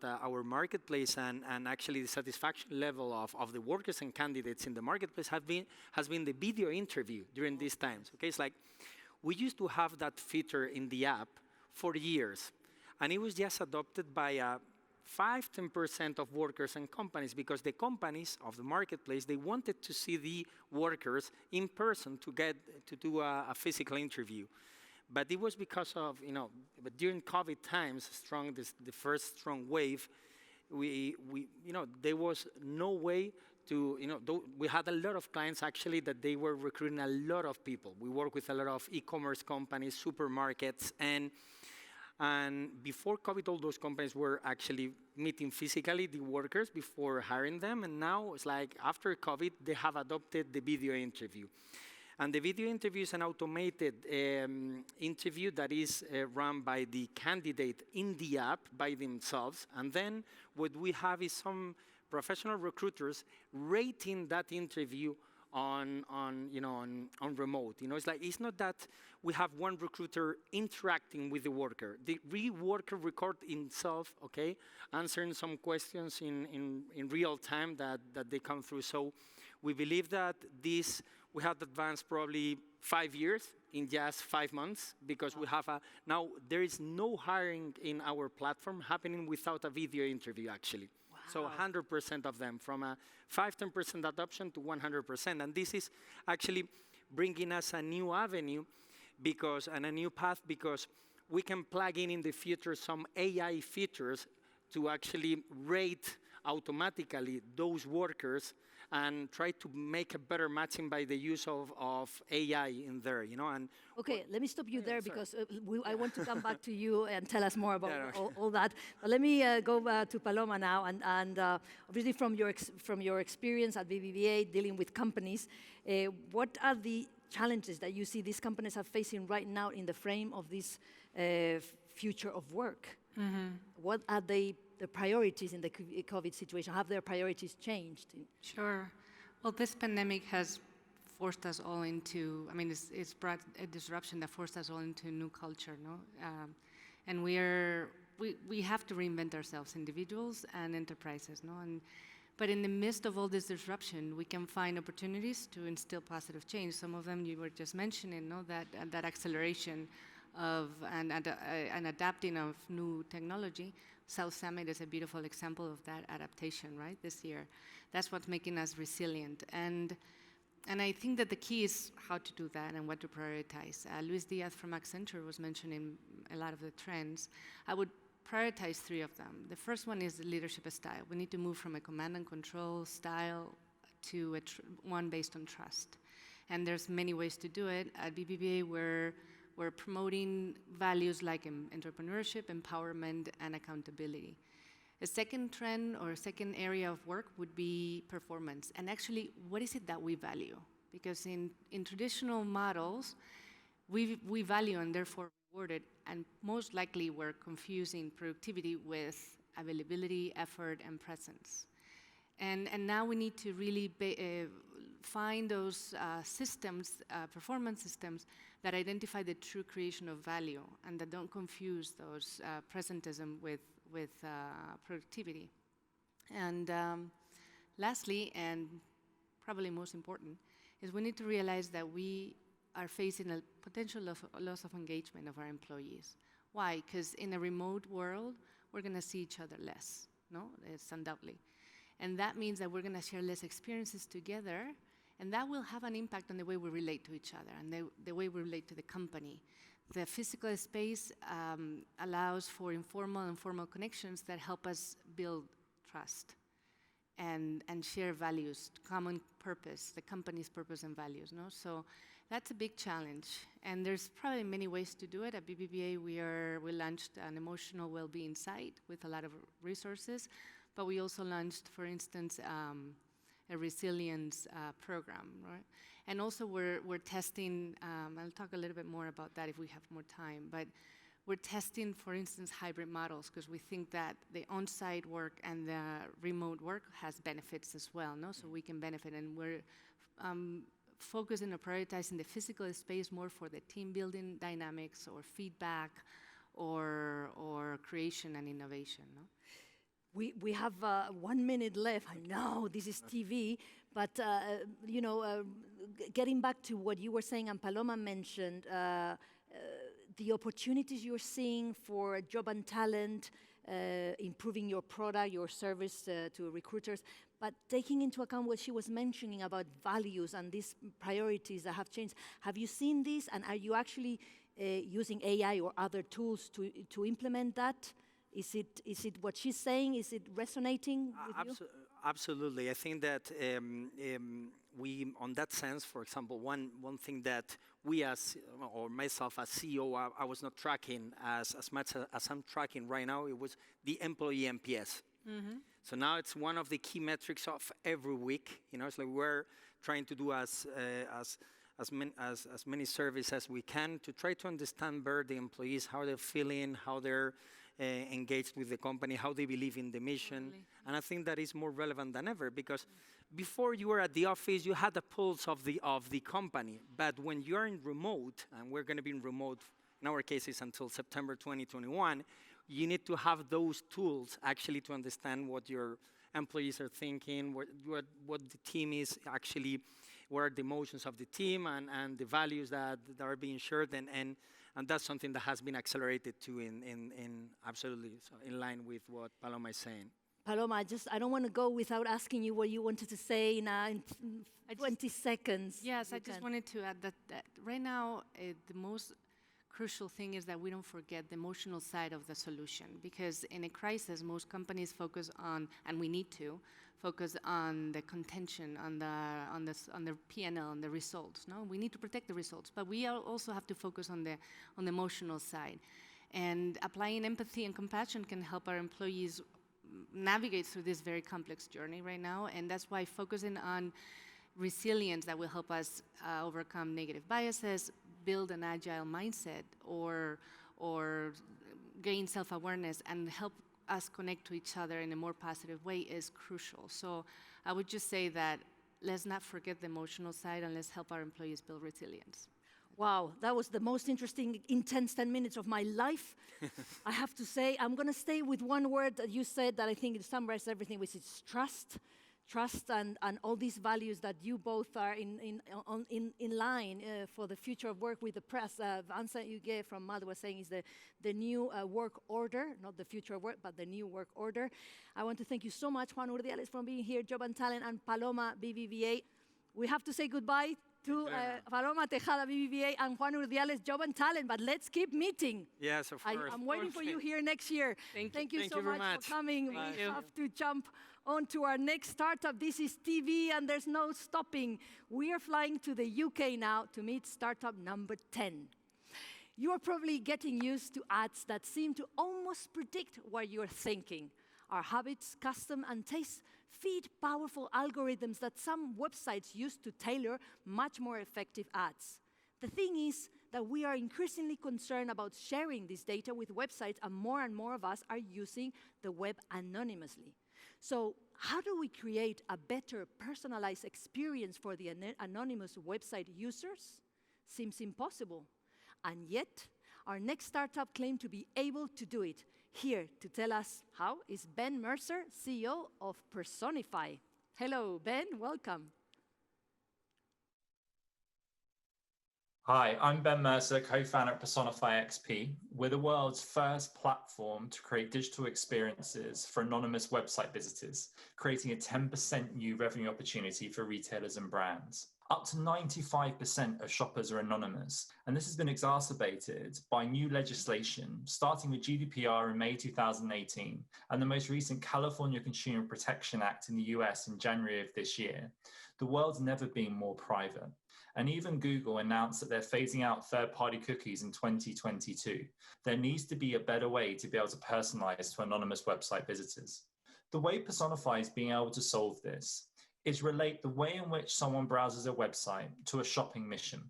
our marketplace, and actually the satisfaction level of the workers and candidates in the marketplace has been the video interview during these times. Okay, it's like we used to have that feature in the app for years, and it was just adopted by 5-10% of workers and companies, because the companies of the marketplace, they wanted to see the workers in person to do a physical interview. But it was because of, but during COVID times, the first strong wave, there was no way to, we had a lot of clients actually that they were recruiting a lot of people. We work with a lot of e-commerce companies, supermarkets, and before COVID, all those companies were actually meeting physically the workers before hiring them, and now it's like after COVID, they have adopted the video interview. And the video interview is an automated interview that is run by the candidate in the app by themselves. And then what we have is some professional recruiters rating that interview on remote. It's not that we have one recruiter interacting with the worker. The worker record himself, answering some questions in real time that they come through. So we believe that this we have advanced probably 5 years in just 5 months because we have now there is no hiring in our platform happening without a video interview actually. Wow. So 100% of them from a 5-10% adoption to 100%. And this is actually bringing us a new avenue and a new path because we can plug in the future some AI features to actually rate automatically those workers and try to make a better matching by the use of AI in there, you know. And okay, let me stop you there because I want to come back to you and tell us more about all that. But let me go to Paloma now, and obviously from your experience at BBVA dealing with companies, what are the challenges that you see these companies are facing right now in the frame of this future of work? Mm-hmm. What are the priorities in the COVID situation? Have their priorities changed? Sure. Well, this pandemic has forced us all into, I mean, it's brought a disruption that forced us all into a new culture, no? And we have to reinvent ourselves, individuals and enterprises, no? But in the midst of all this disruption, we can find opportunities to instill positive change. Some of them you were just mentioning, no? That acceleration of and adapting of new technology. South Summit is a beautiful example of that adaptation, right, this year. That's what's making us resilient. And I think that the key is how to do that and what to prioritize. Luis Diaz from Accenture was mentioning a lot of the trends. I would prioritize 3 of them. The first one is the leadership style. We need to move from a command and control style to one based on trust. And there's many ways to do it. At BBVA, we're promoting values like entrepreneurship, empowerment, and accountability. A second trend or a second area of work would be performance. And actually, what is it that we value? Because in traditional models, we value and therefore reward it, and most likely we're confusing productivity with availability, effort, and presence. And now we need to really find those systems, performance systems, that identify the true creation of value and that don't confuse those presentism with productivity. And lastly, and probably most important, is we need to realize that we are facing a potential loss of engagement of our employees. Why? Because in a remote world, we're going to see each other less, no? It's undoubtedly. And that means that we're going to share less experiences together, and that will have an impact on the way we relate to each other and the way we relate to the company. The physical space allows for informal and formal connections that help us build trust and share values, common purpose, the company's purpose and values, no? So that's a big challenge, and there's probably many ways to do it. At BBVA, we launched an emotional well-being site with a lot of resources, but we also launched, for instance, a resilience program, right? And also we're testing, I'll talk a little bit more about that if we have more time, but we're testing, for instance, hybrid models, because we think that the on-site work and the remote work has benefits as well, no? So we can benefit, and we're focusing or prioritizing the physical space more for the team building dynamics or feedback or creation and innovation, no? We have 1 minute left. I know this is TV, but getting back to what you were saying and Paloma mentioned, the opportunities you're seeing for job and talent, improving your product, your service to recruiters, but taking into account what she was mentioning about values and these priorities that have changed. Have you seen this, and are you actually using AI or other tools to implement that? Is it what she's saying? Is it resonating with you? Absolutely. I think that we, on that sense, for example, one thing that we or myself as CEO, I was not tracking as much as I'm tracking right now, it was the employee NPS. Mm-hmm. So now it's one of the key metrics of every week. You know, it's like we're trying to do as many surveys as we can to try to understand better the employees, how they're feeling, how they're engaged with the company, how they believe in the mission. Totally. And I think that is more relevant than ever, because before you were at the office, you had the pulse of the company. But when you're in remote, and we're going to be in remote, in our cases until September 2021, you need to have those tools actually to understand what your employees are thinking, what the team is actually what are the emotions of the team and the values that are being shared, and that's something that has been accelerated too in absolutely so in line with what Paloma is saying. Paloma, I don't want to go without asking you what you wanted to say in 20 seconds. Yes, I just wanted to add that right now the most crucial thing is that we don't forget the emotional side of the solution, because in a crisis, most companies focus on, and we need to focus on the contention, on the P&L, on the results. No, we need to protect the results, but we also have to focus on the emotional side, and applying empathy and compassion can help our employees navigate through this very complex journey right now, and that's why focusing on resilience that will help us overcome negative biases, build an agile mindset, or gain self-awareness and help us connect to each other in a more positive way is crucial. So I would just say that let's not forget the emotional side, and let's help our employees build resilience. Wow, that was the most interesting, intense 10 minutes of my life. I have to say, I'm going to stay with one word that you said that I think it summarizes everything, which is trust. Trust and all these values that you both are in line for the future of work with the press. The answer you gave from Mad was saying is the new work order, not the future of work, but the new work order. I want to thank you so much, Juan Ordiales, for being here, Job and Talent, and Paloma, BBVA. We have to say goodbye to Paloma, Tejada, BBVA, and Juan Ordiales, Job and Talent, but let's keep meeting. Yes, of course. I'm waiting for you here next year. Thank you so much for coming. Bye. We have to jump on to our next startup. This is TV, and there's no stopping. We are flying to the UK now to meet startup number 10. You are probably getting used to ads that seem to almost predict what you're thinking. Our habits, custom, and tastes feed powerful algorithms that some websites use to tailor much more effective ads. The thing is that we are increasingly concerned about sharing this data with websites, and more of us are using the web anonymously. So how do we create a better personalized experience for the anonymous website users? Seems impossible. And yet, our next startup claimed to be able to do it. Here to tell us how is Ben Mercer, CEO of Personify. Hello, Ben, welcome. Hi, I'm Ben Mercer, co-founder at Personify XP. We're the world's first platform to create digital experiences for anonymous website visitors, creating a 10% new revenue opportunity for retailers and brands. Up to 95% of shoppers are anonymous, and this has been exacerbated by new legislation, starting with GDPR in May 2018, and the most recent California Consumer Protection Act in the US in January of this year. The world's never been more private. And even Google announced that they're phasing out third-party cookies in 2022. There needs to be a better way to be able to personalize to anonymous website visitors. The way Personify is being able to solve this is relate the way in which someone browses a website to a shopping mission.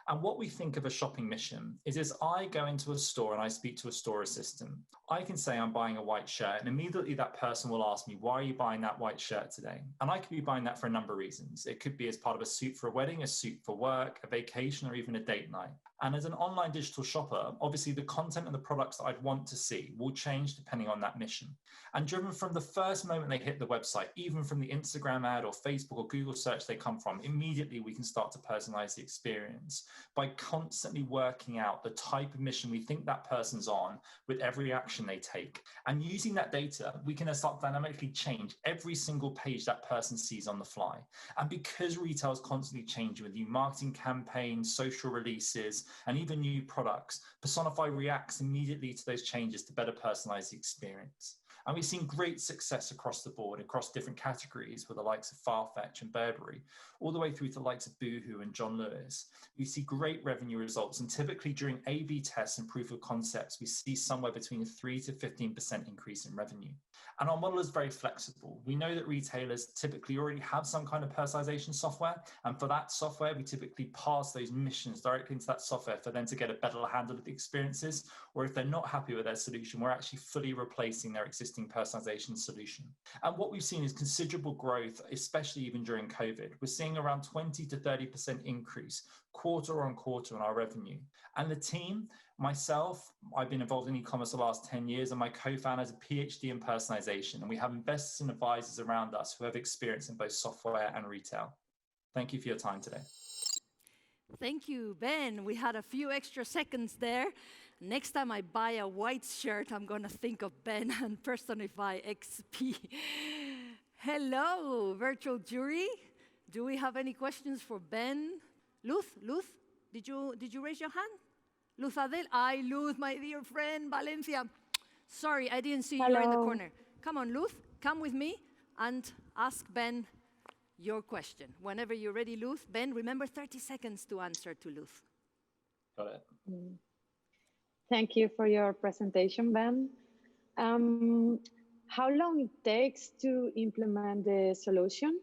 And what we think of a shopping mission is I go into a store and I speak to a store assistant. I can say I'm buying a white shirt, and immediately that person will ask me, why are you buying that white shirt today? And I could be buying that for a number of reasons. It could be as part of a suit for a wedding, a suit for work, a vacation, or even a date night. And as an online digital shopper, obviously the content and the products that I'd want to see will change depending on that mission. And driven from the first moment they hit the website, even from the Instagram ad or Facebook or Google search they come from, immediately we can start to personalize the experience by constantly working out the type of mission we think that person's on with every action they take. And using that data, we can start dynamically change every single page that person sees on the fly. And because retail is constantly changing with new marketing campaigns, social releases, and even new products, Personify reacts immediately to those changes to better personalize the experience. And we've seen great success across the board, across different categories with the likes of Farfetch and Burberry, all the way through to the likes of Boohoo and John Lewis. We see great revenue results, and typically during A/B tests and proof of concepts, we see somewhere between a 3 to 15% increase in revenue. And our model is very flexible. We know that retailers typically already have some kind of personalization software, and for that software, we typically pass those missions directly into that software for them to get a better handle of the experiences, or if they're not happy with their solution, we're actually fully replacing their existing personalization solution. And what we've seen is considerable growth, especially even during COVID. We're seeing around 20 to 30% increase quarter on quarter in our revenue. And the team, myself, I've been involved in e-commerce the last 10 years, and my co-founder has a PhD in personalization. And we have investors and advisors around us who have experience in both software and retail. Thank you for your time today. Thank you, Ben. We had a few extra seconds there. Next time I buy a white shirt, I'm going to think of Ben and Personify XP. Hello, virtual jury. Do we have any questions for Ben? Luz, did you raise your hand? Luz Adel, Luz, my dear friend, Valencia. Sorry, I didn't see you in the corner. Come on, Luz, come with me and ask Ben your question. Whenever you're ready, Luz. Ben, remember 30 seconds to answer to Luz. Got it. Thank you for your presentation, Ben. How long it takes to implement the solution?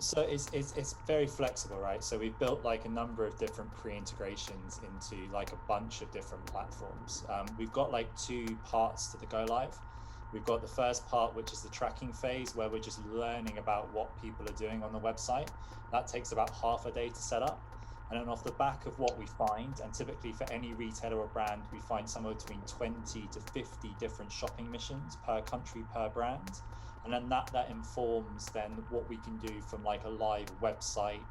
So it's very flexible, right? So we've built like a number of different pre-integrations into like a bunch of different platforms. We've got like 2 parts to the go live. We've got the first part, which is the tracking phase, where we're just learning about what people are doing on the website. That takes about half a day to set up. And then off the back of what we find, and typically for any retailer or brand, we find somewhere between 20 to 50 different shopping missions per country, per brand. And then that informs then what we can do from like a live website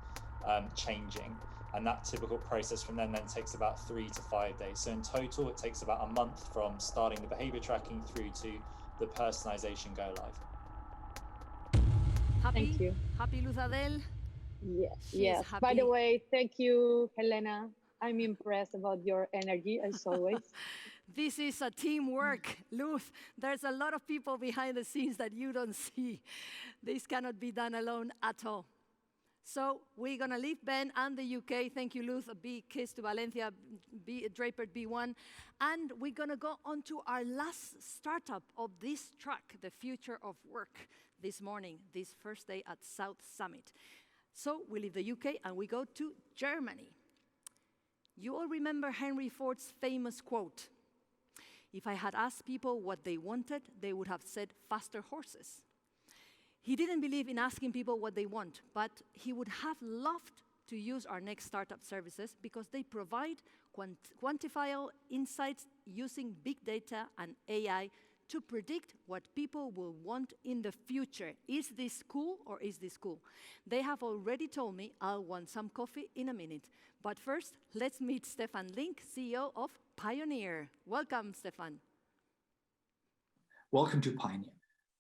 changing. And that typical process from then takes about 3 to 5 days. So in total, it takes about a month from starting the behavior tracking through to the personalization go live. Thank you. Happy, Luz Adel? Yes. Happy. By the way, thank you, Helena. I'm impressed about your energy, as always. This is a teamwork, Luz. There's a lot of people behind the scenes that you don't see. This cannot be done alone at all. So we're going to leave Ben and the UK. Thank you, Luz. A big kiss to Valencia, Draper B1. And we're going to go on to our last startup of this track, the future of work, this morning, this first day at South Summit. So we leave the UK and we go to Germany. You all remember Henry Ford's famous quote, "If I had asked people what they wanted, they would have said faster horses." He didn't believe in asking people what they want, but he would have loved to use our next startup services because they provide quantifiable insights using big data and AI to predict what people will want in the future. Is this cool or is this cool? They have already told me I'll want some coffee in a minute. But first, let's meet Stefan Link, CEO of Pioneer. Welcome, Stefan. Welcome to Pioneer.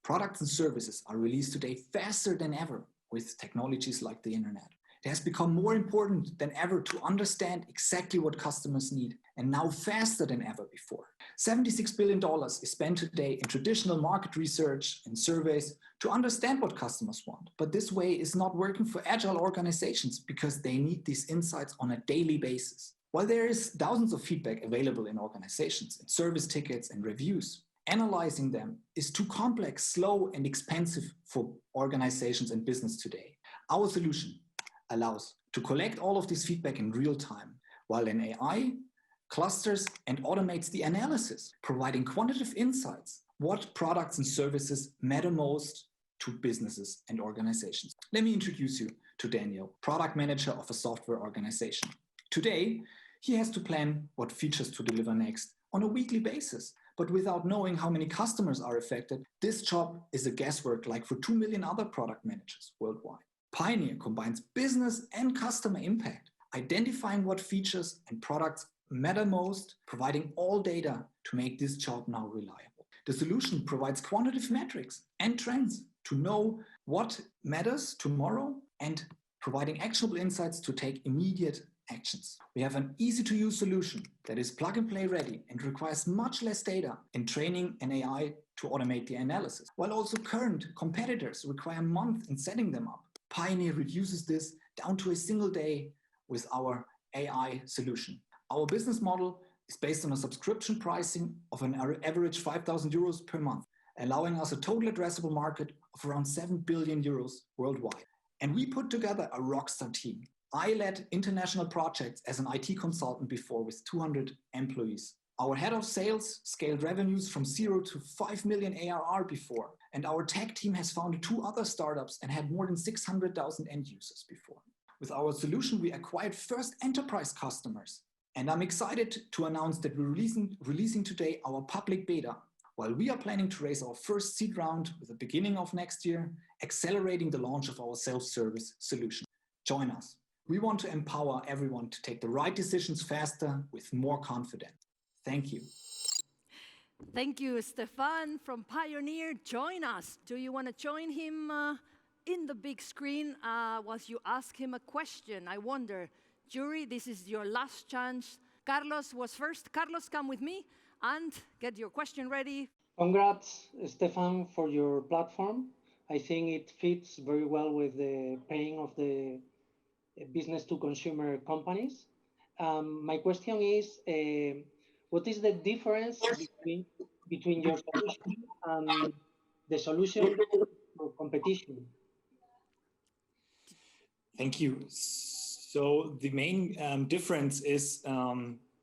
Products and services are released today faster than ever with technologies like the internet. It has become more important than ever to understand exactly what customers need, and now faster than ever before. $76 billion is spent today in traditional market research and surveys to understand what customers want. But this way is not working for agile organizations because they need these insights on a daily basis. While there is thousands of feedback available in organizations, in service tickets and reviews, analyzing them is too complex, slow, and expensive for organizations and business today. Our solution allows to collect all of this feedback in real time, while an AI clusters and automates the analysis, providing quantitative insights, what products and services matter most to businesses and organizations. Let me introduce you to Daniel, product manager of a software organization. Today, he has to plan what features to deliver next on a weekly basis. But without knowing how many customers are affected, this job is a guesswork like for 2 million other product managers worldwide. Pioneer combines business and customer impact, identifying what features and products matter most, providing all data to make this job now reliable. The solution provides quantitative metrics and trends to know what matters tomorrow and providing actionable insights to take immediate actions. We have an easy-to-use solution that is plug-and-play ready and requires much less data in training and AI to automate the analysis, while also current competitors require months in setting them up. Pioneer reduces this down to a single day with our AI solution. Our business model is based on a subscription pricing of an average 5,000 euros per month, allowing us a total addressable market of around 7 billion euros worldwide. And we put together a rockstar team. I led international projects as an IT consultant before with 200 employees. Our head of sales scaled revenues from 0 to 5 million ARR before. And our tech team has founded 2 other startups and had more than 600,000 end users before. With our solution, we acquired first enterprise customers. And I'm excited to announce that we're releasing today our public beta while we are planning to raise our first seed round with the beginning of next year, accelerating the launch of our self-service solution. Join us. We want to empower everyone to take the right decisions faster with more confidence. Thank you. Thank you, Stefan from Pioneer. Join us. Do you want to join him in the big screen whilst you ask him a question? I wonder, jury, this is your last chance. Carlos was first. Carlos, come with me and get your question ready. Congrats, Stefan, for your platform. I think it fits very well with the pain of the business-to-consumer companies. My question is, what is the difference between your solution and the solution for competition? Thank you. So the main difference is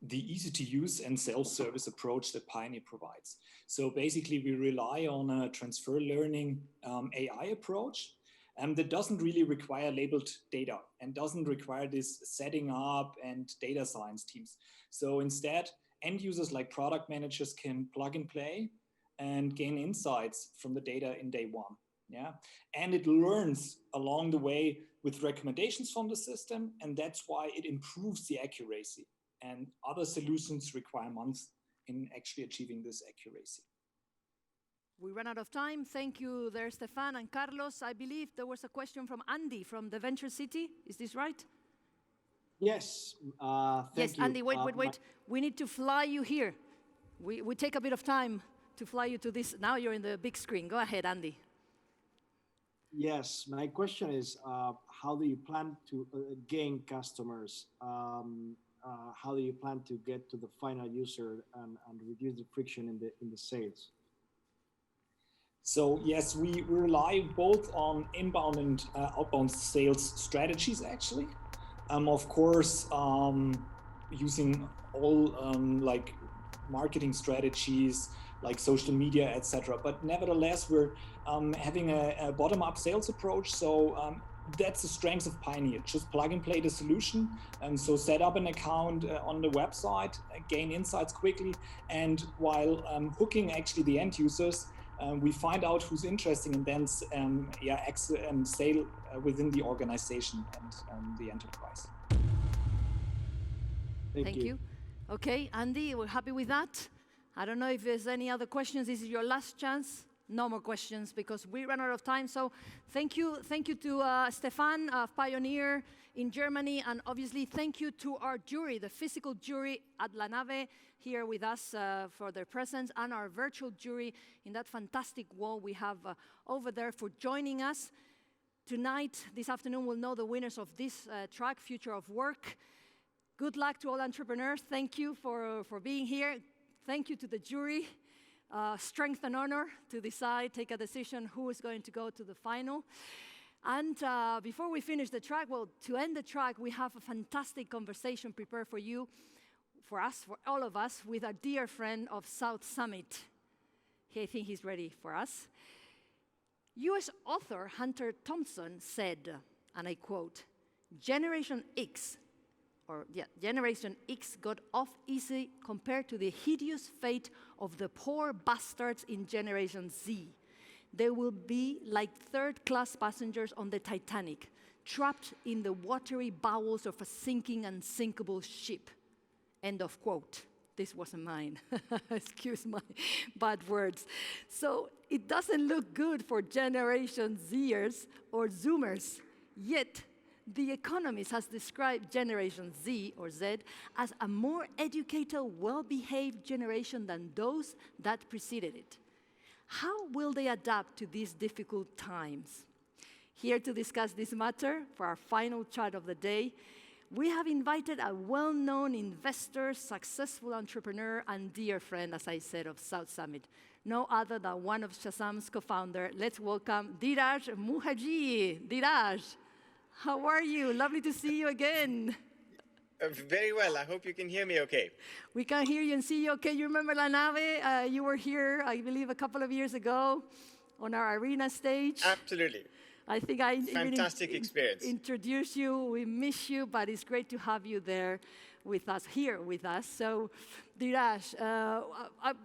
the easy-to-use and self-service approach that Pioneer provides. So basically, we rely on a transfer learning AI approach that doesn't really require labeled data and doesn't require this setting up and data science teams. So instead, end users like product managers can plug and play and gain insights from the data in day one. Yeah, and it learns along the way with recommendations from the system, and that's why it improves the accuracy. And other solutions require months in actually achieving this accuracy. We ran out of time. Thank you there, Stefan and Carlos. I believe there was a question from Andy from the Venture City. Is this right? Yes. Yes, you. Andy, wait. We need to fly you here. We take a bit of time to fly you to this. Now you're in the big screen. Go ahead, Andy. Yes, my question is, how do you plan to gain customers? How do you plan to get to the final user and reduce the friction in the sales? So yes, we rely both on inbound and outbound sales strategies, actually. Of course, using all like marketing strategies, like social media, etc. But nevertheless, we're having a bottom-up sales approach. So that's the strength of Pioneer. Just plug and play the solution. And so set up an account on the website, gain insights quickly. And while hooking actually the end users, we find out who's interested and then sale within the organization and the enterprise. Thank you. Okay, Andy, we're happy with that. I don't know if there's any other questions. This is your last chance. No more questions because we ran out of time. So thank you to Stefan of Pioneer in Germany, and obviously thank you to our jury, the physical jury at La Nave here with us for their presence, and our virtual jury in that fantastic wall we have over there for joining us. Tonight, this afternoon, we'll know the winners of this track, Future of Work. Good luck to all entrepreneurs. Thank you for being here. Thank you to the jury. Strength and honor to decide, take a decision who is going to go to the final. And before we finish the track, well, to end the track, we have a fantastic conversation prepared for you, for us, for all of us, with our dear friend of South Summit. I think he's ready for us. US author Hunter Thompson said, and I quote, Generation X got off easy compared to the hideous fate of the poor bastards in Generation Z. They will be like third-class passengers on the Titanic, trapped in the watery bowels of a sinking, unsinkable ship. End of quote. This wasn't mine. Excuse my bad words. So it doesn't look good for Generation Zers or Zoomers. Yet, The Economist has described Generation Z, or Z, as a more educated, well-behaved generation than those that preceded it. How will they adapt to these difficult times? Here to discuss this matter for our final chat of the day, we have invited a well-known investor, successful entrepreneur, and dear friend, as I said, of South Summit. No other than one of Shazam's co-founder. Let's welcome Diaz Muhaji. Diaz, how are you? Lovely to see you again. Very well. I hope you can hear me okay. We can hear you and see you okay. You remember La Nave? You were here, I believe, a couple of years ago on our arena stage. Absolutely. I think I fantastic experience. Introduce you. We miss you, but it's great to have you there with us here with us. So, Diaz,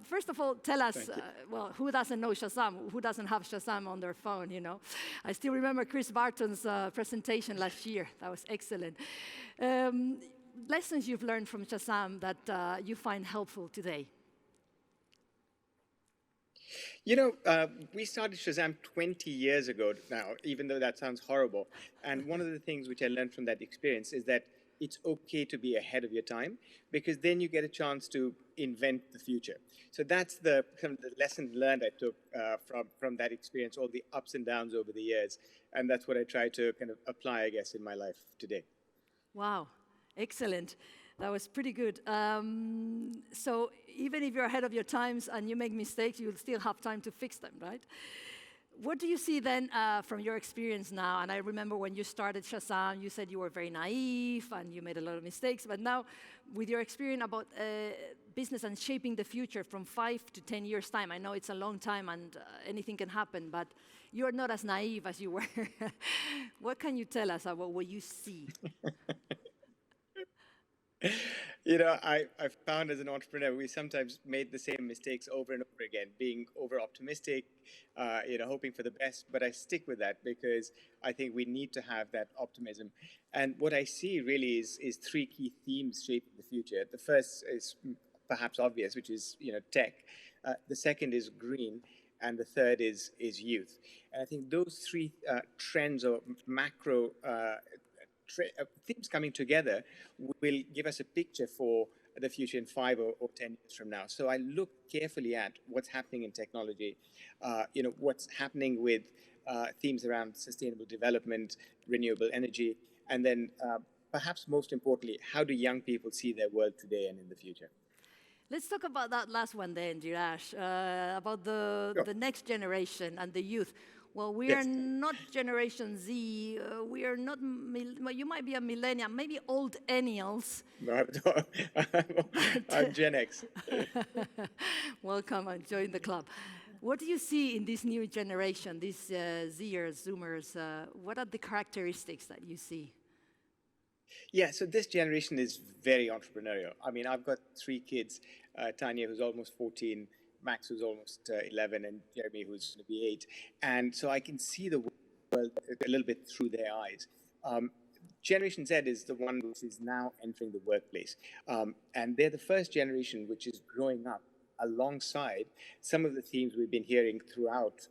first of all, tell us, well, who doesn't know Shazam? Who doesn't have Shazam on their phone, you know? I still remember Chris Barton's presentation last year. That was excellent. Lessons you've learned from Shazam that you find helpful today? You know, we started Shazam 20 years ago now, even though that sounds horrible. And one of the things which I learned from that experience is that it's okay to be ahead of your time, because then you get a chance to invent the future. So that's the kind of the lesson learned I took from that experience, all the ups and downs over the years. And that's what I try to kind of apply, I guess, in my life today. Wow, excellent. That was pretty good. So even if you're ahead of your times and you make mistakes, you'll still have time to fix them, right? What do you see then from your experience now? And I remember when you started Shazam, you said you were very naive and you made a lot of mistakes. But now, with your experience about business and shaping the future from 5 to 10 years' time, I know it's a long time and anything can happen, but you're not as naive as you were. What can you tell us about what you see? You know, I've found as an entrepreneur, we sometimes made the same mistakes over and over again, being over optimistic, you know, hoping for the best. But I stick with that because I think we need to have that optimism. And what I see really is three key themes shaping the future. The first is perhaps obvious, which is, you know, tech. The second is green. And the third is youth. And I think those three trends or macro themes coming together will give us a picture for the future in 5 or 10 years from now. So I look carefully at what's happening in technology, you know, what's happening with themes around sustainable development, renewable energy, and then perhaps most importantly, how do young people see their world today and in the future? Let's talk about that last one then, Jirash, about the next generation and the youth. Well, we are not Generation Z. We are not, well, you might be a millennial, maybe old ennials. No, I'm Gen X. Welcome and join the club. What do you see in this new generation, these Zers, Zoomers? What are the characteristics that you see? Yeah, so this generation is very entrepreneurial. I mean, I've got 3 kids, Tanya, who's almost 14, Max, who's almost 11, and Jeremy, who's going to be 8. And so I can see the world a little bit through their eyes. Generation Z is the one which is now entering the workplace. And they're the first generation which is growing up alongside some of the themes we've been hearing throughout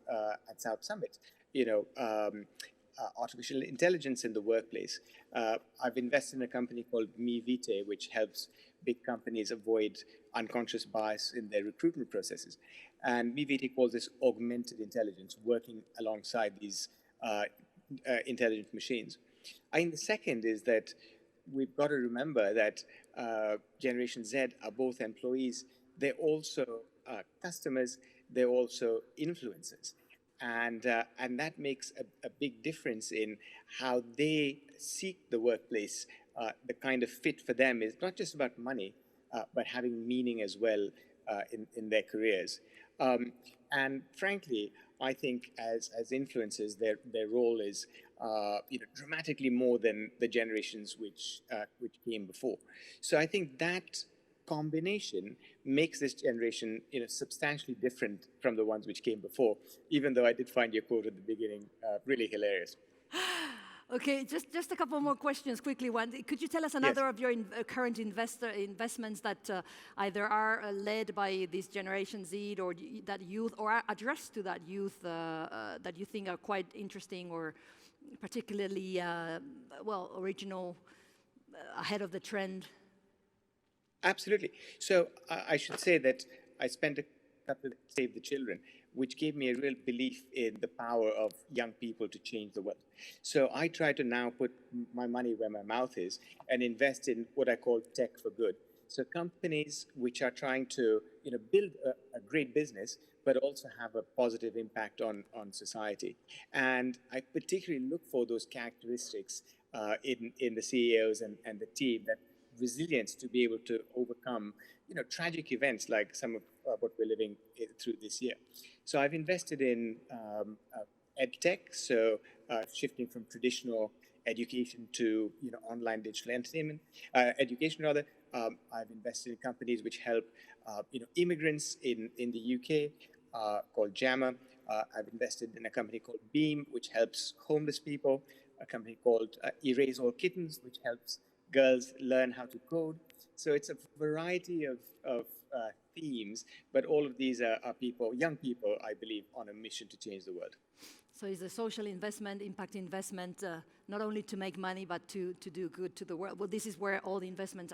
at South Summit. You know, artificial intelligence in the workplace. I've invested in a company called MiVite, which helps big companies avoid unconscious bias in their recruitment processes. And MiVite calls this augmented intelligence, working alongside these intelligent machines. I think the second is that we've got to remember that Generation Z are both employees. They're also customers. They're also influencers. And that makes a big difference in how they seek the workplace. The kind of fit for them is not just about money, but having meaning as well in their careers. And frankly, I think as influencers, their role is you know, dramatically more than the generations which came before. So I think that combination makes this generation, you know, substantially different from the ones which came before, even though I did find your quote at the beginning really hilarious. Okay, just a couple more questions quickly. Juan, could you tell us another of your current investments that either are led by this Generation Z or that youth, or are addressed to that youth that you think are quite interesting or particularly, well, original, ahead of the trend? Absolutely. So I should say that I spent a couple of Save the Children, which gave me a real belief in the power of young people to change the world. So I try to now put my money where my mouth is and invest in what I call tech for good. So companies which are trying to, you know, build a great business, but also have a positive impact on society. And I particularly look for those characteristics in the CEOs and the team, that resilience to be able to overcome, you know, tragic events like some of what we're living through this year. So I've invested in EdTech, so shifting from traditional education to, you know, online digital entertainment, education rather, I've invested in companies which help immigrants in the UK called Jammer. I've invested in a company called Beam, which helps homeless people, a company called Erase All Kittens, which helps girls learn how to code. So it's a variety of themes, but all of these are people, young people, I believe, on a mission to change the world. So it's a social investment, impact investment, not only to make money, but to do good to the world. Well, this is where all the investments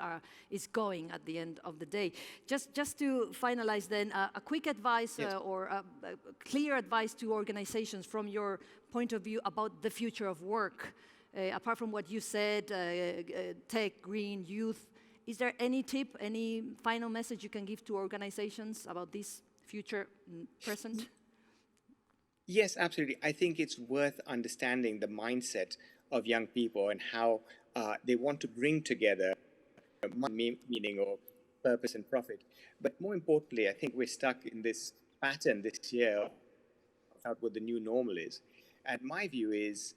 is going at the end of the day. Just to finalize then, a quick advice or a clear advice to organizations from your point of view about the future of work. Apart from what you said, tech, green, youth, is there any tip, any final message you can give to organizations about this future present? Yes, absolutely. I think it's worth understanding the mindset of young people and how they want to bring together meaning or purpose and profit. But more importantly, I think we're stuck in this pattern this year about what the new normal is. And my view is,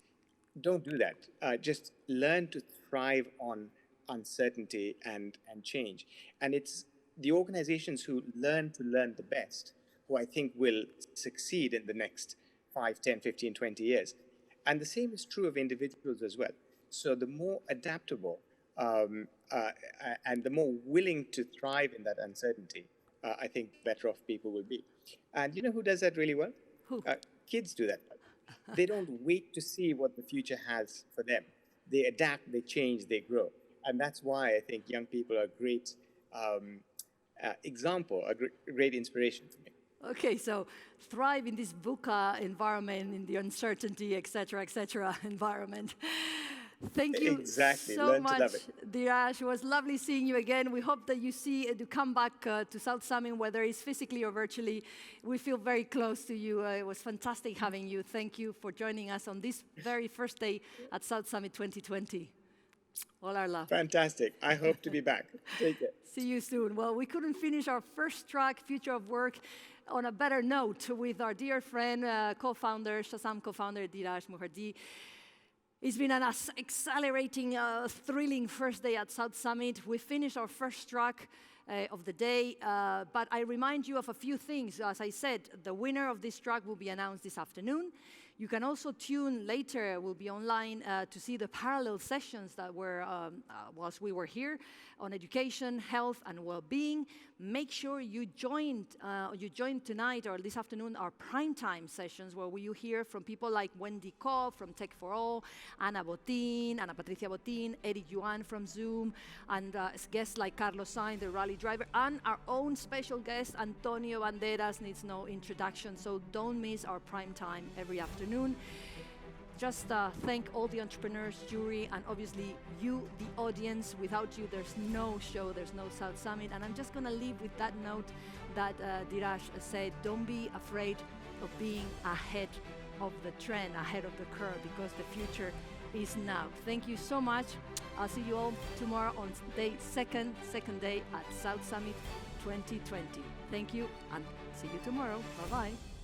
don't do that. Just learn to thrive on uncertainty and change. And it's the organizations who learn the best who I think will succeed in the next 5, 10, 15, 20 years. And the same is true of individuals as well. So the more adaptable and the more willing to thrive in that uncertainty, I think better off people will be. And you know who does that really well? Who? Kids do that. They don't wait to see what the future has for them. They adapt, they change, they grow. And that's why I think young people are a great example, a great inspiration for me. Okay, so thrive in this VUCA environment, in the uncertainty, et cetera, environment. Thank you so much, Diaz. It was lovely seeing you again. We hope that you come back to South Summit, whether it's physically or virtually. We feel very close to you. It was fantastic having you. Thank you for joining us on this very first day at South Summit 2020. All our love. Fantastic. I hope to be back. Take care. See you soon. Well, we couldn't finish our first track, Future of Work, on a better note with our dear friend, co-founder, Shazam co-founder, Diaz Mukherjee. It's been an accelerating, thrilling first day at South Summit. We finished our first track of the day, but I remind you of a few things. As I said, the winner of this track will be announced this afternoon. You can also tune later, we'll be online to see the parallel sessions that were, whilst we were here, on education, health, and well-being. Make sure you join tonight or this afternoon our primetime sessions where you hear from people like Wendy Kopp from Tech for All, Ana Patricia Botín, Eric Juan from Zoom, and guests like Carlos Sainz, the rally driver, and our own special guest, Antonio Banderas, needs no introduction, so don't miss our primetime every afternoon. Just thank all the entrepreneurs, jury, and obviously you, the audience. Without you, there's no show, there's no South Summit. And I'm just going to leave with that note that Diaz said, don't be afraid of being ahead of the trend, ahead of the curve, because the future is now. Thank you so much. I'll see you all tomorrow on second day at South Summit 2020. Thank you, and see you tomorrow. Bye-bye.